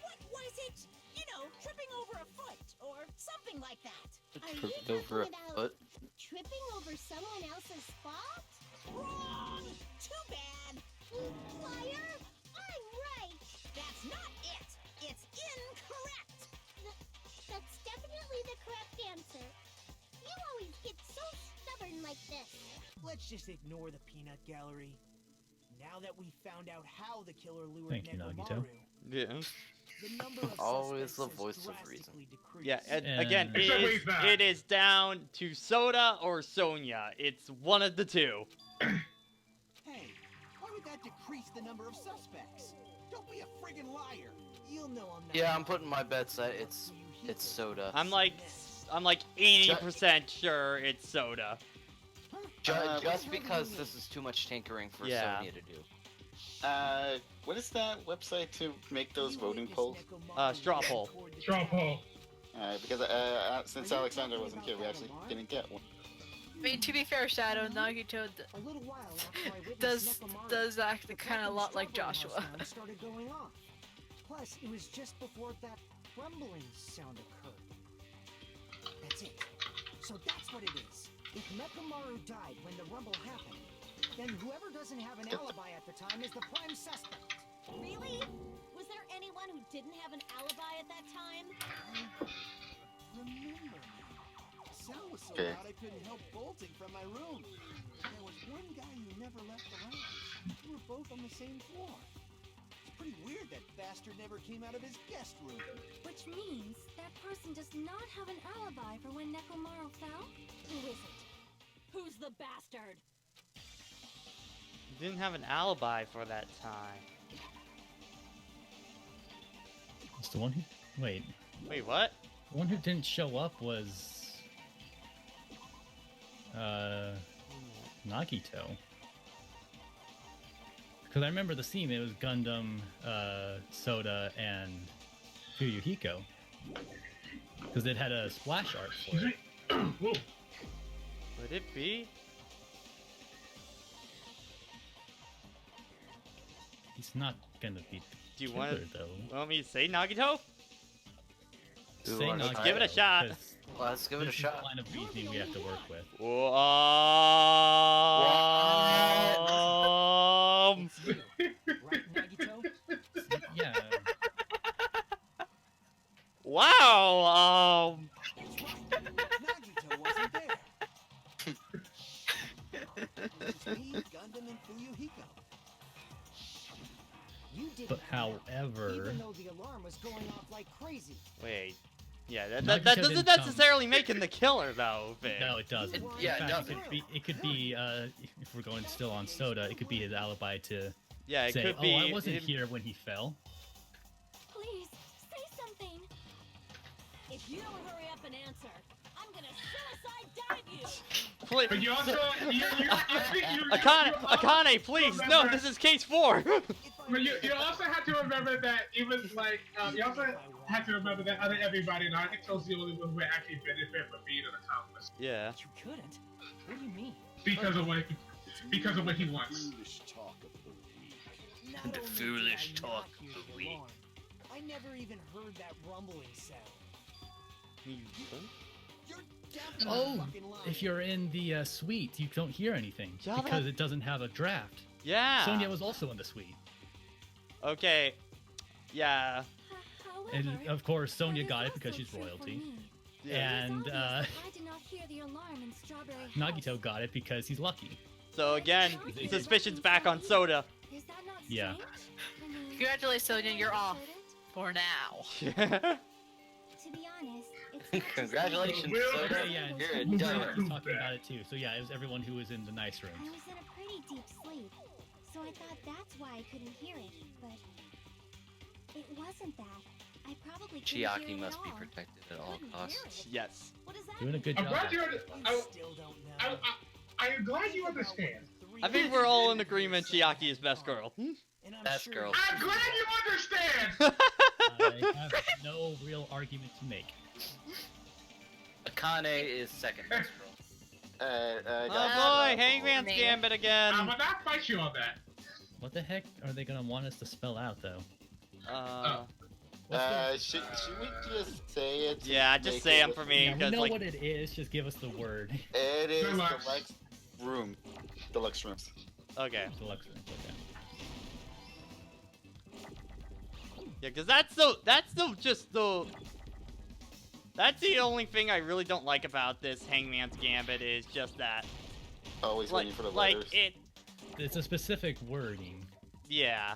What was it? You know, tripping over a foot or something like that. Tripped over a foot. Tripping over someone else's spot? Wrong! Too bad. Liar! I'm right! That's not it. It's incorrect. That's definitely the correct answer. You always get so stubborn like this. Let's just ignore the peanut gallery. Now that we found out how the killer lured Thank you, Nekomaru, Nagito. Yeah. the number of Always suspects the has voice of drastically decreased. Yeah, And- again, Except when he's back. it is down to Soda or Sonya. It's one of the two. Hey, why would that decrease the number of suspects? Don't be a friggin' liar. You'll know I'm not. Yeah, I'm putting my bets that it's Soda. I'm like 80% sure it's Soda. Just because this is too much tinkering for Yeah. Sonya to do. What is that website to make those voting polls? Straw poll. Straw poll. Because since Alexander wasn't here, we actually didn't get one. I mean, to be fair, Shadow, Nagito a little while after I witnessed does Nekomaru, act the kind of a fucking lot like strawberry Joshua. house sound started going off. Plus, it was just before that rumbling sound occurred. That's it. So that's what it is. If Nekomaru died when the rumble happened, then whoever doesn't have an alibi at the time is the prime suspect. Really? Was there anyone who didn't have an alibi at that time? Remember now. Sal was so Okay. loud I couldn't help bolting from my room. There was one guy who never left the lounge. We were both on the same floor. It's pretty weird that bastard never came out of his guest room. Which means that person does not have an alibi for when Nekomaru fell? Who is it? Who's the bastard? Didn't have an alibi for that time. It's the one who... Wait. Wait, what? The one who didn't show up was... Nagito. Because I remember the scene, it was Gundam, Soda, and Fuyuhiko. Because it had a splash art for it. Would it be? He's not gonna be Do you killer, want though. me to say Nagito? Say Let's Nagito, give it a shot. 'cause Well, let's give it a This is shot. the line of reasoning we have to work with. Right, Nagito? Yeah. Wow. Nagito wasn't there. It's me, Gundam, and Fuyuhiko. You did But it, however, even though the alarm was going off like crazy. Wait. Yeah, Nagito that didn't doesn't come. necessarily make him the killer, though, Vic. No, it doesn't. Yeah, In it fact, doesn't. it could be if we're going still on Soda, it could be his alibi to Yeah, it say, could "Oh, be I wasn't him- here when he fell." Please, say something. If you don't hurry up and answer, I'm gonna suicide dive you. Please. But you also, Akane, please, no, remember- this is case 4. But you also have to remember that even like you also have to remember that other everybody, Nagito's the only one who actually benefit from being an accomplice. Yeah. You couldn't? What do you mean? Because of what he wants. Foolish talk of the weak. Not The only did foolish I not talk hear of the the weak. alarm, I never even heard that rumbling sound. You're definitely Oh, fucking lying. if you're in the suite, you don't hear anything Yeah, because it doesn't have a draft. Yeah. Sonya was also in the suite, Okay. Yeah. and However, of course, Sonya that is got it because also she's true for royalty. me. And It is obvious I did not hear the alarm in Strawberry House. Nagito got it because he's lucky. So again, suspicion's back on Soda. Is that not Yeah. strange? I mean, Congratulations, Sonia, you're I off couldn't. for now. To be honest, it's not just Congratulations, me. Soda. Okay, yeah, and You're a Sonya dumb. was talking about it too. So yeah, it was everyone who was in the nice I room. was in a pretty deep sleep, so I thought that's why I couldn't hear it, but it wasn't that. I probably couldn't hear Chiaki it must at be all. protected at all costs. Yes. What does that Doing a mean? good I'm job. glad you. We still don't know. I'm glad you understand. I think we're all in agreement Chiaki is best girl. And I'm Best sure girl. I'm glad you understand. I have no real argument to make. Akane is second best girl. Oh guys, boy, Hangman's Man. Gambit again. I'm gonna not fight you on that. What the heck are they gonna want us to spell out though? should we just say it? to Yeah, just make say it them for me, Yeah, we because know like, what it is. Just give us the word. It is Deluxe. deluxe room. Deluxe rooms. okay, Deluxe room, okay. yeah, because that's the only thing I really don't like about this Hangman's Gambit is just that, Always like, waiting for the letters. It's a specific wording. Yeah.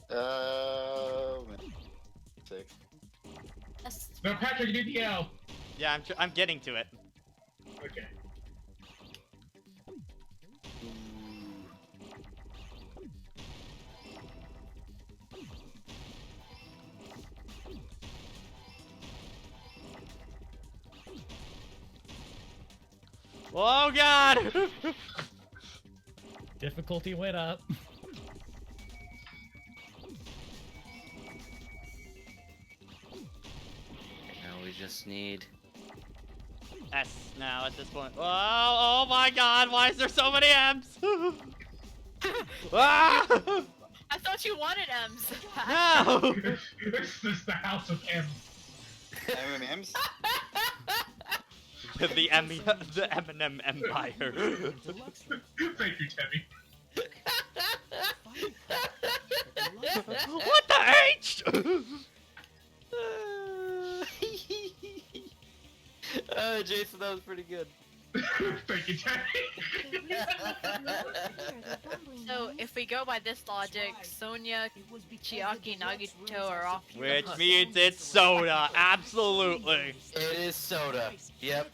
Man. 6. No, Patrick, you need the L. Yeah, I'm getting to it. Okay. Oh god! Difficulty went up. Now we just need. S now at this point. Oh my god, why is there so many M's? Ah! I thought you wanted M's. No! This is the house of M. M&M's? the M&M Empire. Thank you, Temmie. What the H? Jason, that was pretty good. Thank you, Temmie. So, if we go by this logic, Sonya, Chiaki, Nagito are off. the Which hook. means it's Soda, absolutely. It is Soda. Yep.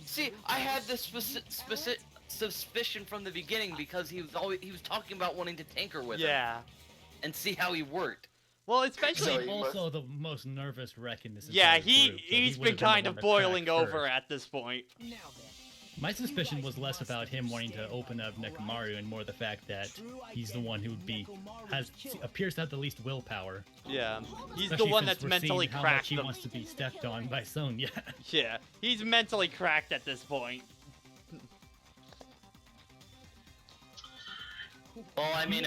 See, I had this suspicion from the beginning because he was talking about wanting to tinker with her. Yeah. And see how he worked. Well, especially He's also the most nervous wreck in this. yeah, entire group, so he's he been would've the kind one of to boiling crack over first. at this point. My suspicion was less about him wanting to open up Nekomaru and more the fact that he's the one who appears to have the least willpower. Yeah, he's Especially the one since that's we're mentally seeing how cracked. much he wants to be stepped on by Sonya. Yeah, he's mentally cracked at this point. Well, I mean,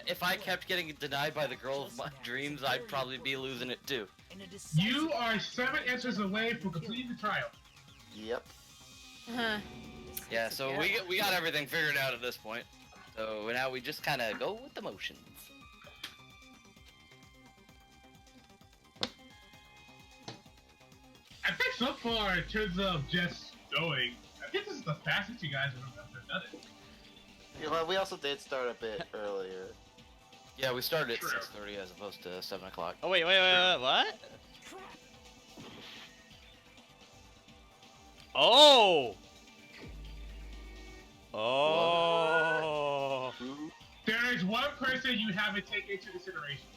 if I kept getting denied by the girl of my dreams, I'd probably be losing it too. You are 7 answers away from completing the trial. Yep. Yeah, so we got everything figured out at this point. So now we just kind of go with the motions. I think so far, in terms of just going, I think this is the fastest you guys have done it. You know, we also did start a bit earlier. Yeah, we started at 6:30 as opposed to 7 o'clock. Oh wait, what? Oh! Oh! There is one person you haven't taken into consideration.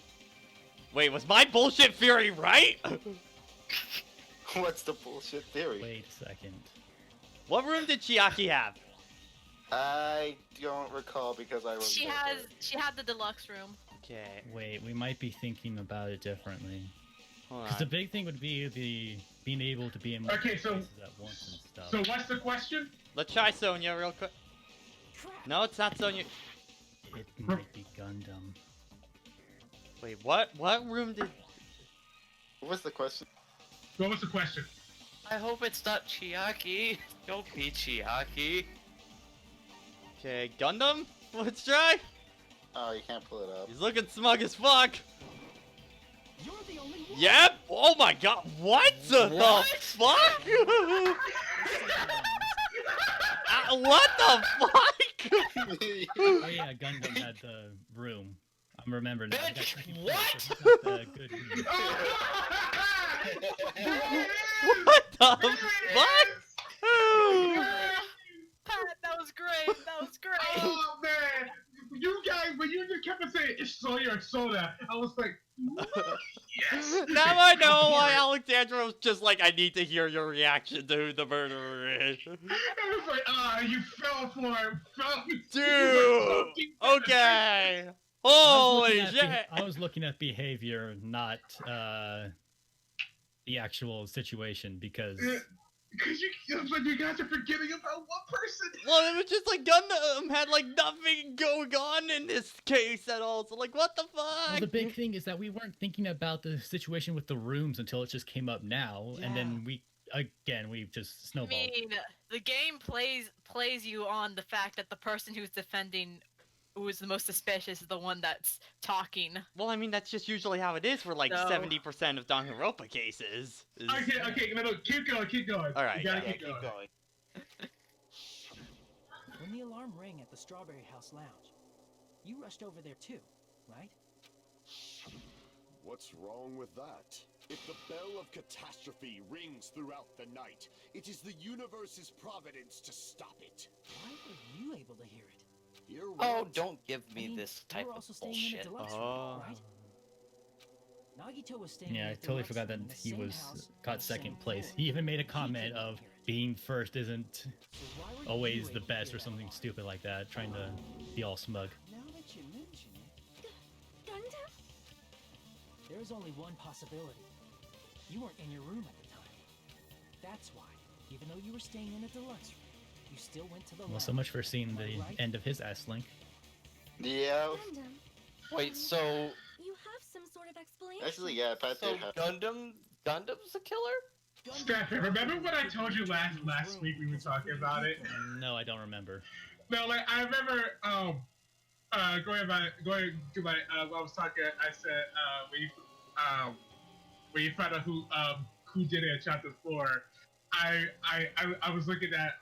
Wait, was my bullshit theory right? What's the bullshit theory? Wait a second. What room did Chiaki have? I don't recall because I was. She had the deluxe room. Okay. Wait, we might be thinking about it differently. Hold Because on. the big thing would be the being able to be in multiple places at once and stuff. So what's the question? Let's try Sonya real quick. No, it's not Sonya. It might be Gundam. Wait, what? What room did... What's the question? What was the question? I hope it's not Chiaki. Don't be Chiaki. Okay, Gundam? Let's try. Oh, you can't pull it up. He's looking smug as fuck. You're the only one. Yep. Oh my god. What the fuck? What the fuck? Oh yeah, Gundam had the room. I'm remembering now. Bitch, What? Good news. What the fuck? Pat, that was great. That was great. Oh man, you guys, when you just kept on saying it's Sonya or Soda, I was like, what? Yes. Now I know why Alexandra was just like, I need to hear your reaction to who the murderer is. I was like, you fell for it. Dude. Okay. Holy shit. I was looking at behavior, not the actual situation, because Because it's like you guys are forgetting about one person. Well, it was just like Gundam had like nothing going on in this case at all. So like, what the fuck? well, the big thing is that we weren't thinking about the situation with the rooms until it just came up now, and then we just snowballed. I mean, the game plays you on the fact that the person who's defending, who is the most suspicious, is the one that's talking. Well, I mean, that's just usually how it is for like 70% of Danganronpa cases. Okay, no, keep going. All right, you gotta yeah, keep going. When the alarm rang at the Strawberry House Lounge, you rushed over there too, right? What's wrong with that? If the bell of catastrophe rings throughout the night, it is the universe's providence to stop it. Why were you able to hear it? Oh, don't give me I mean, this you type were of also staying in bullshit. a deluxe room, right? Nagito was staying Yeah, in I a totally deluxe forgot that room in the he same was house got on the second same place. floor. He even made a comment of being first isn't So why were always you the able to best hear or that something alarm? stupid like that, trying to be all smug. Now that you mention it, Gundam? there is only one possibility. You weren't in your room at the time. That's why, even though you were staying in a deluxe room, you still went to the Well, lounge. so much for seeing the Am I right? end of his S-Link. Yeah. Gundam. Wait, so You have some sort of explanation. Actually, yeah, Pat so did have. Gundam's a killer? Stefan, remember what I told you last week we were talking about it? No, I don't remember. No, like I remember going to my when I was talking, I said when you found out who did it in chapter 4, I was looking at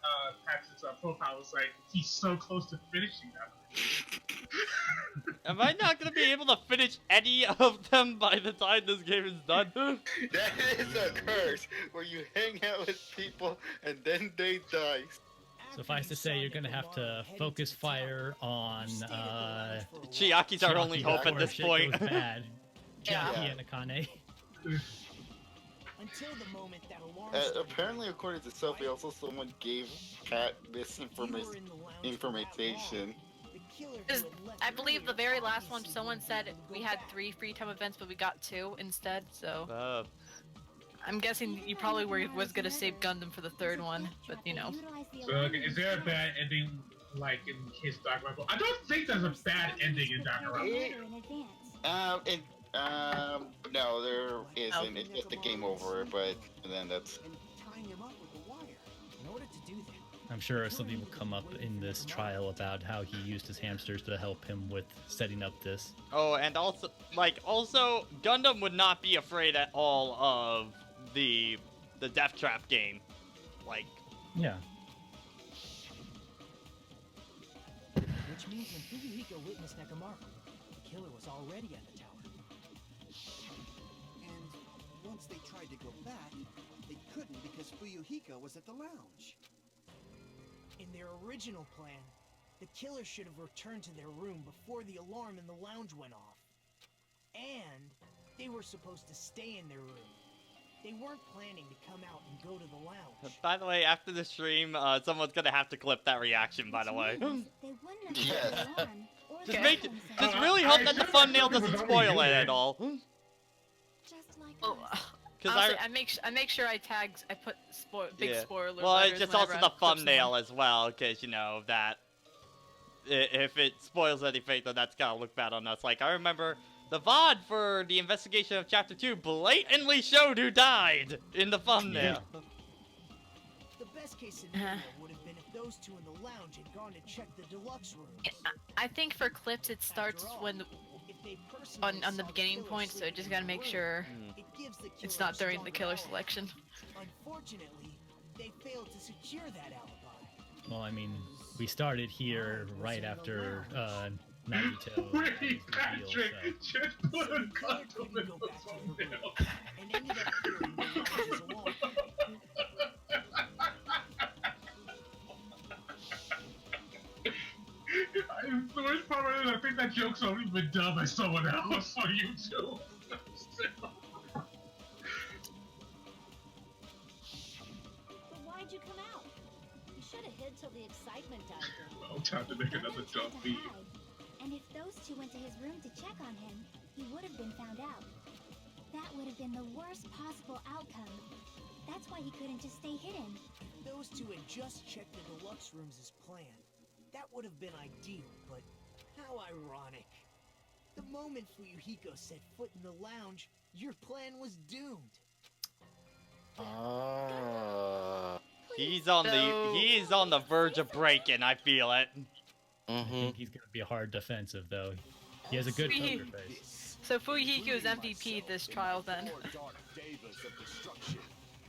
Patrick's profile. I was like, he's so close to finishing that. Am I not gonna be able to finish any of them by the time this game is done? That is a curse where you hang out with people and then they die. Suffice to say, you're gonna have to focus fire on Chiaki's our only hope at before this shit point. goes bad. Yeah. Chiaki and Akane. Until the moment that alarm Apparently, according to Sophie, also someone gave Pat this information. I believe the very last one, someone said we had 3 free time events, but we got 2 instead. So I'm guessing you probably was gonna save Gundam for the 3rd one, but you know. So, okay, is there a bad ending like in his Danganronpa. I don't think there's a bad ending in Danganronpa. No, there isn't. It's just the game over, but and then that's. Tying him up with the wire. In order to do that, I'm sure something will come up in this trial about how he used his hamsters to help him with setting up this. Oh, and also, Gundam would not be afraid at all of the Death Trap game. Like, yeah. which means when Fuyuhiko witnessed Nekomaru, the killer was already at the tower. And once they tried to go back, they couldn't because Fuyuhiko was at the lounge. In their original plan, the killer should have returned to their room before the alarm in the lounge went off. And they were supposed to stay in their room. They weren't planning to come out and go to the lounge. by the way, after the stream, someone's gonna have to clip that reaction. By the way, They wouldn't have Yes. the alarm or just the make phone just signal. really hope that the thumbnail doesn't spoil it at all. Just like Oh, us. Because honestly, I make sure I put big yeah. spoiler. Well, it's letters just whenever also the I clip thumbnail someone. as well, because you know that if it spoils anything, then that's gonna look bad on us. Like I remember the VOD for the investigation of Chapter 2 blatantly showed who died in the thumbnail. The best case scenario would have been if those two in the lounge had gone to check the deluxe rooms. I think for clips it starts After all, when if they personally on the saw beginning killer point, so sleeping just in gotta the make room, sure it gives the it's killer not a during the stronger killer alibi. selection. Unfortunately, they failed to secure that alibi. Well, I mean, we started here right after Nagito had his Wait, reveal, Patrick, so. just put a condom in the thumbnail. And ended up hearing the lounge's alarm. The worst part is, I think that joke's only been done by someone else on YouTube. But why'd you come out? You should have hid till the excitement died down. Well, time to make another Gundam tried dumb to beat. hide, and if those two went to his room to check on him, he would have been found out. That would have been the worst possible outcome. That's why he couldn't just stay hidden. If those two had just checked the deluxe rooms as planned, that would have been ideal, but how ironic. The moment Fuyuhiko set foot in the lounge, your plan was doomed. He's on the verge of breaking. I feel it. I think he's gonna be hard defensive though. He has a good poker face. So Fuyuhiko is MVP this trial then.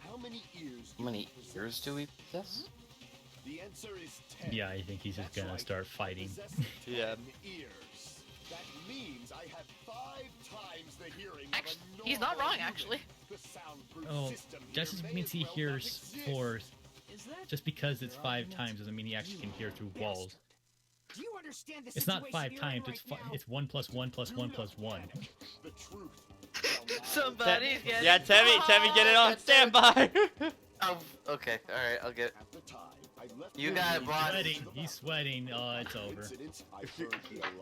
How many ears? How many ears do we possess? The answer is 10. Yeah, I think he's just gonna start fighting. Yeah. Ears. That means I have 5 times the hearing Actually, of a he's not wrong normal actually. human. The soundproof Oh, system just here may means he as well not hears exist. for. Is that Just because it's 5 times doesn't mean he actually can hear through walls. Do you understand the It's not situation 5 you're times. in It's right now? it's 1 plus 1 plus 1 plus 1. The truth. Somebody's getting Yeah, Tevy, get it on standby. Oh, okay. All right, I'll get. At the time, I left You the got it, room boss. He's sweating. Oh, it's over. Coincidence, I heard the alarm.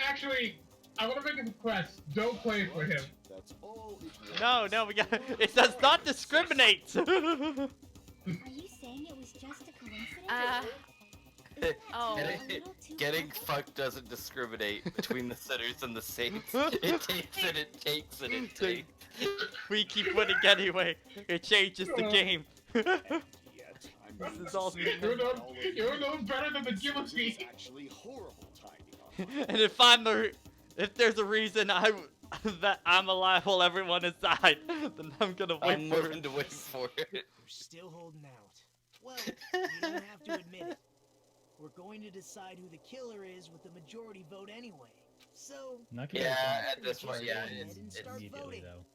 Actually, I want to make a request. Don't play for him. That's all it was. No, we got. It does not discriminate. Are you saying it was just a coincidence? Oh. Getting fucked doesn't discriminate between the sinners and the saints. It takes it, it takes it, it takes. We keep winning anyway. It changes the game. Yet, I'm This is all. You're no better than the guillotine. It's actually horrible timing. And if there's a reason that I'm alive while everyone has died, then I'm gonna wait I'm for willing it. to wait for it. We're still holding out. Well, you don't have to admit it. We're going to decide who the killer is with the majority vote anyway. So, Not gonna Yeah, lie. at this point, yeah, go ahead it's and start Immediately voting. though.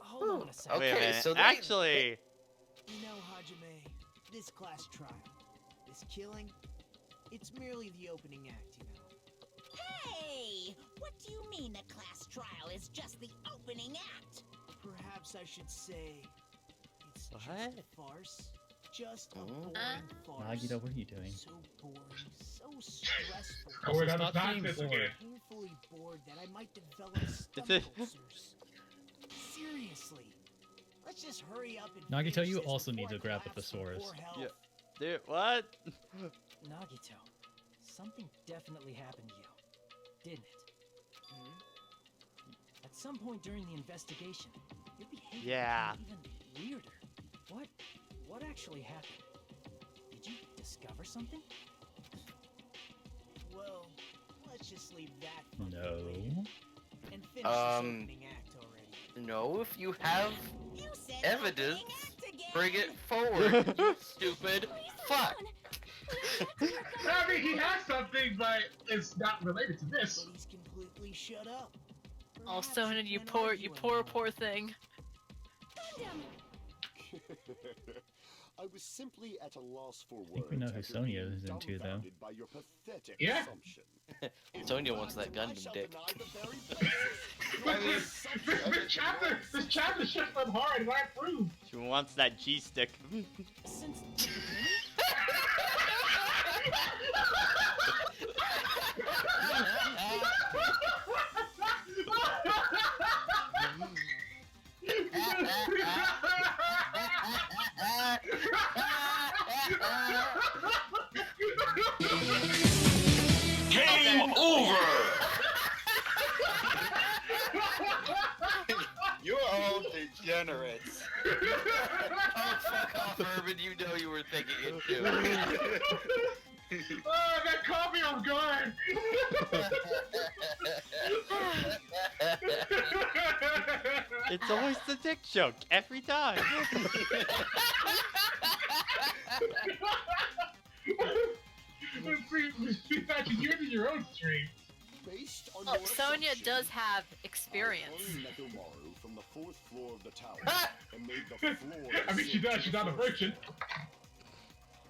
Hold on a second. Wait a Okay, minute. so they- Actually, You know, Hajime, this class trial, this killing, it's merely the opening act, you know. Hey! What do you mean the class trial is just the opening act? Perhaps I should say it's just What? a farce. Just a Oh. boring farce. Nagito, what are you doing? So boring, so stressful. Oh, we're Also, not stop doing being this bored. again. Painfully bored that I might develop stomach it- ulcers. Seriously. Let's just hurry up and Nagito, finish you this also before need to I grab a collapse from thesaurus. poor health. Yeah. dude, what? Nagito, something definitely happened to you, didn't it? At some point during the investigation, your behavior became even weirder. What actually happened? Did you discover something? Well, let's just leave that for No. later. And finish this opening act already. No, if you have You said evidence, opening act again. bring it forward, you stupid fuck. I mean, he has something, but it's not related to this. But he's completely shut up. Oh, Perhaps Sonia, he you can't poor, argue you poor, anymore. poor thing. I was simply at a loss for I think words. we know who after Sonia being is into, though. dumbfounded by your pathetic Yeah. assumption. Sonia wants that I Gundam shall dick. deny the very basis. This chapter shifts them hard, and I approve. She wants that G-stick. Since the beginning? Game over! You're all degenerates. Oh, fuck off, Urban. You know you were thinking it too. Oh, that caught me off guard. It's always the dick joke, every time. Actually, you're in your own stream. Based on Oh, your Sonia assumption, does have I experience. flung Nekomaru from the 4th floor of the tower and made the floor. I mean, she does. She's not a virgin.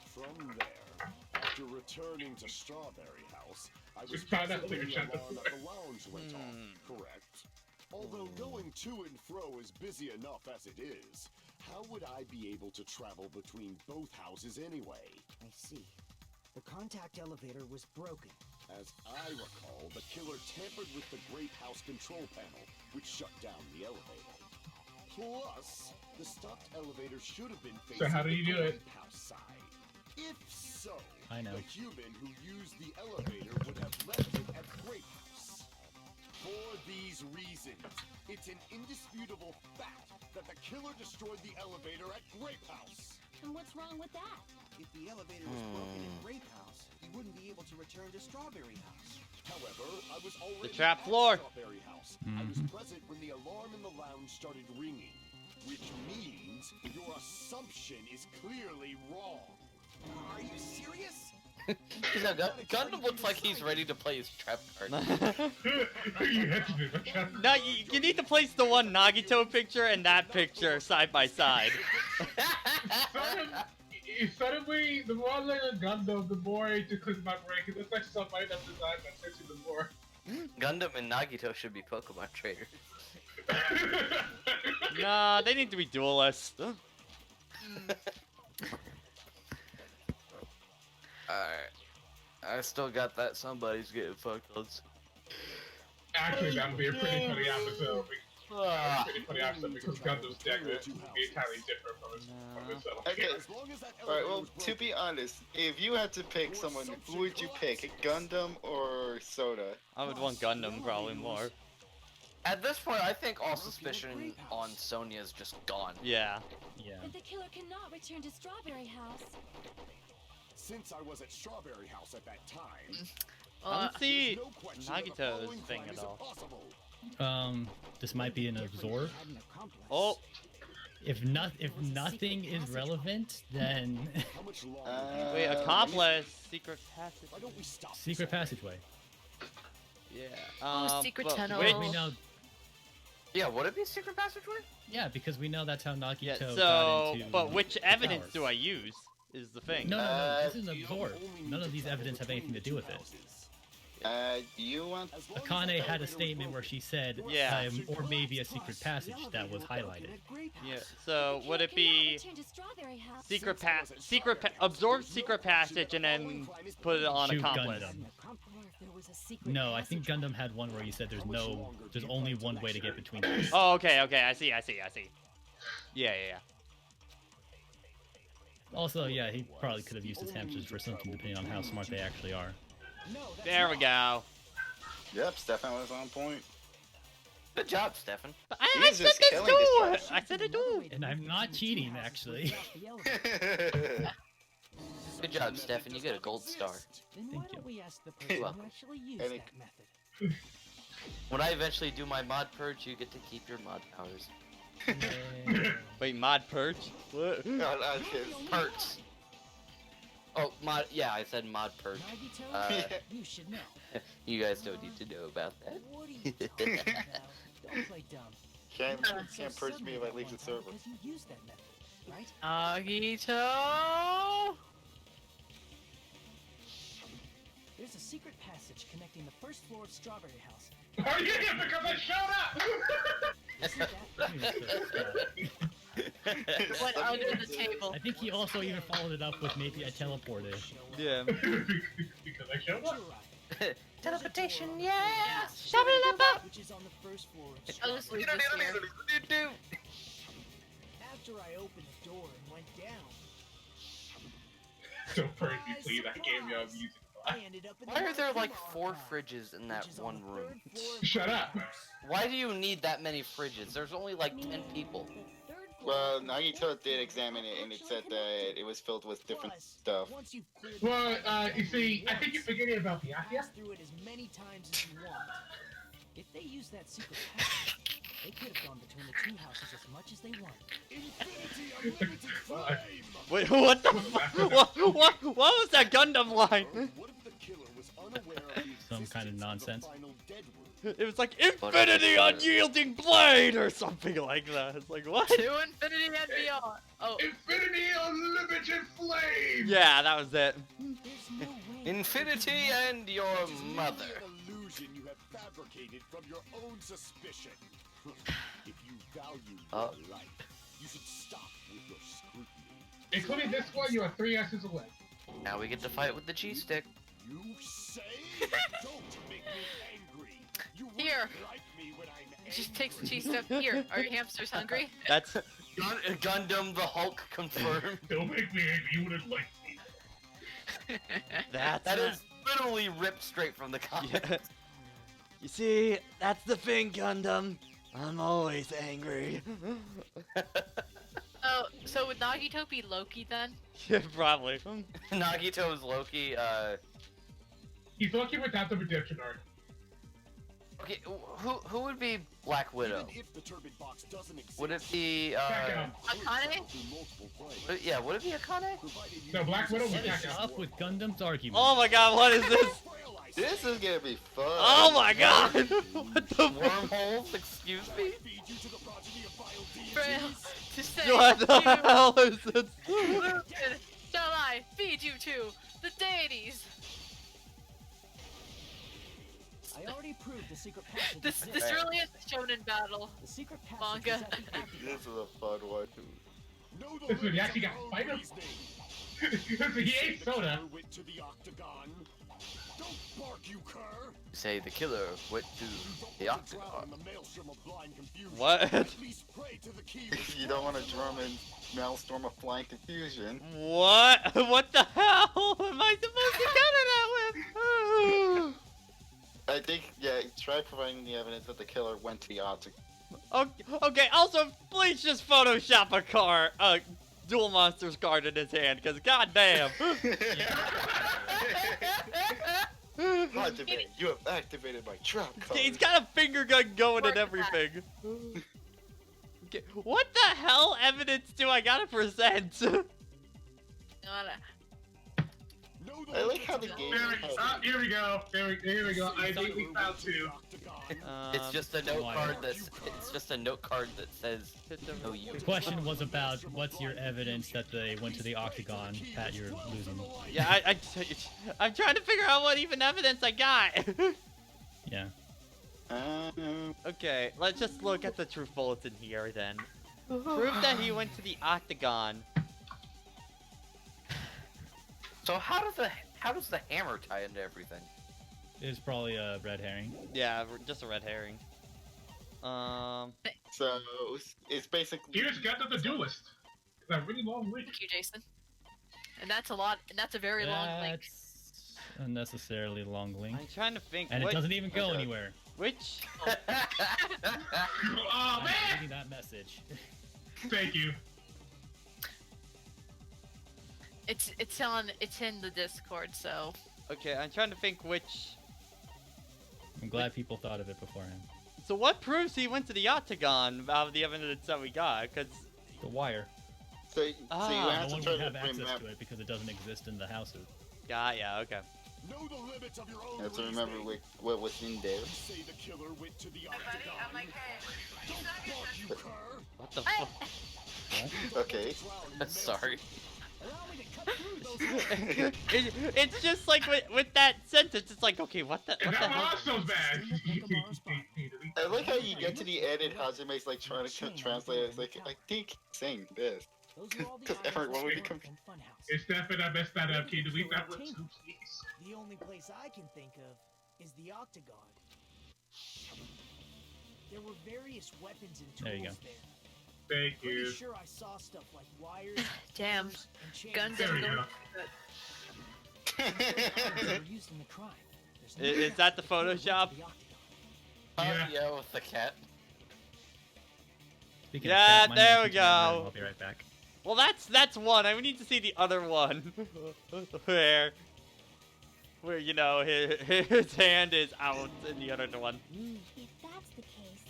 From there, after returning to Strawberry House, I was Just found out present when later, the shut the alarm at the lounge went off. Correct. Although going to and fro is busy enough as it is, how would I be able to travel between both houses anyway? I see. The contact elevator was broken. As I recall, the killer tampered with the Grape House control panel, which shut down the elevator. Plus, the stopped elevator should have been facing So how do you the do it? Grape House side. If so, I know. the human who used the elevator would have left it at Grape House. For these reasons, it's an indisputable fact that the killer destroyed the elevator at Grape House. And what's wrong with that? If the elevator was broken at Grape House, he wouldn't be able to return to Strawberry House. However, I was already trap at floor. Strawberry House. I was present when the alarm in the lounge started ringing, which means your assumption is clearly wrong. Are you serious? Gundam looks like he's ready to play his trap card. You had to do that. No, you need to place the one Nagito picture and that picture side by side. Suddenly, the more I look at Gundam, the more it just clicks my brain, because it's like somebody that's designed that fits you the more. Gundam and Nagito should be Pokemon traders. Nah, they need to be duelists. Alright. I still got that somebody's getting fucked on. Actually, that would be a pretty funny episode. Pretty funny episode because Gundam's deck would be entirely different from his Okay. Alright, well, to be honest, if you had to pick someone, who would you pick? Gundam or Soda? I would want Gundam probably more. At this point, I think all suspicion on Sonya is just gone. Yeah. Yeah. But the killer cannot return to Strawberry House. Since I was at Strawberry House at that time, I don't see there's no question that the Nagito's following thing crime at is all. impossible. This might be an absorb. Oh. If nothing is relevant, then How much longer? Wait, accomplice, secret passage. Why don't we stop? secret passageway. Yeah. secret but tunnel. which- We know, Yeah, would it be a secret passageway? yeah, because we know that's how Nagito Yeah, got so, into. but which the evidence powers. do I use is the thing. No, this is an you absorb. only need None of to these travel evidence have anything to do with it. between houses. You want... As long as Akane the had a elevator was statement where broken, she said, Yeah. or maybe a secret passage that was highlighted. Yeah. So would it be Return to Strawberry House. secret absorb secret passage and then put it on Shoot accomplice? Gundam. Or if there was a secret No, I think passage. Gundam had one where you said there's only one way to get between them. Oh, okay, I see. Yeah. Also, yeah, he probably could have used his hamsters for something depending on how smart they actually are. No, that's There we wrong. go. Yep, Stefan was on point. Good job, Stefan. But He I is said just this killing too! distractions. I said it too! And I'm not cheating, actually. Good job, Stefan. You get a gold star. Then Thank why don't you. we ask the You're person welcome. who actually used Any- that method? When I eventually do my mod purge, you get to keep your mod powers. Wait, mod purge? What? No, not his. Perks. Oh, mod. Yeah, I said mod purge. Nagito, you should know. You guys don't need to know about that. What are you talking about? Don't play dumb. Can't So purge me suddenly if I that leave one the time server. Because you used that method, right? Nagito! There's a secret passage connecting the first floor of Strawberry House. Oh yeah, because I showed up! Went under the table. I think he also even followed it up with maybe I teleported. Yeah. Because I showed up. Teleportation, yeah! Which is on the first floor of I'll just Strawberry leave this here. After I opened the door and went down, Don't purge me, please. I gave you a music. I ended up in Why the are there like Markham 4 archive, fridges in that which is on one the room? third floor of Shut the up. house. Why do you need that many fridges? There's only like 10 people. Well, Nagito did examine it, and it said that it was filled with different Plus, stuff. once you've cleared Well, the you see, I think you're forgetting about the Akia. pass through it as many times as you want. If they use that secret passage, they could have gone between the two houses as much as they want. Infinity unlimited flame! Wait, what the fuck? What was that Gundam line? What if the killer was unaware of the Some kind of existence nonsense. the final dead wound? It was like Infinity Unyielding Blade or something like that. It's like, what? To infinity and beyond. Oh, Infinity unlimited flame! Yeah, that was it. There's no way. Infinity and your mother. An illusion you have fabricated from your own suspicion. If you value your life, you should stop with your scrutiny. Including this one, you are 3 S's away. Now we get to fight with the cheese stick. You say? Don't make me angry. You wouldn't Here. like me when I'm angry. just takes the cheese stuff. Here, are your hamsters hungry? That's Gundam the Hulk confirmed. Don't make me angry, you wouldn't like me. That is literally ripped straight from the comic. Yeah. You see, that's the thing, Gundam. I'm always angry. Oh, so would Nagito be Loki then? Yeah, probably. Nagito is Loki. He's lucky without the redemption arc. Okay, who would be Black Widow? Even if the turbid box doesn't exist, Would it be Akane? Yeah, would it be Akane? No, Black Widow was What is Kaka. up with Gundam's argument? Oh my god, what is this? This is gonna be fun. Oh my god! What the Wormholes? Excuse me? Frail to say What the you, hell is this? Lucan, shall I feed you to the deities? I already proved the secret passage. This exists. really is a shonen battle. The secret passage Manga. is at the active This is a fun one. Listen, he actually got spider. Listen, he ate soda. Went to the octagon. Don't bark, you cur. Say the killer went to the octagon. What? You don't want to drum in Maelstrom of Flying Confusion. What? What the hell am I supposed to counter that with? I think, yeah, try providing the evidence that the killer went to the octagon. Okay, also, please just Photoshop a car, Dual Monsters card in his hand, because goddamn. Activate. You have activated my trap card. He's got a finger gun going and everything. Okay, what the hell evidence do I gotta present? I like how the game Here we go. Here we go. I think we found 2. It's just a note card that's. It's just a note card that says no you. The question was about what's your evidence that they went to the octagon. Pat, you're losing. Yeah, I'm trying to figure out what even evidence I got. Yeah. Okay, let's just look at the truth bulletin here then. Proof that he went to the octagon. So how does the hammer tie into everything? It's probably a red herring. Yeah, just a red herring. So it's basically. He just got to the duelist. It's a really long link. Thank you, Jason. And that's a lot. And that's a very long link. unnecessarily long link. I'm trying to think. And it doesn't even go anywhere. Which? Oh I'm man! reading that message. Thank you. It's in the Discord, so. Okay, I'm trying to think which. I'm glad people thought of it beforehand. So what proves he went to the Octagon out of the evidence that we got? Cause the wire. So you have no to one try would to have access remember. to it because it doesn't exist in the houses. Yeah, okay. Know the limits of your own You have to remember what was in there. Say the killer went to the Octagon. Don't bark, you cur! What the fuck? Okay. Sorry. It's just like with that sentence, it's like, okay, what the That hell? was so bad. I like how you get to the end and Hajime's like trying to translate it. It's like, I think he's saying this. Because everyone would be confused. It's definitely I messed that up. Can you delete that one too, please? The only place I can think of is the Octagon. There were various weapons and tools There you go. there. Thank you. Pretty sure I saw stuff like wires. Damn. tools, and chains. Guns There we and go. They were used in the crime. There's no Is that the doubt killer went to Photoshop? the Octagon. Yeah, with the cat. Speaking Yeah, of cat, my there mom we keeps on running. go. I'll be right back. Well, that's one. I need to see the other one, where you know his hand is out in the other one. If that's the case,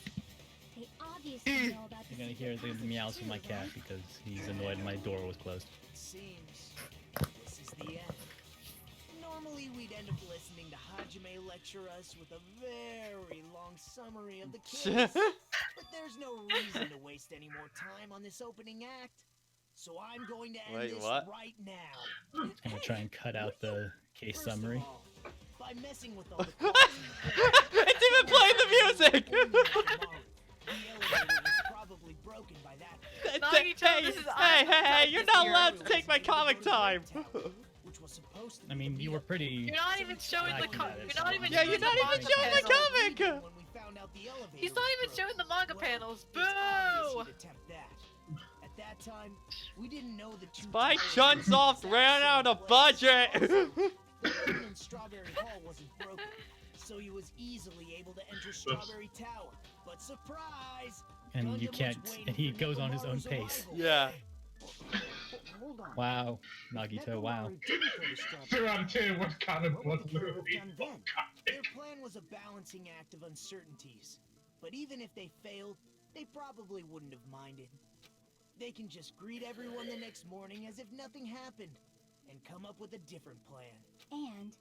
they obviously know about the You're gonna hear the meows from my cat because he's annoyed my door was closed. It seems this is the end. Normally we'd end up listening to Hajime lecture us with a very long summary of the case. But there's no reason to waste any more time on this opening act. So I'm going to end Wait, this what? right now. I'm gonna try and cut out the case First of summary. all, by messing with all the cards in It's even playing the music. the elevator was probably broken by that point. Hey, hey, you're not allowed to take my comic time. Which was supposed to I mean, you were pretty. You're not even showing the You're not even Yeah, showing you're not the even manga showing my panels. comic. when we found out the elevator He's not was even broken. showing the manga Well, panels. it's obvious Boo! he'd attempt that. At that time, we didn't know the two Spike towers Chunsoft were ran in out the of exact same budget. place. The one in Strawberry Hall wasn't broken, so he was easily able to enter Strawberry Tower. But surprise! And you Gundam was can't. waiting And he for goes on his own Nekomaru's pace. arrival. Yeah. Hold on. Wow, Nagito. Wow. Nekomaru didn't go to Strawberry 2 out of 10 was kind of What would the killer have movie. done then? Their plan was a balancing act of uncertainties. But even if they failed, they probably wouldn't have minded. They can just greet everyone the next morning as if nothing happened, and come up with a different plan. And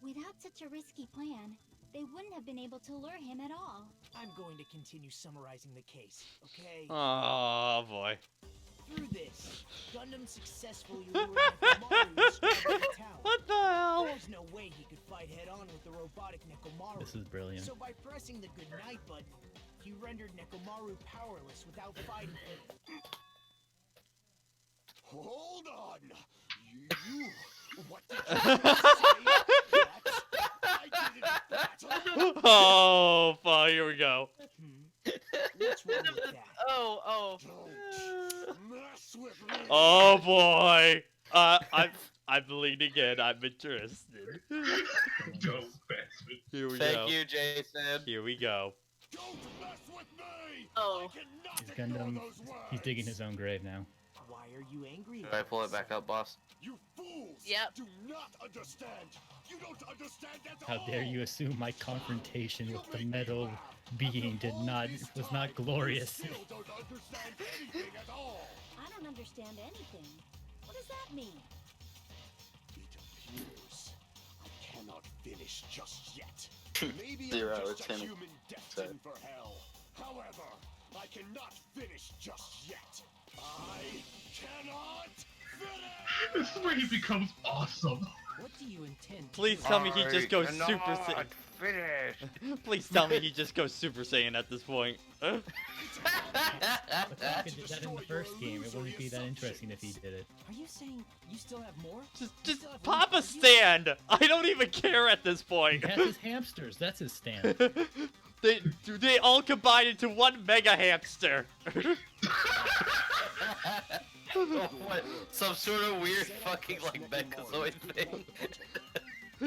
without such a risky plan, they wouldn't have been able to lure him at all. I'm going to continue summarizing the case, okay? Oh boy. Through this, Gundam successfully lured Nekomaru to Strawberry Tower. What the hell? There's no way he could fight head-on with the robotic Nekomaru. This is brilliant. So by pressing the goodnight button, he rendered Nekomaru powerless without fighting him. Hold on! You... What did you say? I did it better! Oh, fuck, here we go. What's wrong with that? Oh. Don't mess with me! Oh boy. I'm leaning in. I'm interested. Don't mess with Here we go. Thank you, Jason. Here we go. Don't mess with me! Oh. I He's cannot Gundam. ignore those words! He's digging his own grave now. Why are you angry? Did I pull it back up, boss? You fools! Yep. Do not understand! You don't understand at How all! dare you assume my confrontation with the metal being was not glorious? You still don't understand anything at all! I don't understand anything. What does that mean? It appears I cannot finish just yet. Maybe 0 I'm out of just a 10. human destined for hell. However, I cannot finish just yet. I cannot finish! This is where he becomes awesome. What do you intend? Please tell me he just goes Alright, Super Saiyan. not finished. Please tell me he just goes Super Saiyan at this point. But Taka did that in the first game. It wouldn't be that interesting if he did it. Are you saying you still have more? Just pop a stand. I don't even care at this He point. has his hamsters. That's his stand. They all combine into one mega hamster. What? Some sort of weird fucking like Mechazoid thing?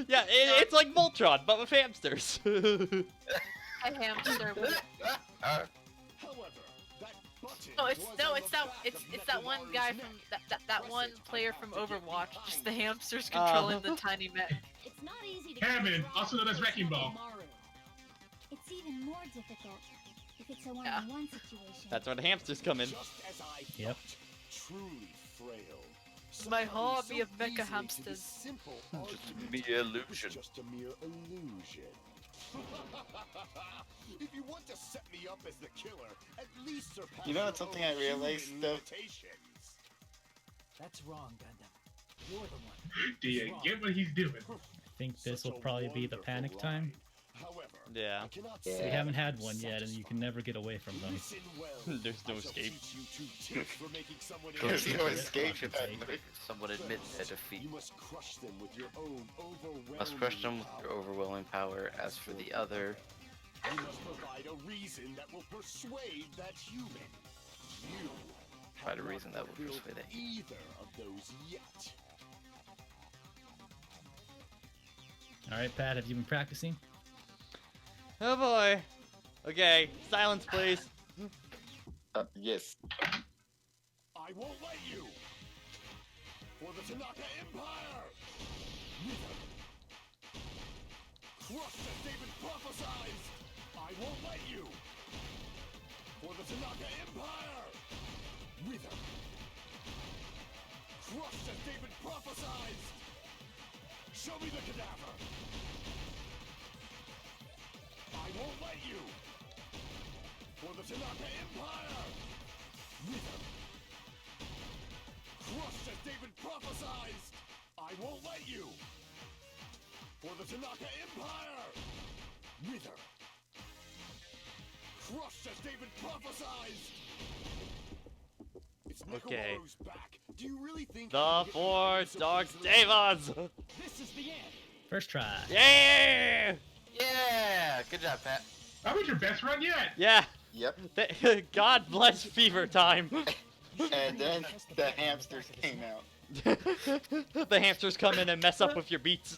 Yeah, it's like Voltron, but with hamsters. A hamster. It's that one guy from that one player from Overwatch. Just the hamsters controlling the tiny mech. It's not easy to Hammond, control also known as Wrecking Ball. Nekomaru. It's even more difficult if it's a one-on-one situation. That's where the hamsters come in. Yep. Truly frail. My hobby of mecha hamsters. Just a mere illusion. Just a mere illusion. If you want to set me up as the killer, at least surpass You know your what's something own I realized human though? limitations. That's wrong, Gundam. You're the one. Do you get what he's doing? I think this will probably be the panic time. Yeah. We haven't had one yet, and you can never get away from them. There's no escape. There's no escape if someone admits their defeat. You must crush them with your own overwhelming Must crush them with your overwhelming power. As for the other, You must provide a reason that will persuade that human. You provide a have reason not that will fulfilled persuade that. either of those yet. Alright, Pat, have you been practicing? Oh boy. Okay, silence please. Yes. I won't let you! For the Tanaka Empire! Crush as David prophesied! I won't let you! For the Tanaka Empire! Wither! Crush as David prophesied! Show me the cadaver! I won't let you! For the Tanaka Empire! Wither! Crushed as David prophesied! I won't let you! For the Tanaka Empire! Wither! Crushed as David prophesied! It's Okay. Nekomaru's back. Do you really think The Force Dark Devas! This is the end. First try. Yeah! Yeah, good job, Pat. That was your best run yet. Yeah. Yep. God bless Fever Time. And then the hamsters came out. The hamsters come in and mess up with your beats.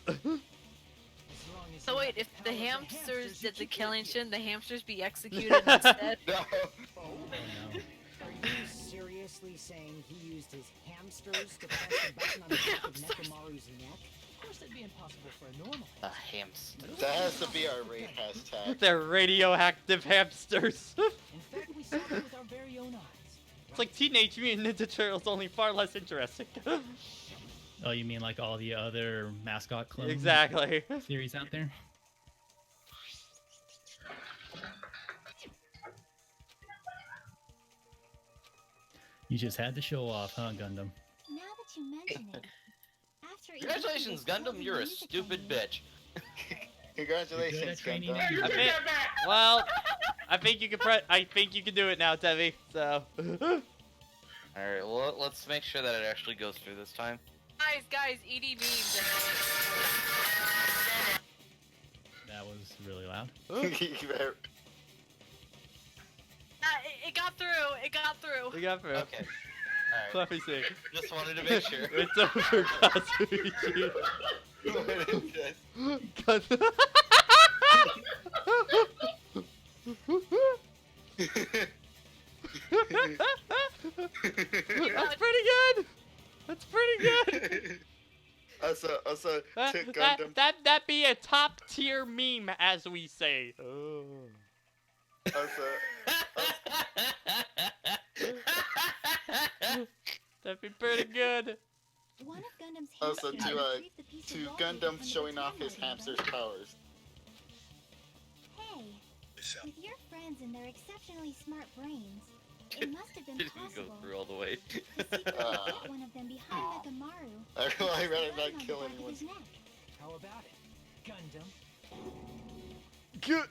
So wait, if the hamsters did the killing, shouldn't the hamsters be executed instead? No. Are you seriously saying he used his hamsters to press the button on the back of Nekomaru's neck? Of course, that'd be impossible for a normal. A hamster. That has to be our raid hashtag. They're radioactive hamsters. In fact, we saw them with our very own eyes. It's like Teenage Mutant Ninja Turtles, only far less interesting. Oh, you mean like all the other mascot clone Exactly. theories out there? You just had to show off, huh, Gundam? Now that you mention it, after each Congratulations, Gundam. You're a stupid bitch. Congratulations, training Gundam. You I took mean- that back. Well, I think you can I think you can do it now, Tevi. So. Alright, well, let's make sure that it actually goes through this time. Guys, ED memes. That was really loud. It got through. It got through. We got through. Okay. Alright. Let me see. Just wanted to make sure. It's over, Kazuichi. That's pretty good. That's pretty good. Also, to Gundam. That be a top tier meme, as we say. Oh. That'd be pretty good. One of Gundam's Also, hamsters retrieved the piece of to wallpaper Gundam from the showing off his timeline, hamster's remember? powers. Hey, with your friends and their exceptionally smart brains, it must have been Didn't go possible through all the way. to secretly put one of them behind Nekomaru. I'd and rather press the button not on the kill back of anyone. his neck. How about it, Gundam? Good.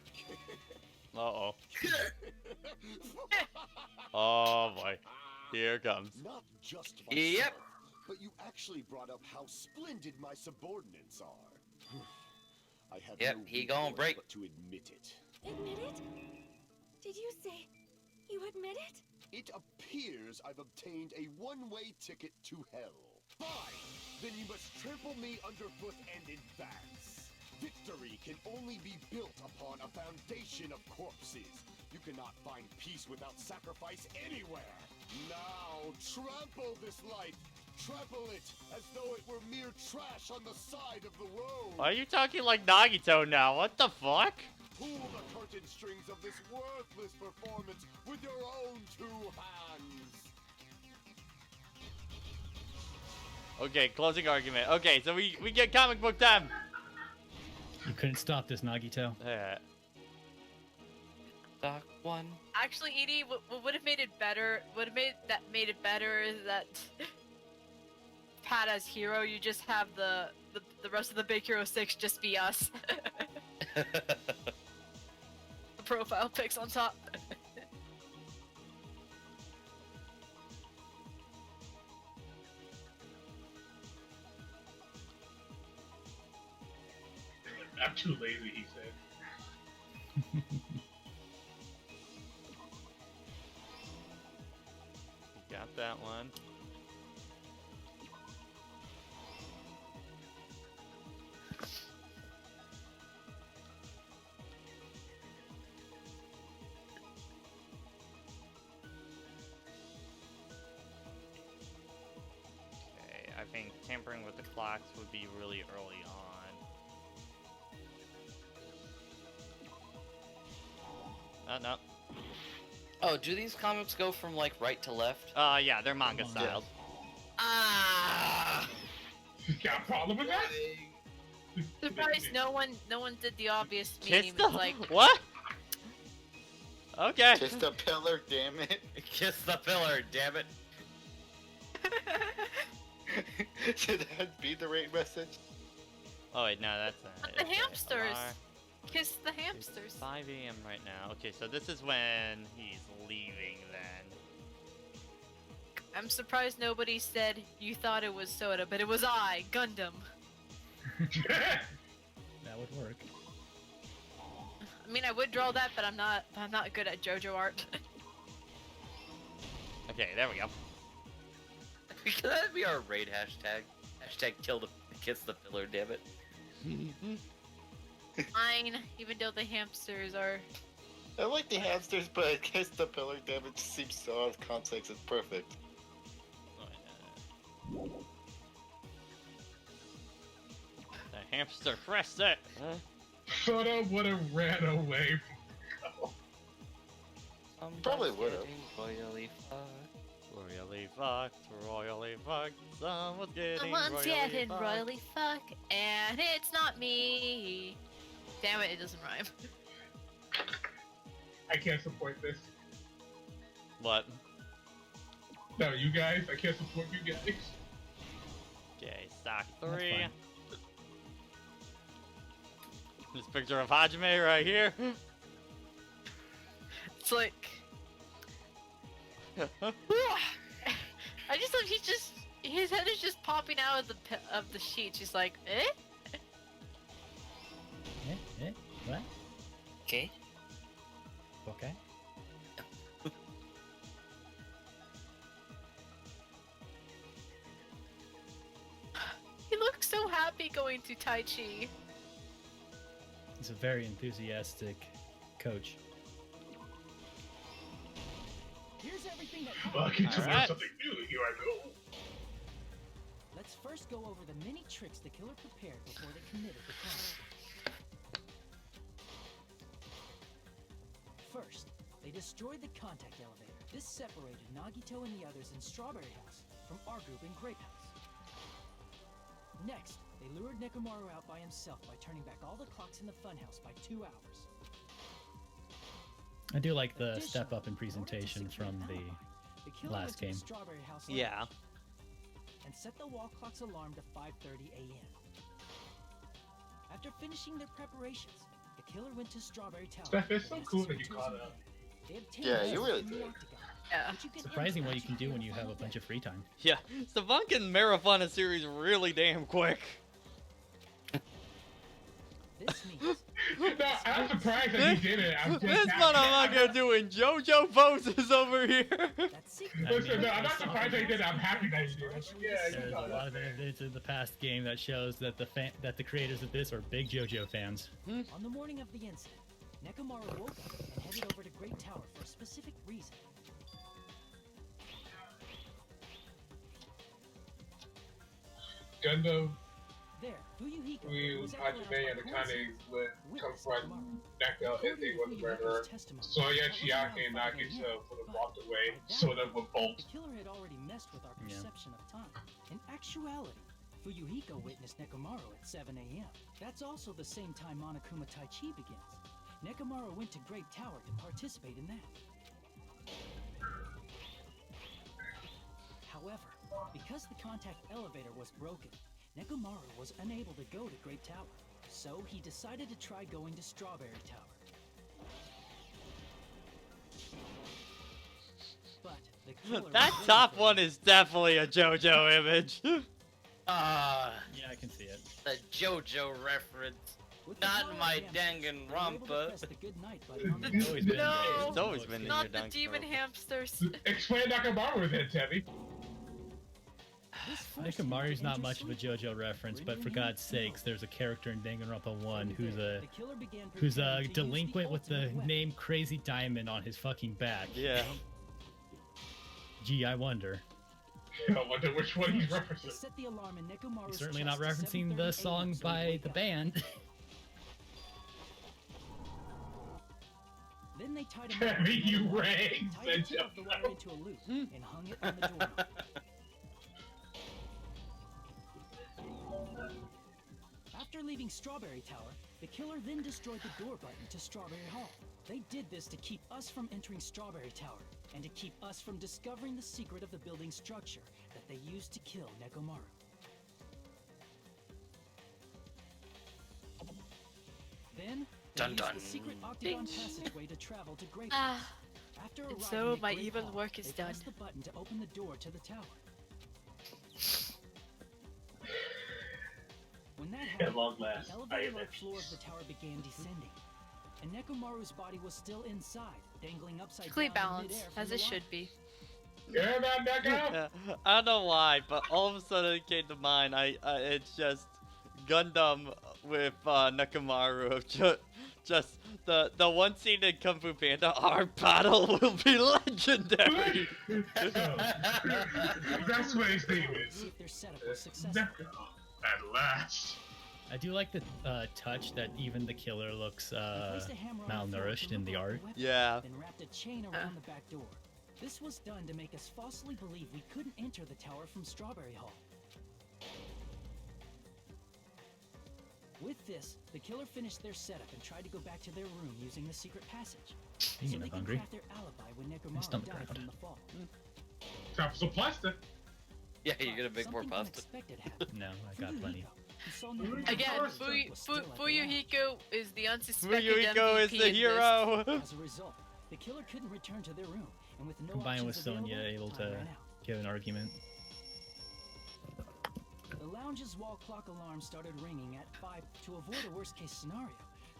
Uh-oh. Oh boy. Here it comes. Not just Yep. myself, but you actually brought up how splendid my subordinates are. I have Yep, no he gonna recourse break. but to admit it. Admit it? Did you say you admit it? It appears I've obtained a one-way ticket to hell. Fine! then you must trample me underfoot and advance. Victory can only be built upon a foundation of corpses. You cannot find peace without sacrifice anywhere. Now, trample this life. Trample it as though it were mere trash on the side of the road. Why are you talking like Nagito now? What the fuck? Pull the curtain strings of this worthless performance with your own two hands. Okay, closing argument. Okay, so we get comic book time. You couldn't stop this, Nagito. Yeah. Doc 1. Actually, Edie, what would have made it better? Made it better is that Pat as hero, you just have the rest of the Big Hero 6 just be us. The profile pics on top. I'm too lazy, he said. Got that one. Okay, I think tampering with the clocks would be really early on. No. Oh, do these comics go from like right to left? Yeah, they're manga styled. Ah! Got a problem with that? Surprised no one did the obvious Kiss meme. the Like what? Okay. Kiss the pillar, damn it. Kiss the pillar, damn it. Should that be the right message? Oh wait, no, that's the hamsters. Kiss the hamsters. It's 5 a.m. right now. Okay, so this is when he's leaving then. I'm surprised nobody said you thought it was Soda, but it was I, Gundam. That would work. I mean, I would draw that, but I'm not good at JoJo art. Okay, there we go. Can that be our raid hashtag? Hashtag kiss the pillar, damn it. Fine, even though the hamsters are. I like the hamsters, but kiss the pillar, damn it, just seems so out of context. It's perfect. The hamster pressed it. Soda would have ran away from Probably would have. Royally fucked. Royally fucked. Someone's getting Someone's royally getting fucked. royally fucked, and it's not me. Damn it, it doesn't rhyme. I can't support this. What? No, you guys, I can't support you guys. Okay, stock 3. This picture of Hajime right here. It's like. I just love his head is just popping out of the sheet. She's like, eh? What? Okay. Okay. He looks so happy going to Tai Chi. He's a very enthusiastic coach. Here's everything that Well, I can All learn right. something new. Here I go. Let's first go over the many tricks the killer prepared before they committed the crime. First, they destroyed the contact elevator. This separated Nagito and the others in Strawberry House from our group in Grape House. Next, they lured Nekomaru out by himself by turning back all the clocks in the funhouse by 2 hours. I do like the Additionally, step up in in order to presentation secure from an alibi, the killer last went to game. the Strawberry House Yeah. and set the wall clock's alarm to 5:30 a.m. After finishing their preparations, the killer went to Strawberry Tower. Steph, it's so and asked cool his that you mentors caught and up. they obtained Yeah, you access really to the did. octagon, Yeah. which you can Surprising enter what you can after do when win you the have a final bunch of free time. Yeah. Savant can marathon a series really damn quick. This means No, I'm surprised that he did it. I'm just This happy. motherfucker doing JoJo poses over here. Listen, no, I'm not surprised that he did it. I'm happy that he did it. Yeah, There's a lot of evidence in the past game that shows that the creators of this are big JoJo fans. On the morning of the incident, Nekomaru woke up and headed over to Great Tower for a specific reason. Gundam, There, Fuyuhiko, we who was Hajime and Akane would confront Neko if they was murderer. So yeah, Chiaki and Nagisa would have walked away, so that would bolt. The killer had already messed with our perception of time. In actuality, Fuyuhiko witnessed Nekomaru at 7 a.m. That's also the same time Monokuma Tai Chi begins. Nekomaru went to Great Tower to participate in that. However, because the contact elevator was broken, Nekomaru was unable to go to Great Tower, so he decided to try going to Strawberry Tower. But the killer That top one is definitely a JoJo image. Yeah, I can see it. The JoJo reference. Not in my Danganronpa. No, It's always been in not your the Danganronpa. demon hamsters. Explain Nakamaru then, Teddy. Nekomaru's not much of a JoJo reference, but for God's sakes, there's a character in Danganronpa 1 who's a delinquent with the name Crazy Diamond on his fucking back. Yeah. Gee, I wonder. I wonder which one he's referencing. He's certainly not referencing the song by the band. Then they tied him Teddy, you rang, tied the said tip of the wire into a loop and hung it on the doorknob. After leaving Strawberry Tower, the killer then destroyed the door button to Strawberry Hall. They did this to keep us from entering Strawberry Tower, and to keep us from discovering the secret of the building's structure that they used to kill Nekomaru. Then, they Dun used dun. the secret octagon passageway to travel to Great Ah, After and arriving so at my Great evil Hall, work is they done. pressed the button to open the door to the tower. When that happened, At long last, the I elevator avenged. floor of the tower began descending, and Nekomaru's body was still inside, dangling upside Perfectly down in balanced, midair from as the it wire. should be. Yeah, man, Neko! Yeah, I don't know why, but all of a sudden it came to mind. It's just Gundam with Nekomaru. Just the one scene in Kung Fu Panda. Our battle will be legendary. That's what his name is. See if their setup was successful. Neko. At last. I do like the touch that even the killer looks They placed a hammer on the floor malnourished to in look the like a art. weapon, Yeah. Then wrapped a chain around the back door. This was done to make us falsely believe we couldn't enter the tower from Strawberry Hall. With this, the killer finished their setup and tried to go back to their room using the secret passage. Speaking so of they could hungry, craft their alibi when my Nekomaru stomach died growled. from the fall. Time for some pasta. Yeah, you're gonna make more Something pasta. unexpected happened. No, I got plenty. Fuyuhiko, who saw Nekomaru's Again, body was still at the lab. Fuyuhiko is the unsuspected Fuyuhiko is MVP the in hero. As a result, the killer couldn't return to their room, and with no Combined with options Sonya available, able time to ran out. give an argument. The lounge's wall clock alarm started ringing at 5 to avoid a worst-case scenario.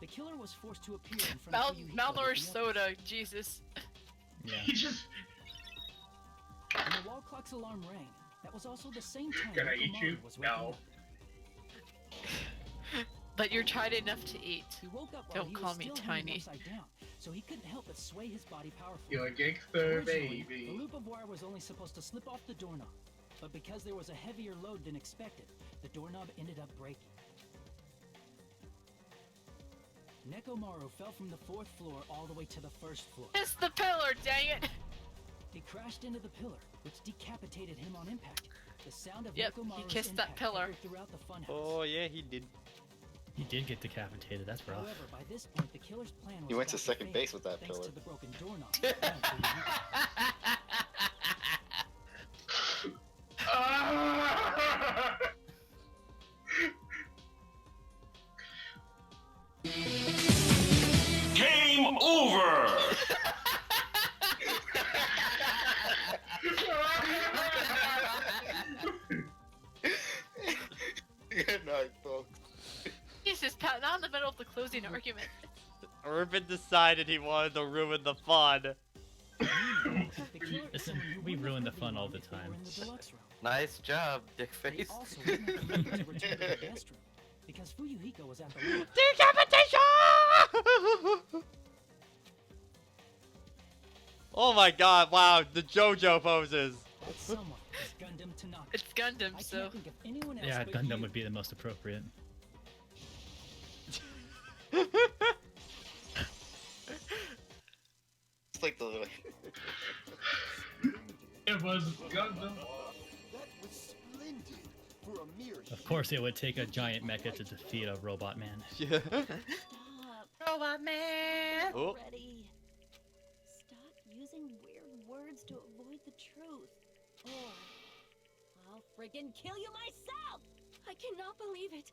The killer was forced to appear in front of Fuyuhiko. Malnourished with the others. soda, Jesus. Yeah. He just. When the wall clock's alarm rang, that was also the same time Can I eat Nekomaru you? was waking No. up. But you're tried enough to eat. He woke up while Don't he call was me still hanging tiny. upside down, so he couldn't help but sway his body powerfully. You're a gangster, Originally, baby. the loop of wire was only supposed to slip off the doorknob, but because there was a heavier load than expected, the doorknob ended up breaking. Nekomaru fell from the 4th floor all the way to the 1st floor. It's the pillar, dang it! He crashed into the pillar, which decapitated him on impact. The sound of Yep, he Nekomaru's kissed that impact pillar. echoed throughout the funhouse. Oh yeah, he did. He did get decapitated. That's rough. However, by this point, the killer's plan was He went to about second fail, base with that thanks pillar. to the broken doorknob. and Fuyuhiko. Game over! Good night, folks. Jesus, Pat, not in the middle of the closing argument. Urban decided he wanted to ruin the fun. Listen, we ruin the fun all the time. Nice job, dickface. Also, we met the leader to return to the guest room because Fuyuhiko was at the lab. Decapitation! Oh my god, wow, the JoJo poses. Someone is Gundam Tanaka. It's Gundam, I so. can't think of anyone else Yeah, but Gundam you. would be the most appropriate. It's like the It was Gundam. That was splendid for a mere Of course, it would take a giant mecha to defeat a robot man. Yeah. Stop Robot man! Oh. already. Stop using weird words to avoid the truth. Or I'll friggin' kill you myself! I cannot believe it.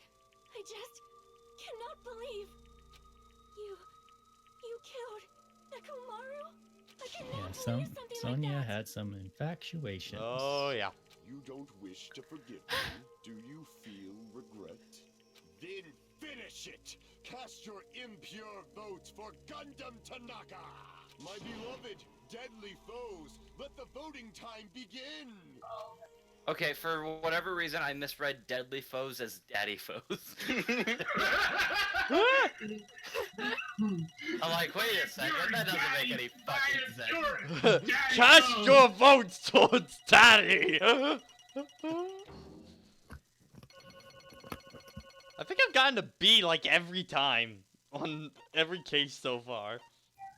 I just cannot believe. You killed Nekomaru? I cannot Yeah, believe something Sonya like that. had some infatuations. Oh, yeah. You don't wish to forgive me? Do you feel regret? Then finish it! Cast your impure votes for Gundam Tanaka! My beloved, deadly foes, let the voting time begin! Okay, for whatever reason, I misread deadly foes as daddy foes. I'm like, wait a second, that doesn't make any fucking sense. Cast your votes towards Daddy! I think I've gotten a B like every time on every case so far.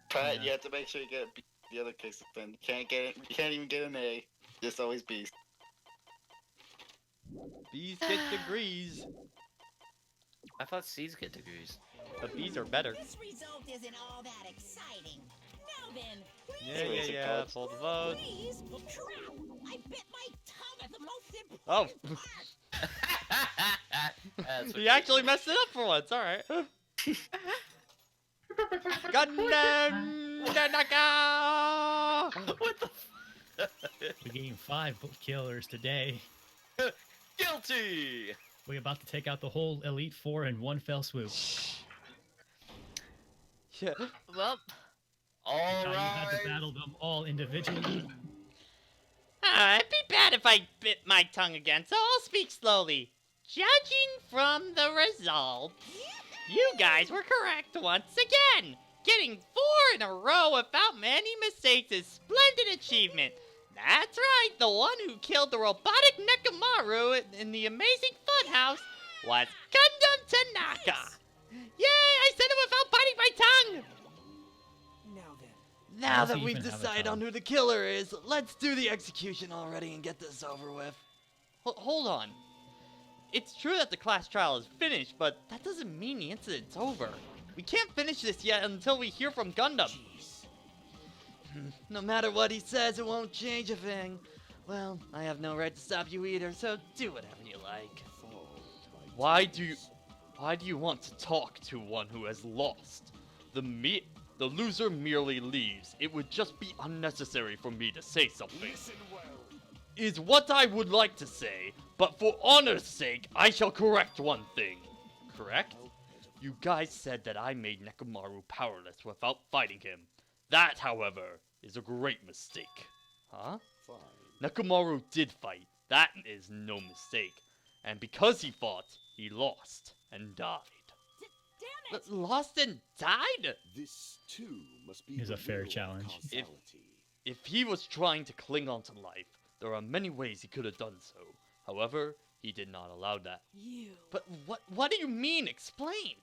Pat, you have to make sure you get the other cases. Then you can't get it. You can't even get an A. Just always B's. B's get degrees. I thought C's get degrees. But B's are better. This result isn't all that exciting. Now then, Yeah. Pull the vote. please. Crap! I bit my tongue at the most Oh. important That's what He actually messed it up for once, alright. Gundam Tanaka! What the We gained 5 book killers today. Guilty! We're about to take out the whole Elite Four in one fell swoop. Yeah. Well, Now you had to battle them all individually. It'd be bad if I bit my tongue again, so I'll speak slowly. Judging from the results, you guys were correct once again. Getting 4 in a row without many mistakes is splendid achievement. That's right, the one who killed the robotic Nekomaru in the amazing funhouse was Gundam Tanaka. Yay, I said it without biting my tongue! Now then. Now Does that he we've even have a decided on tongue? who the killer is, let's do the execution already and get this over with. Hold on. It's true that the class trial is finished, but that doesn't mean the incident's over. We can't finish this yet until we hear from Gundam. No matter what he says, it won't change a thing. Well, I have no right to stop you either, so do whatever you like. Why do you want to talk to one who has lost? The loser merely leaves. It would just be unnecessary for me to say something. Listen well. Is what I would like to say, but for honor's sake, I shall correct one thing. Correct? You guys said that I made Nekomaru powerless without fighting him. That, however, is a great mistake. Huh? Fine. Nekomaru did fight. That is no mistake. And because he fought, he lost and died. Damn it! Lost and died? This too must be Is a the fair real challenge. causality. If he was trying to cling on to life, there are many ways he could have done so. However, he did not allow that. You. But what do you mean? Explain!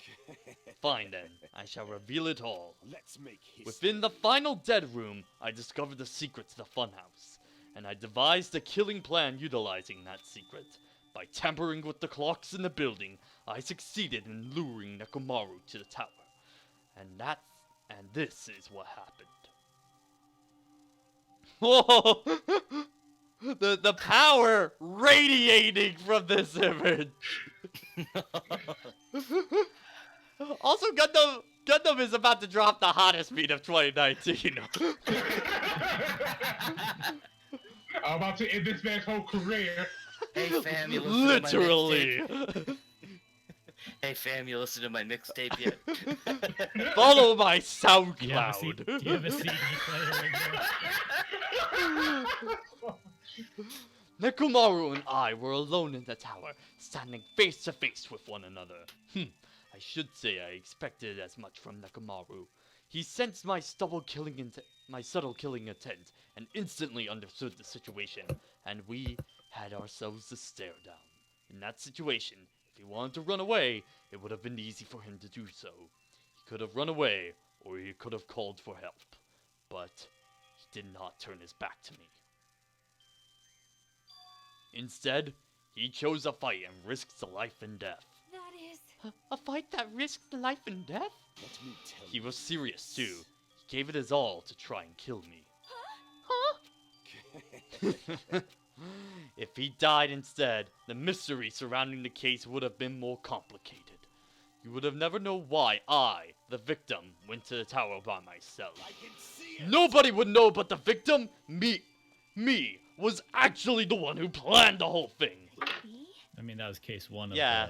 Fine then, I shall reveal it all. Let's make history. Within the final dead room, I discovered the secret to the funhouse, and I devised a killing plan utilizing that secret. By tampering with the clocks in the building, I succeeded in luring Nekomaru to the tower. And this is what happened. Whoa! The power radiating from this image. Also, Gundam is about to drop the hottest beat of 2019. I'm about to end this man's whole career. Hey fam, you listen to my Literally. mixtape? Hey fam, you listen to my mixtape yet? Follow my Do you have a SoundCloud. do you have a CD player in there? Nekomaru and I were alone in the tower, standing face to face with one another. I should say I expected as much from Nekomaru. He sensed my subtle killing intent and instantly understood the situation, and we had ourselves a stare down. In that situation, if he wanted to run away, it would have been easy for him to do so. He could have run away, or he could have called for help, but he did not turn his back to me. Instead, he chose a fight and risked life and death. That is... A fight that risked life and death? Let me tell He you was serious this. too. He gave it his all to try and kill me. If he died instead, the mystery surrounding the case would have been more complicated. You would have never known why I, the victim, went to the tower by myself. I can see it. Nobody would know but the victim, me, was actually the one who planned the whole thing. I mean, that was case one of Yeah.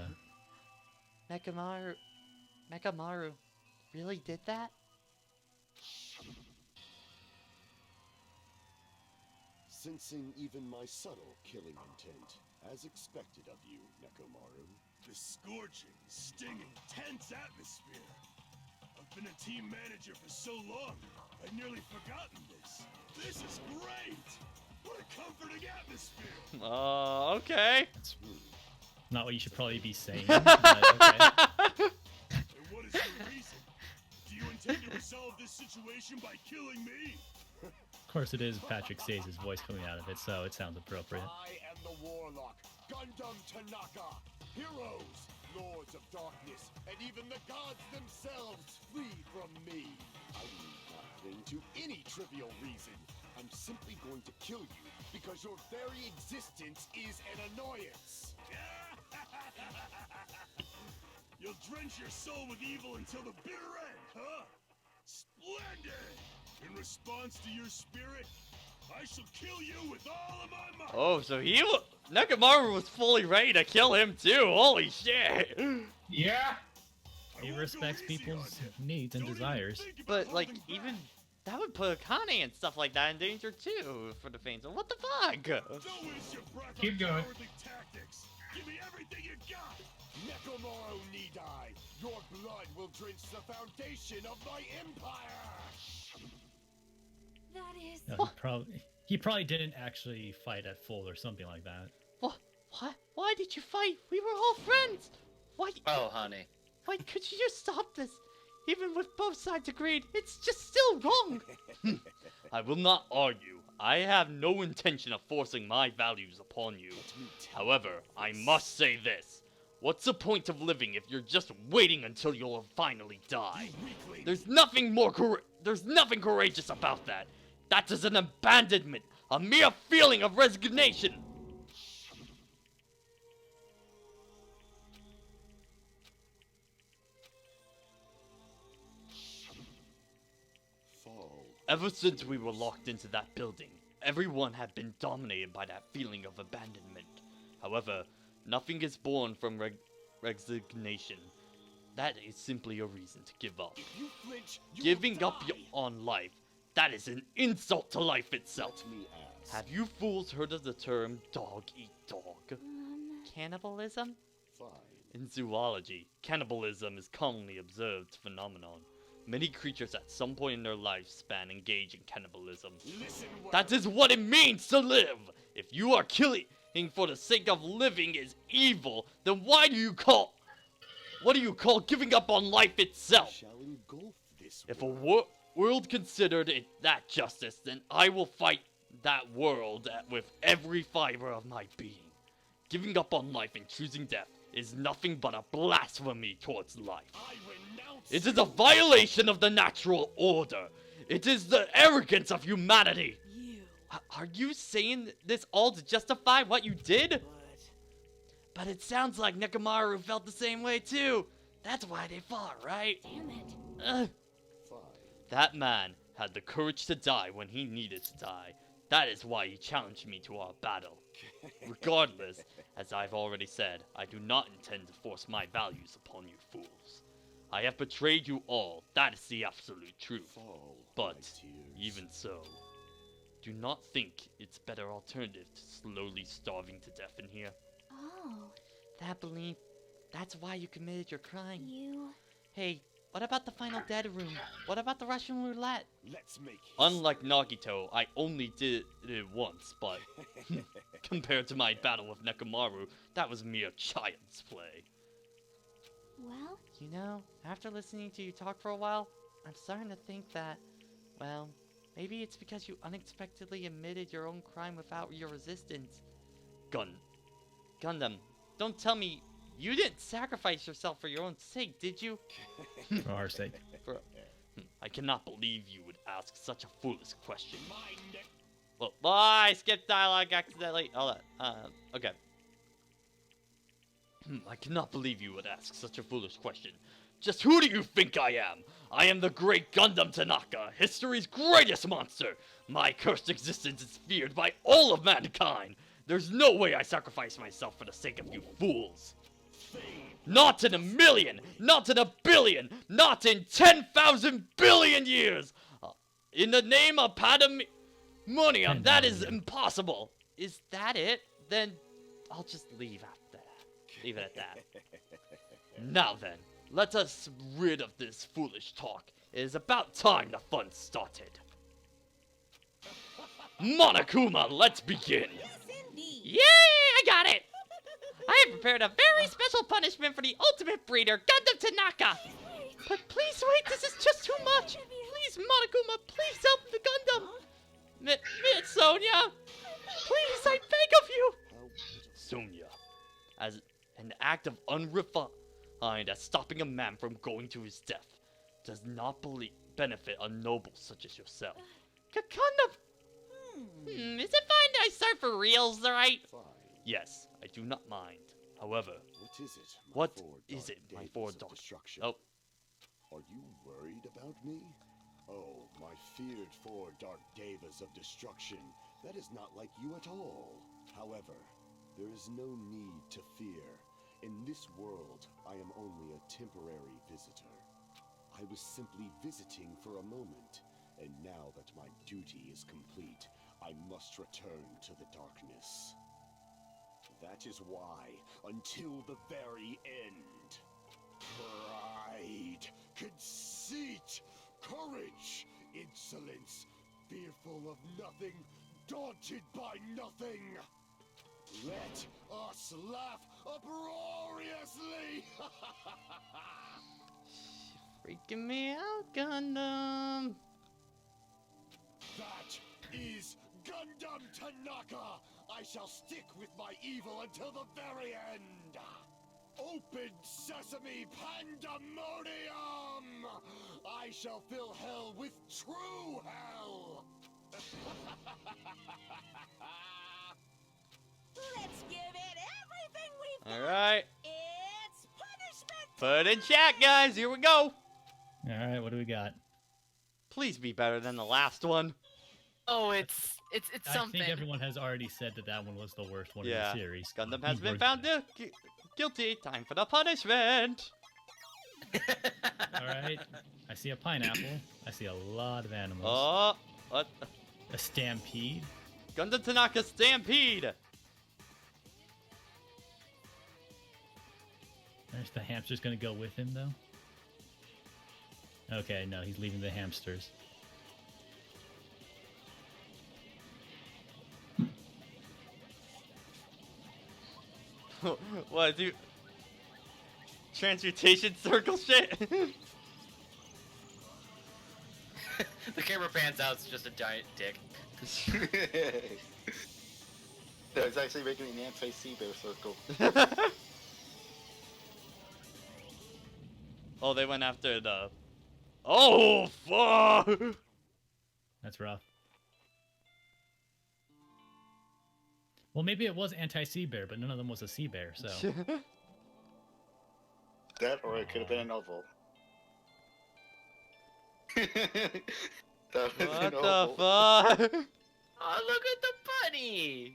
Nekomaru really did that? Sensing even my subtle killing intent, as expected of you, Nekomaru. The scorching, stinging, tense atmosphere. I've been a team manager for so long, I'd nearly forgotten this. This is great! What a comforting atmosphere! Okay. That's not what you should probably be saying. But okay. And what is your reason? Do you intend to resolve this situation by killing me? Of course, it is Patrick Say's voice coming out of it, so it sounds appropriate. I am the Warlock, Gundam Tanaka. Heroes, lords of darkness, and even the gods themselves flee from me. I need not cling to any trivial reason. I'm simply going to kill you because your very existence is an annoyance. You'll drench your soul with evil until the bitter end, huh? Splendid! In response to your spirit, I shall kill you with all of my might! Oh, so Nekomaru was fully ready to kill him too. Holy shit. Yeah. He respects people's needs and desires. But like even that would put Akane and stuff like that in danger too for the fans. What the fuck? Don't waste your breath Keep on going. cowardly tactics. Give me everything you got. Nekomaru need I. Your blood will drench the foundation of my empire. That is... No, he probably didn't actually fight at full or something like that. What? Why did you fight? We were all friends. Why? Oh, honey. Why could you just stop this? Even with both sides agreed, it's just still wrong. I will not argue. I have no intention of forcing my values upon you. However, I must say this. What's the point of living if you're just waiting until you'll finally die? There's nothing courageous about that. That is an abandonment, a mere feeling of resignation. Ever since we were locked into that building, everyone had been dominated by that feeling of abandonment. However, nothing is born from resignation. That is simply a reason to give up. You flinch, you Giving up on life, that is an insult to life itself. Let me ask. Have you fools heard of the term dog eat dog? Cannibalism? Fine. In zoology, cannibalism is commonly observed phenomenon. Many creatures at some point in their lifespan engage in cannibalism. Listen, That is what it means to live! If you are killing for the sake of living is evil, then what do you call giving up on life itself? Shall engulf this If a world considered it that justice, then I will fight that world with every fiber of my being. Giving up on life and choosing death is nothing but a blasphemy towards life. I renounce It is a violation of the natural order. It is the arrogance of humanity. Are you saying this all to justify what you did? But it sounds like Nekomaru felt the same way too. That's why they fought, right? Damn it. Fine. That man had the courage to die when he needed to die. That is why he challenged me to our battle. Regardless, as I've already said, I do not intend to force my values upon you fools. I have betrayed you all. That is the absolute truth. Fall, But, my tears. even so, do not think it's better alternative to slowly starving to death in here. Oh, That's why you committed your crime. you... Hey, what about the final dead room? What about the Russian roulette? Let's make Unlike Nagito, I only did it once, but compared to my battle with Nekomaru, that was mere child's play. Well, You know, after listening to you talk for a while, I'm starting to think that, well, maybe it's because you unexpectedly admitted your own crime without your resistance. Gundam, don't tell me you didn't sacrifice yourself for your own sake, did you? For our sake. I cannot believe you would ask such a foolish question. Well, I skipped dialogue accidentally. Hold on. Okay. I cannot believe you would ask such a foolish question. Just who do you think I am? I am the great Gundam Tanaka, history's greatest monster. My cursed existence is feared by all of mankind. There's no way I sacrifice myself for the sake of you fools. Not in a million, not in a billion, not in 10,000 billion years. In the name of Pandemonium, that is impossible. Is that it? Then I'll just leave after that. Leave it at that. Now then, let us rid of this foolish talk. It is about time the fun started. Monokuma, let's begin. Yay, I got it! I have prepared a very special punishment for the ultimate breeder, Gundam Tanaka! But please wait, this is just too much! Please, Monokuma, please help the Gundam! Sonia! Please, I beg of you! Sonia, as an act of unrefined as stopping a man from going to his death, does not benefit a noble such as yourself. Gundam! Is it fine that I start for reals, right? Fine. Yes, I do not mind. However, What is it, my four Devas of dark destruction? Oh, Are you worried about me? Oh, my feared four dark devas of destruction. That is not like you at all. However, there is no need to fear. In this world, I am only a temporary visitor. I was simply visiting for a moment, and now that my duty is complete, I must return to the darkness. That is why, until the very end, pride, conceit, courage, insolence, fearful of nothing, daunted by nothing. Let us laugh uproariously! freaking me out, Gundam! That is Gundam Tanaka! I shall stick with my evil until the very end! Open sesame pandemonium! I shall fill hell with true hell! Let's give it everything we've got. Alright. It's punishment. Put in chat, guys. Here we go. Alright, what do we got? Please be better than the last one. Oh, it's something. I think everyone has already said that one was the worst one in the series. Gundam has been found guilty. Time for the punishment. Alright. I see a pineapple. I see a lot of animals. Oh, what? A stampede. Gundam Tanaka Stampede. There's the hamster's gonna go with him, though. Okay, no, he's leaving the hamsters. What, dude? Transmutation circle shit? The camera pans out, it's just a giant dick. No, it's actually making an anti-Seabear circle. Oh, they went after the... Oh, fuck! That's rough. Well, maybe it was anti-sea bear, but none of them was a sea bear, so... That, or it could have been a novel. That was What an the oval. fuck? Oh, look at the bunny!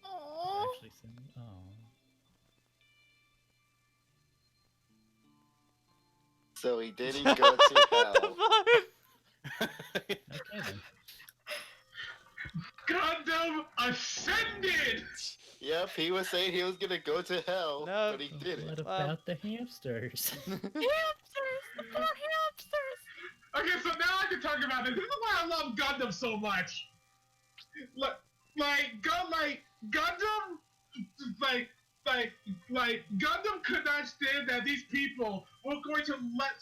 Actually, oh. So he didn't go to hell. Okay then. Gundam ascended! Yep, he was saying he was gonna go to hell, No. but he didn't. What about the hamsters? Hamsters! The poor hamsters! Okay, so now I can talk about this. This is why I love Gundam so much. Gundam, Gundam could not stand that these people were going to let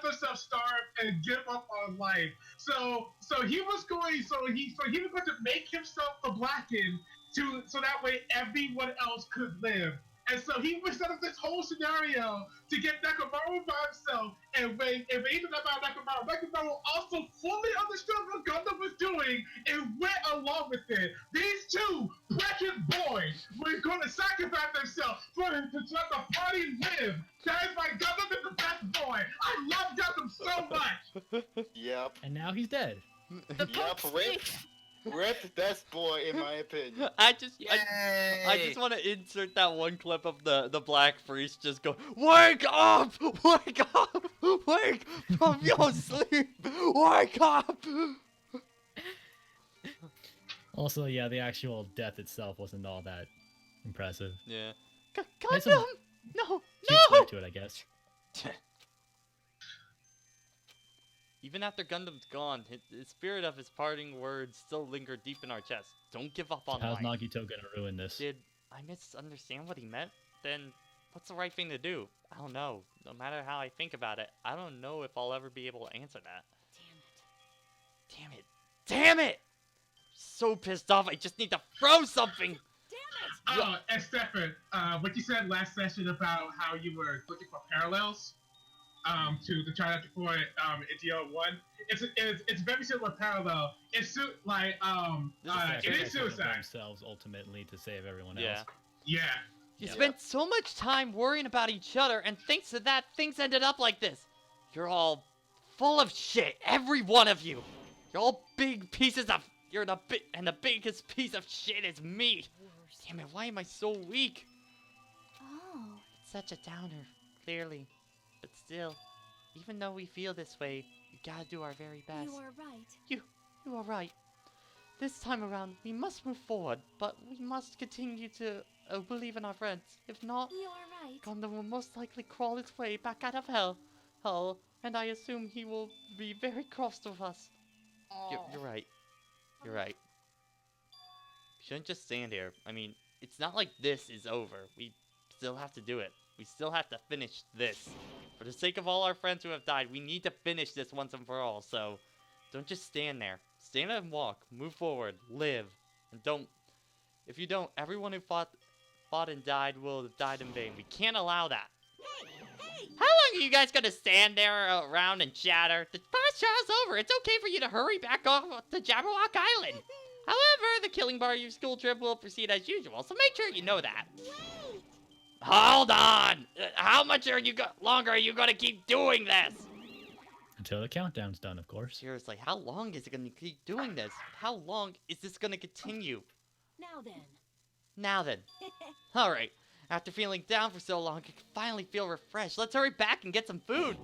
themselves starve and give up on life. So he was going to make himself the Blackened so that way everyone else could live. And so he was set up this whole scenario to get Nekomaru by himself, and when he did about Nekomaru also fully understood what Gundam was doing and went along with it. These two precious boys were going to sacrifice themselves to let the party live. That is why Gundam is the best boy. I love Gundam so much. Yep. And now he's dead. Yep, rip best boy in my opinion. I just want to insert that one clip of the black priest just go, "Wake up! Wake up! Wake from your sleep! Wake up!" Also, yeah, the actual death itself wasn't all that impressive. Yeah. Had some Gundam! No! cute flair to it, I guess. Even after Gundam's gone, the spirit of his parting words still linger deep in our chests. Don't give up on How's life. Nagito gonna ruin this? Did I misunderstand what he meant? Then what's the right thing to do? I don't know. No matter how I think about it, I don't know if I'll ever be able to answer that. Damn it. Damn it! So pissed off, I just need to throw something! Oh, and Stefan, what you said last session about how you were looking for parallels to the China before ETO 1, it's very similar parallel. It's like it is suicide. Themselves ultimately to save everyone else. Yeah. Yeah. You spent so much time worrying about each other, and thanks to that, things ended up like this. You're all full of shit, every one of you. You're all big pieces of. And the biggest piece of shit is me. Damn it, why am I so weak? Oh. It's such a downer, clearly. But still, even though we feel this way, we gotta do our very best. You are right. You are right. This time around, we must move forward, but we must continue to believe in our friends. If not, You are right. Gundam will most likely crawl his way back out of hell, and I assume he will be very cross with us. You're right. You're right. We shouldn't just stand here. I mean, it's not like this is over. We still have to do it. We still have to finish this. For the sake of all our friends who have died, we need to finish this once and for all. So, don't just stand there. Stand up and walk. Move forward. Live. And don't... If you don't, everyone who fought and died will have died in vain. We can't allow that. How long are you guys gonna stand there around and chatter? The first trial's over. It's okay for you to hurry back off to Jabberwock Island. However, the killing bar of your school trip will proceed as usual, so make sure you know that. Wait! Hold on! How much longer are you gonna keep doing this? Until the countdown's done, of course. Seriously, how long is it gonna keep doing this? How long is this gonna continue? Now then. Alright. After feeling down for so long, I can finally feel refreshed. Let's hurry back and get some food.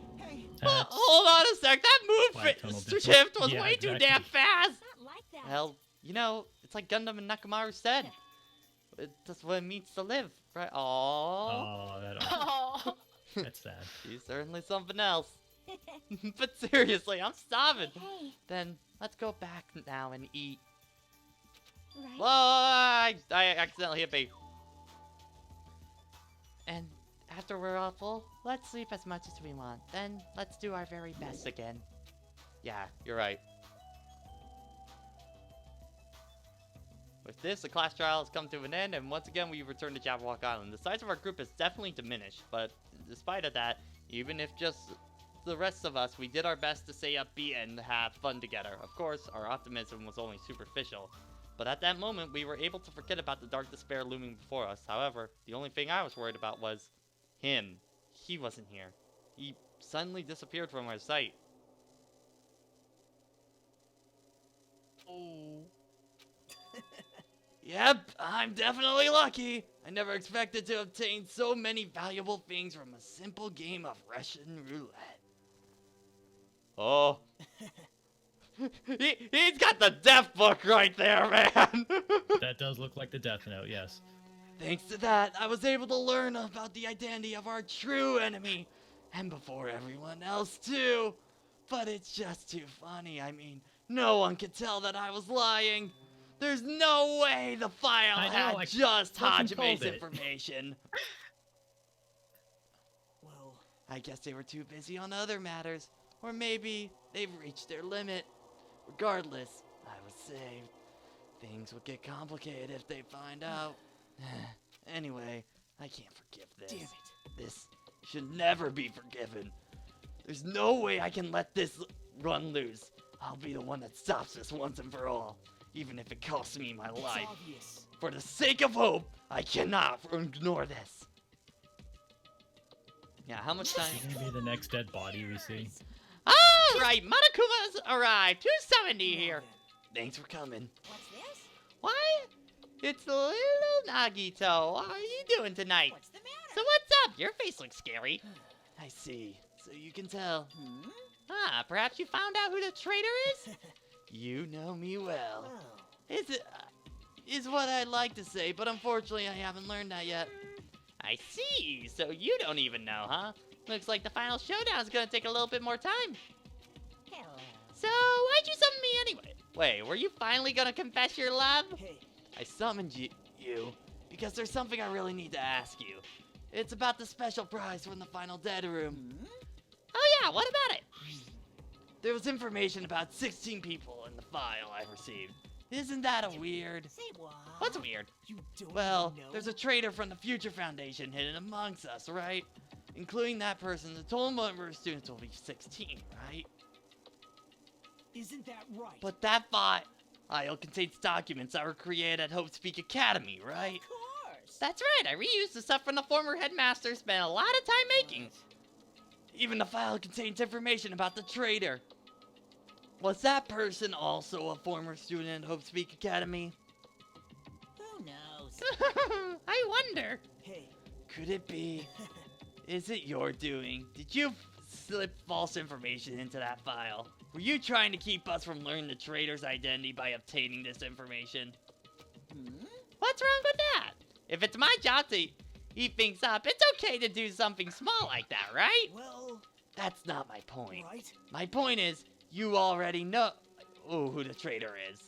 Hold on a sec. That move shift was way too damn fast. Not like that. Well, you know, it's like Gundam and Nakamaru said. That's what it means to live, right? Aww. That's sad. He's certainly something else. But seriously, I'm starving. Hey. Then let's go back now and eat. Right? Whoa! I accidentally hit B. And after we're all full, let's sleep as much as we want. Then let's do our very best again. Yeah, you're right. With this, the class trial has come to an end, and once again we return to Jabberwock Island. The size of our group has definitely diminished, but despite of that, even if just the rest of us, we did our best to stay upbeat and have fun together. Of course, our optimism was only superficial. But at that moment, we were able to forget about the dark despair looming before us. However, the only thing I was worried about was him. He wasn't here. He suddenly disappeared from our sight. Oh. Yep, I'm definitely lucky. I never expected to obtain so many valuable things from a simple game of Russian roulette. Oh. He's got the death book right there, man! That does look like the Death Note, yes. Thanks to that, I was able to learn about the identity of our true enemy. And before everyone else, too. But it's just too funny. I mean, no one could tell that I was lying. There's no way the file had just Hajime's information. Well, I guess they were too busy on other matters. Or maybe they've reached their limit. Regardless, I was saved. Things would get complicated if they find out. Anyway, I can't forgive this. damn it. This should never be forgiven. There's no way I can let this run loose. I'll be the one that stops this once and for all, even if it costs me my life. Obvious. For the sake of hope, I cannot ignore this. Yeah, how much time? Is he gonna be the next dead body we see? All right, Monokuma's arrived. 270 here. Thanks for coming. What's this? What? It's little Nagito. How are you doing tonight? What's the matter? So what's up? Your face looks scary. I see. So you can tell. Ah, perhaps you found out who the traitor is? You know me well. Oh. Is what I'd like to say, but unfortunately I haven't learned that yet. I see. So you don't even know, huh? Looks like the final showdown's gonna take a little bit more time. Hello. So why'd you summon me anyway? Wait, were you finally gonna confess your love? Hey, I summoned you because there's something I really need to ask you. It's about the special prize from the final dead room. Oh yeah, what about it? There was information about 16 people in the file I received. Isn't that a weird? Say what? What's weird? you don't Well, know. there's a traitor from the Future Foundation hidden amongst us, right? Including that person, the total number of students will be 16, right? Isn't that right? But that file contains documents that were created at Hope Speak Academy, right? Of course. That's right, I reused the stuff from the former headmaster, spent a lot of time making. Even the file contains information about the traitor. Was that person also a former student at Hope Speak Academy? Who knows? I wonder. Hey, Could it be? Is it your doing? Did you slip false information into that file? Were you trying to keep us from learning the traitor's identity by obtaining this information? What's wrong with that? If it's my job to eat things up, it's okay to do something small like that, right? well, That's not my point. right? My point is, you already know who the traitor is.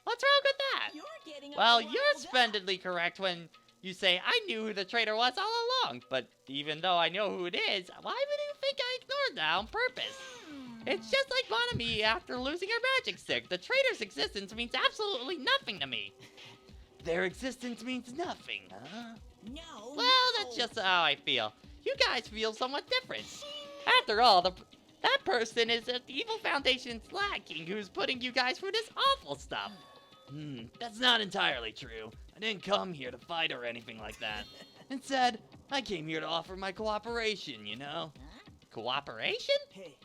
What's wrong with that? You're getting Well, all you're riled up. splendidly correct when you say I knew who the traitor was all along. But even though I know who it is, why would you think I ignored that on purpose? It's just like Monami after losing her magic stick. The traitor's existence means absolutely nothing to me. Their existence means nothing, huh? No. Well, that's just how I feel. You guys feel somewhat different. After all, that person is the Evil Foundation's lacking who's putting you guys through this awful stuff. That's not entirely true. I didn't come here to fight or anything like that. Instead, I came here to offer my cooperation, you know? Cooperation? Hey,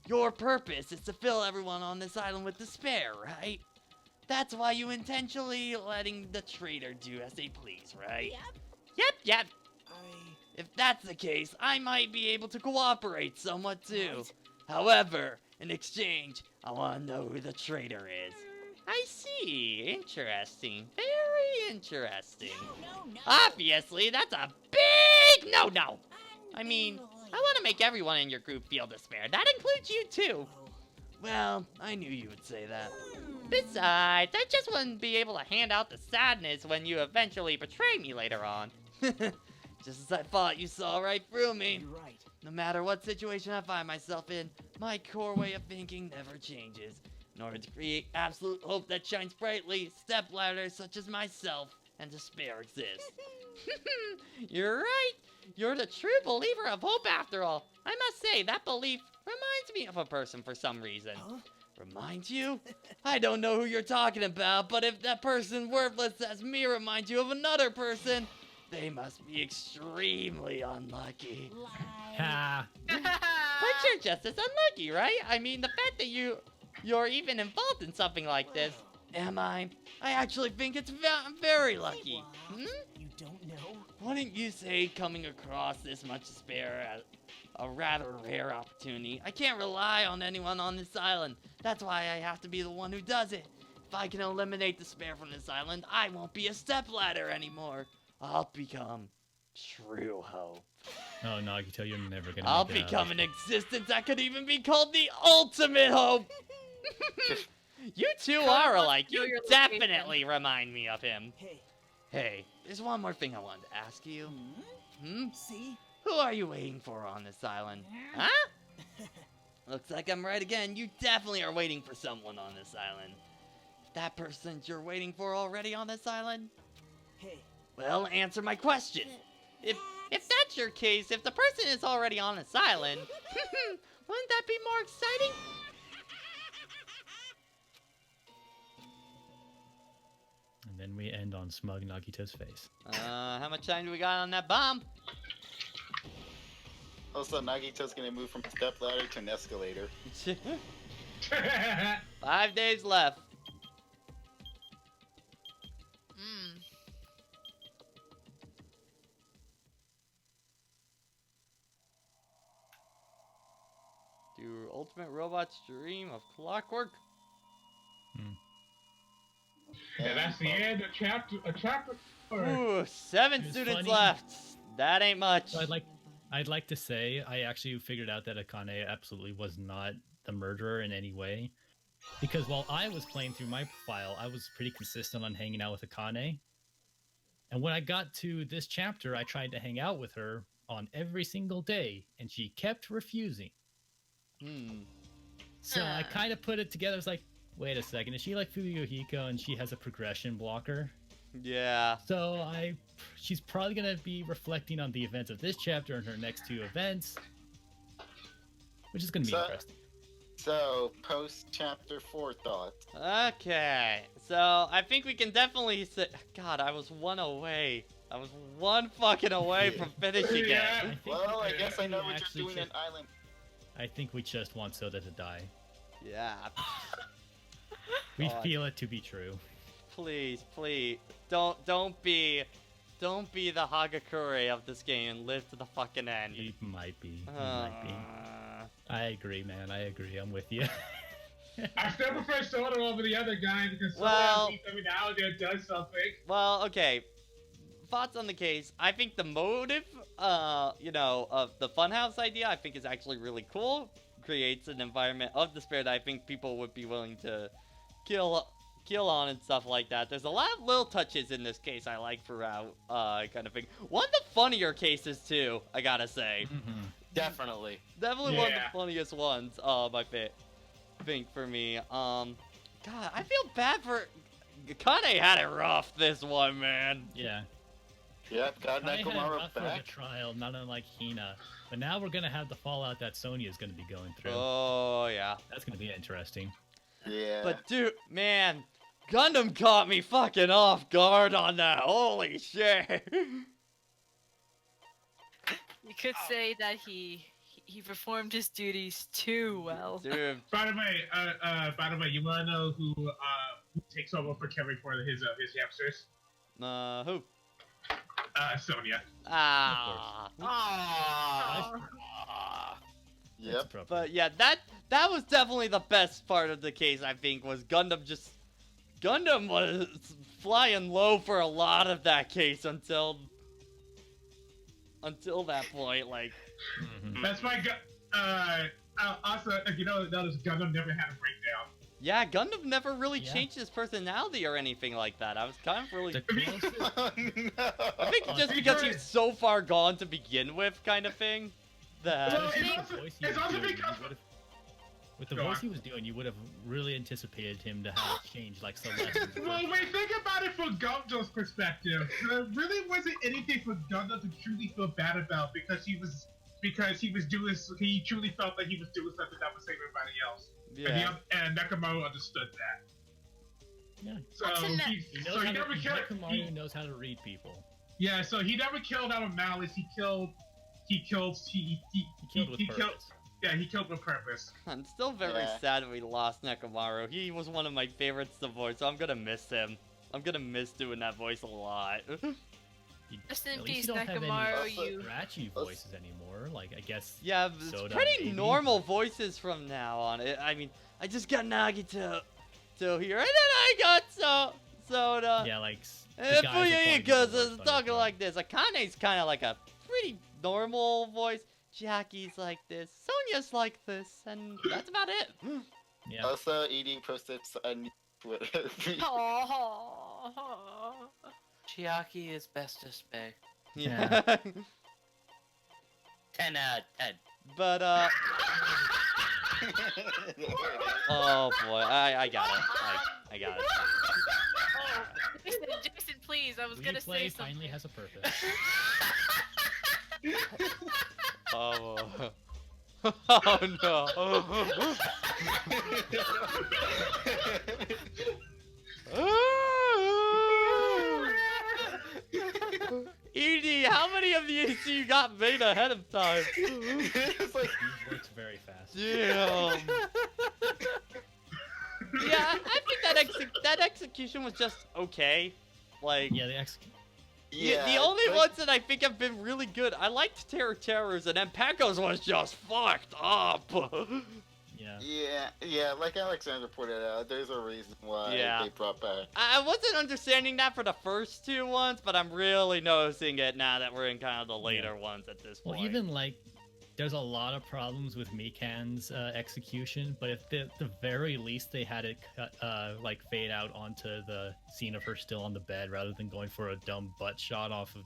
Your purpose is to fill everyone on this island with despair, right? That's why you intentionally letting the traitor do as they please, right? Yep. If that's the case, I might be able to cooperate somewhat too. Right. However, in exchange, I want to know who the traitor is. I see. Interesting. Very interesting. No. Obviously, that's a big no-no. I mean, I want to make everyone in your group feel despair. That includes you too. Well, I knew you would say that. Besides, I just wouldn't be able to hand out the sadness when you eventually betray me later on. Just as I thought, you saw right through me. you're right. No matter what situation I find myself in, my core way of thinking never changes. In order to create absolute hope that shines brightly, stepladders such as myself and despair exist. You're right. You're the true believer of hope after all. I must say, that belief reminds me of a person for some reason. Huh? Remind you? I don't know who you're talking about, but if that person worthless as me reminds you of another person, they must be extremely unlucky. Ha! But you're just as unlucky, right? I mean, the fact that you're even involved in something like this. Am I? I actually think it's very lucky. You don't know? Wouldn't you say coming across this much despair a rather rare opportunity. I can't rely on anyone on this island. That's why I have to be the one who does it. If I can eliminate despair from this island, I won't be a stepladder anymore. I'll become true hope. Oh, Nagito, you're never gonna. I'll make that become out. an existence that could even be called the ultimate hope. You two are alike. You definitely remind me of him. Hey, there's one more thing I wanted to ask you. See? Who are you waiting for on this island? Huh? Looks like I'm right again. You definitely are waiting for someone on this island. That person you're waiting for already on this island? Hey. Well, answer my question. If that's your case, if the person is already on this island, wouldn't that be more exciting? And then we end on smug Nagito's face. How much time do we got on that bomb? Also, Nagito's gonna move from a stepladder to an escalator. 5 days left. Do ultimate robots dream of clockwork? Yeah, that's the end of chapter. Ooh, 7 It was students funny. left. That ain't much. So I'd like to say I actually figured out that Akane absolutely was not the murderer in any way. Because while I was playing through my file, I was pretty consistent on hanging out with Akane. And when I got to this chapter, I tried to hang out with her on every single day, and she kept refusing. So I kind of put it together. It's like, wait a second, is she like Fuyuhiko and she has a progression blocker? Yeah. So she's probably gonna be reflecting on the events of this chapter and her next 2 events, which is gonna be interesting. So, post chapter 4 thoughts. Okay, so I think we can definitely say, God, I was 1 away. I was 1 fucking away from finishing it. Well, I guess I know what actually you're doing in Island. I think we just want Soda to die. Yeah. We God. feel it to be true. Please, don't be the Hagakure of this game and live to the fucking end. He might be. I agree, man. I agree. I'm with you. I still prefer Soda over the other guy because Soda Well- at least every now and then does something. Well, okay. Thoughts on the case? I think the motive, of the funhouse idea, I think is actually really cool. Creates an environment of despair that I think people would be willing to kill on and stuff like that. There's a lot of little touches in this case I like throughout, kind of thing. One of the funnier cases too, I gotta say. Definitely. Definitely one of the funniest ones, I think for me. God, I feel bad for Kane had it rough this one, man. Yeah. Yep, got I had Nekomaru enough of the back. trial, not unlike Hina. But now we're gonna have the fallout that Sonya is gonna be going through. Oh yeah. That's gonna be interesting. Yeah. But dude, man, Gundam caught me fucking off guard on that. Holy shit. You could say that he performed his duties too well. Dude. By the way, you wanna know who takes over for Kevin for his hamsters? Who? Sonya. Yep. But yeah, that was definitely the best part of the case, I think, was Gundam was flying low for a lot of that case until that point, like. That's why. Also, if you notice, Gundam never had a breakdown. Yeah, Gundam never really changed his personality or anything like that. I was kind of really. I think just because he's so far gone to begin with, kind of thing. That. Well, it's also because. With the voice he was doing, you would have really anticipated him to have changed like Celeste. Well, wait, think about it from Gundam's perspective. There really wasn't anything for Gundam to truly feel bad about because he truly felt that he was doing something that would save everybody else. Yeah. And Nekomaru understood that. Yeah. Nekomaru knows how to read people. Yeah, so he never killed out of malice. He killed with purpose. Yeah, he killed with purpose. I'm still very sad we lost Nekomaru. He was one of my favorites to voice, so I'm gonna miss him. I'm gonna miss doing that voice a lot. Rest in At least peace, you don't have Nekomaru. any You. scratchy voices anymore. Like, I guess. Yeah, it's Soda, pretty maybe, normal voices from now on. I mean, I just got Nagito here, and then I got Soda. Yeah, like. And the guys will probably be the Fuyuhika's worst on talking it, like this. Akane's kind of like a pretty normal voice. Jackie's like this. Sonya's like this, and that's about it. Yeah. Also, eating post-its on Twitter. Chiaki is bestest bae. Yeah. 10 out of 10. But oh boy, I got it. I got it. Jason, please. I was gonna say something. finally has a purpose. Oh. Oh no. Edie, how many of these you got made ahead of time? It's like, He works very fast. Damn. Yeah, I think that execution was just okay. Like, Yeah, the only ones that I think have been really good, I liked Terror's, and then Pekko's was just fucked up. Yeah, like Alexander pointed out, there's a reason why they brought back. I wasn't understanding that for the first two ones, but I'm really noticing it now that we're in kind of the later ones at this point. Well, even like, there's a lot of problems with Mikan's execution, but if the very least they had it like fade out onto the scene of her still on the bed rather than going for a dumb butt shot off of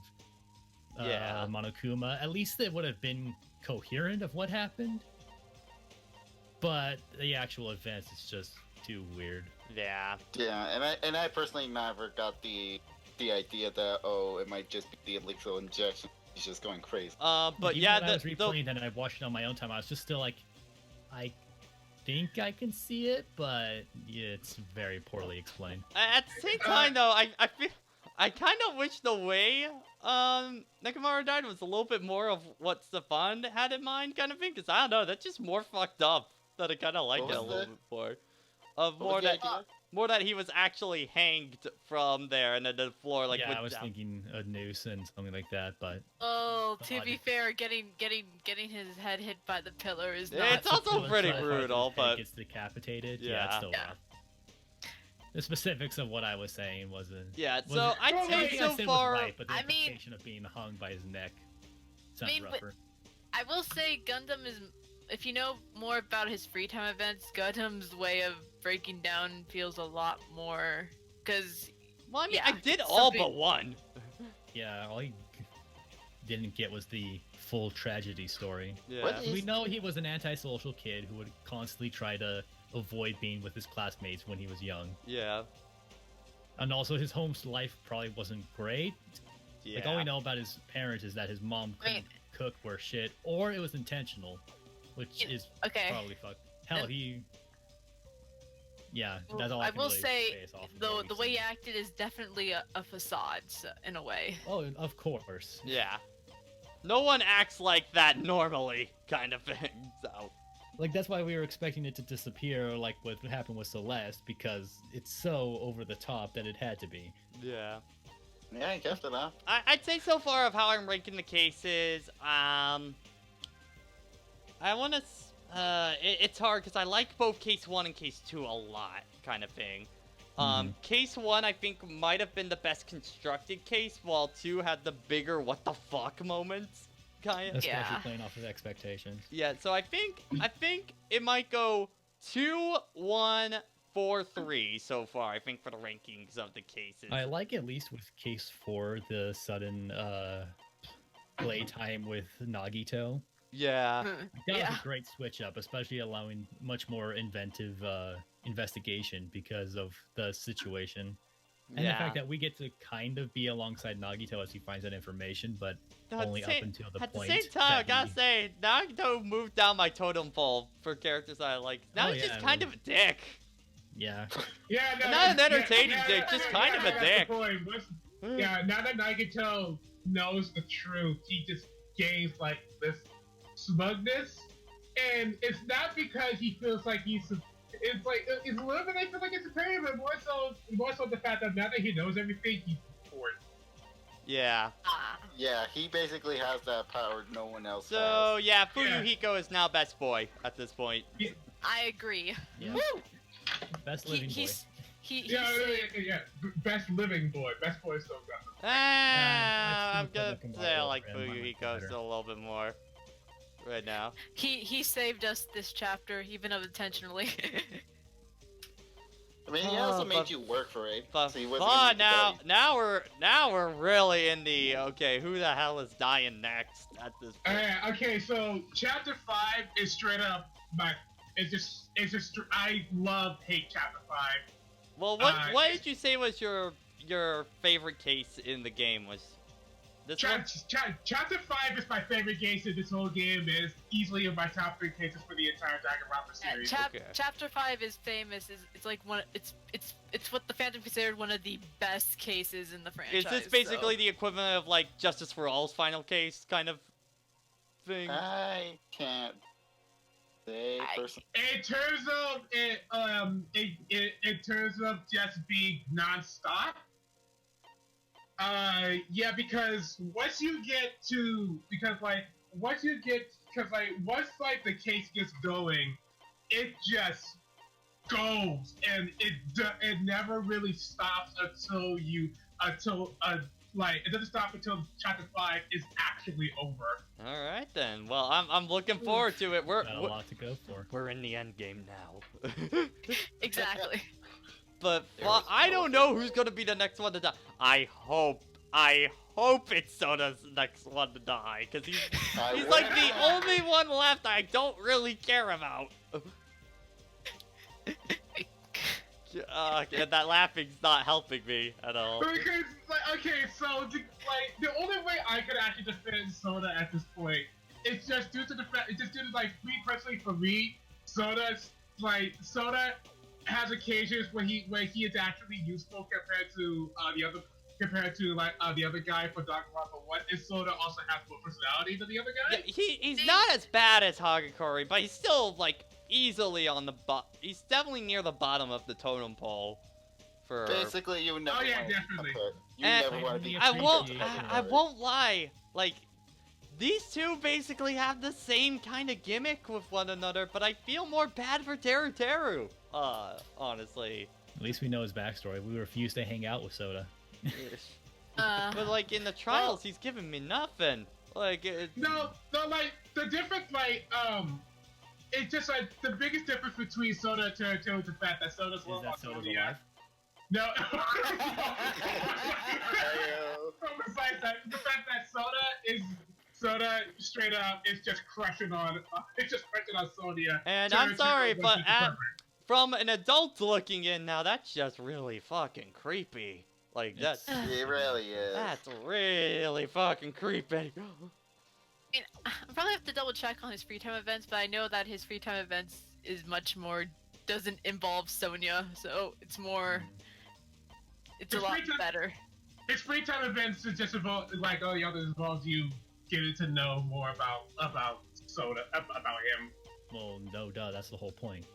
Monokuma, at least it would have been coherent of what happened. But the actual events is just too weird. Yeah. Yeah, and I personally never got the idea that it might just be the lethal injection. He's just going crazy. But Even yeah, when I was replaying and I watched it on my own time, I was just still like, I think I can see it, but yeah, it's very poorly explained. At the same time, though, I kind of wish the way Nekomaru died was a little bit more of what Stefan had in mind, kind of thing. Because I don't know, that's just more fucked up. That I kind of liked it a little bit more. More that he was actually hanged from there and then the floor like. Yeah, I was thinking a noose and something like that, but. Oh, to be fair, getting his head hit by the pillar is not. It's also pretty brutal, but gets decapitated. Yeah, it's still rough. The specifics of what I was saying wasn't. Yeah, so I'd say so far. Right, but the implication of being hung by his neck sounds rougher. I will say Gundam is. If you know more about his free time events, Gundam's way of breaking down feels a lot more. Because. Well, I mean, I did all but one. Yeah, all he didn't get was the full tragedy story. Yeah. We know he was an antisocial kid who would constantly try to avoid being with his classmates when he was young. Yeah. And also his home life probably wasn't great. Yeah. Like all we know about his parents is that his mom couldn't cook worth shit, or it was intentional, which is probably fucked. Hell, that's all I can will really say, base off of though, what the way he acted is definitely a facade, in a way. Oh, of course. Yeah. No one acts like that normally, kind of thing, so. Like, that's why we were expecting it to disappear, like what happened with Celeste, because it's so over the top that it had to be. Yeah. Yeah, I guess it up. I'd say so far of how I'm ranking the cases, I want to... it's hard because I like both Case 1 and Case 2 a lot, kind of thing. Case 1, I think, might have been the best constructed case, while 2 had the bigger what the fuck moments, kind of. Especially playing off of expectations. Yeah, so I think it might go 2, 1, 4, 3 so far, I think, for the rankings of the cases. I like at least with Case 4, the sudden playtime with Nagito. Yeah. That was a great switch up, especially allowing much more inventive investigation because of the situation. And the fact that we get to kind of be alongside Nagito as he finds that information, but only up until the point. At the same time, I gotta say, Nagito moved down my totem pole for characters I like. Now he's just kind of a dick. Yeah. Not an entertaining dick, just kind of a dick. Yeah, now that Nagito knows the truth, he just gains like this smugness, and it's not because he feels like it's a little bit, I feel like it's superior, but more so the fact that now that he knows everything, he's bored. Yeah. Yeah, he basically has that power no one else So has. yeah, Fuyuhiko is now best boy at this point. I agree. Yeah. Woo! Best living boy. Yeah. Best living boy. Best boy still got them. I'm gonna Republican say I Marvel like and I like Fuyuhiko better. still a little bit more right now. He saved us this chapter, even unintentionally. I mean, he also made you work for it. But so he wasn't gonna fun be now we're really in the okay. Who the hell is dying next at this point? Okay, so chapter 5 is straight up, but it's just I hate chapter 5. Well, what did you say was your favorite case in the game? Was this one? Chapter 5 is my favorite case in this whole game. Is easily in my top 3 cases for the entire Danganronpa series. Chapter 5 is famous. It's like one. It's what the fandom considered one of the best cases in the franchise. Is this basically the equivalent of like Justice for All's final case kind of thing? I can't say personally. In terms of just being non-stop. Yeah, because once the case gets going, it just goes, and it never really stops until it doesn't stop until chapter 5 is actually over. All right then. Well, I'm looking forward to it. We're Got a lot to go for. We're in the end game now. Exactly. But well, I don't know who's gonna be the next one to die. I hope it's Soda's next one to die, because he's like the only one left I don't really care about. That laughing's not helping me at all. Because, so the only way I could actually defend Soda at this point is just due to me personally, for me, Soda has occasions where he is actually useful compared to the other guy for Danganronpa 1, and Soda also has more personality than the other guy. Yeah, he's not as bad as Hagakure, but he's still like easily on the he's definitely near the bottom of the totem pole. For basically, you never. Oh yeah, definitely. You never want to be. I won't lie. Like, these two basically have the same kind of gimmick with one another, but I feel more bad for Teru Teru. Honestly. At least we know his backstory. We refuse to hang out with Soda. But like in the trials, he's giving me nothing. Like no, like the difference, it's just like the biggest difference between Soda and Teru Teru is the fact that Soda's love on Soda. No. Besides that, the fact that Soda straight up is just crushing on Sonia. And I'm sorry, but from an adult looking in now, that's just really fucking creepy. Like that's it really is. That's really fucking creepy. I mean, I'll probably have to double check on his free time events, but I know that his free time events is much more doesn't involve Sonia, so it's more. It's a lot better. His free time events is just about involves you getting to know more about Soda, about him. Well, no, duh. That's the whole point.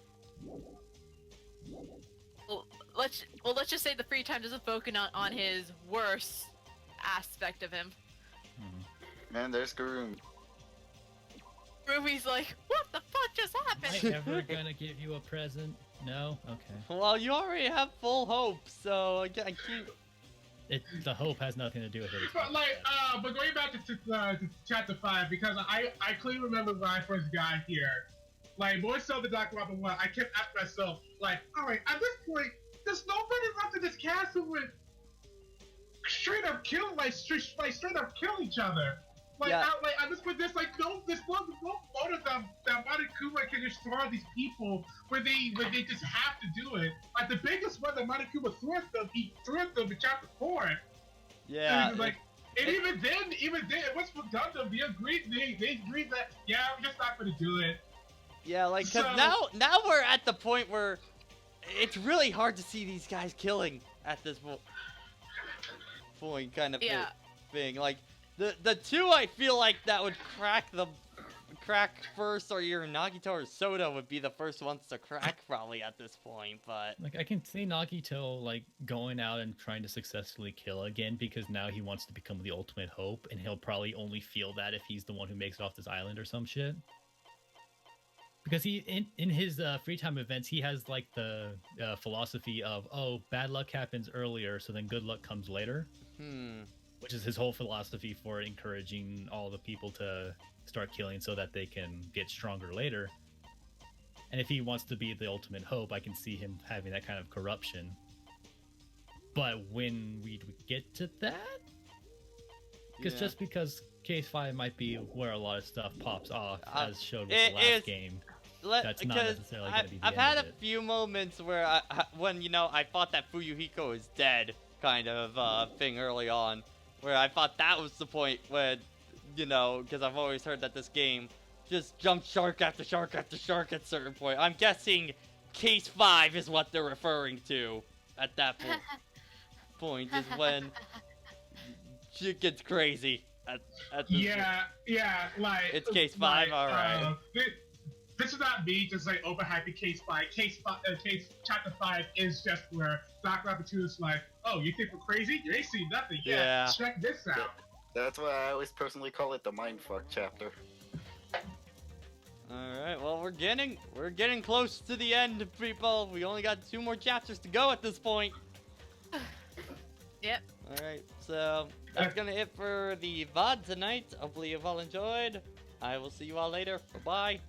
Well, let's just say the free time doesn't focus on his worst aspect of him. Man, there's Garumi. Ruby's like, what the fuck just happened? Am I ever gonna give you a present? No? Okay. Well, you already have full hope, so I can't. The hope has nothing to do with it. But going back to chapter 5, because I clearly remember when I first got here, like more so the Danganronpa 1, I kept asking myself, like, all right, at this point, there's nobody left in this castle with straight up kill each other. Like, yeah. At this point, there's no motive that Monokuma can destroy these people where they just have to do it. Like the biggest one that Monokuma threw at them, he threw at them in chapter 4. Yeah. And even then, it was for Gundam. They agreed that I'm just not gonna do it. Yeah, like cause now we're at the point where it's really hard to see these guys killing at this point, kind of thing. Like the two I feel like that would crack crack first, or either Nagito or Soda would be the first ones to crack probably at this point, but... Like, I can see Nagito, like, going out and trying to successfully kill again, because now he wants to become the ultimate hope, and he'll probably only feel that if he's the one who makes it off this island or some shit. Because he, in his free time events, he has, like, the philosophy of, oh, bad luck happens earlier, so then good luck comes later. Which is his whole philosophy for encouraging all the people to start killing so that they can get stronger later. And if he wants to be the ultimate hope, I can see him having that kind of corruption. But when we get to that? Because just because Case 5 might be where a lot of stuff pops off, as showed with the last game, that's not necessarily going to be the I've end had of a it. few moments where, when, you know, I thought that Fuyuhiko is dead kind of thing early on. Where I thought that was the point when, you know, because I've always heard that this game just jumps shark after shark after shark at a certain point. I'm guessing Case 5 is what they're referring to at that point is when shit gets crazy at this Yeah, like... It's Case 5, alright. This is not me just like overhyping Case 5. Case Chapter 5 is just where Dr. Rapid is like, oh, you think we're crazy? You ain't seen nothing yet. Yeah. Check this out. That's why I always personally call it the mindfuck chapter. Alright, well we're getting close to the end, people. We only got 2 more chapters to go at this point. Yep. Alright, so that's gonna it for the VOD tonight. Hopefully you've all enjoyed. I will see you all later. Bye-bye.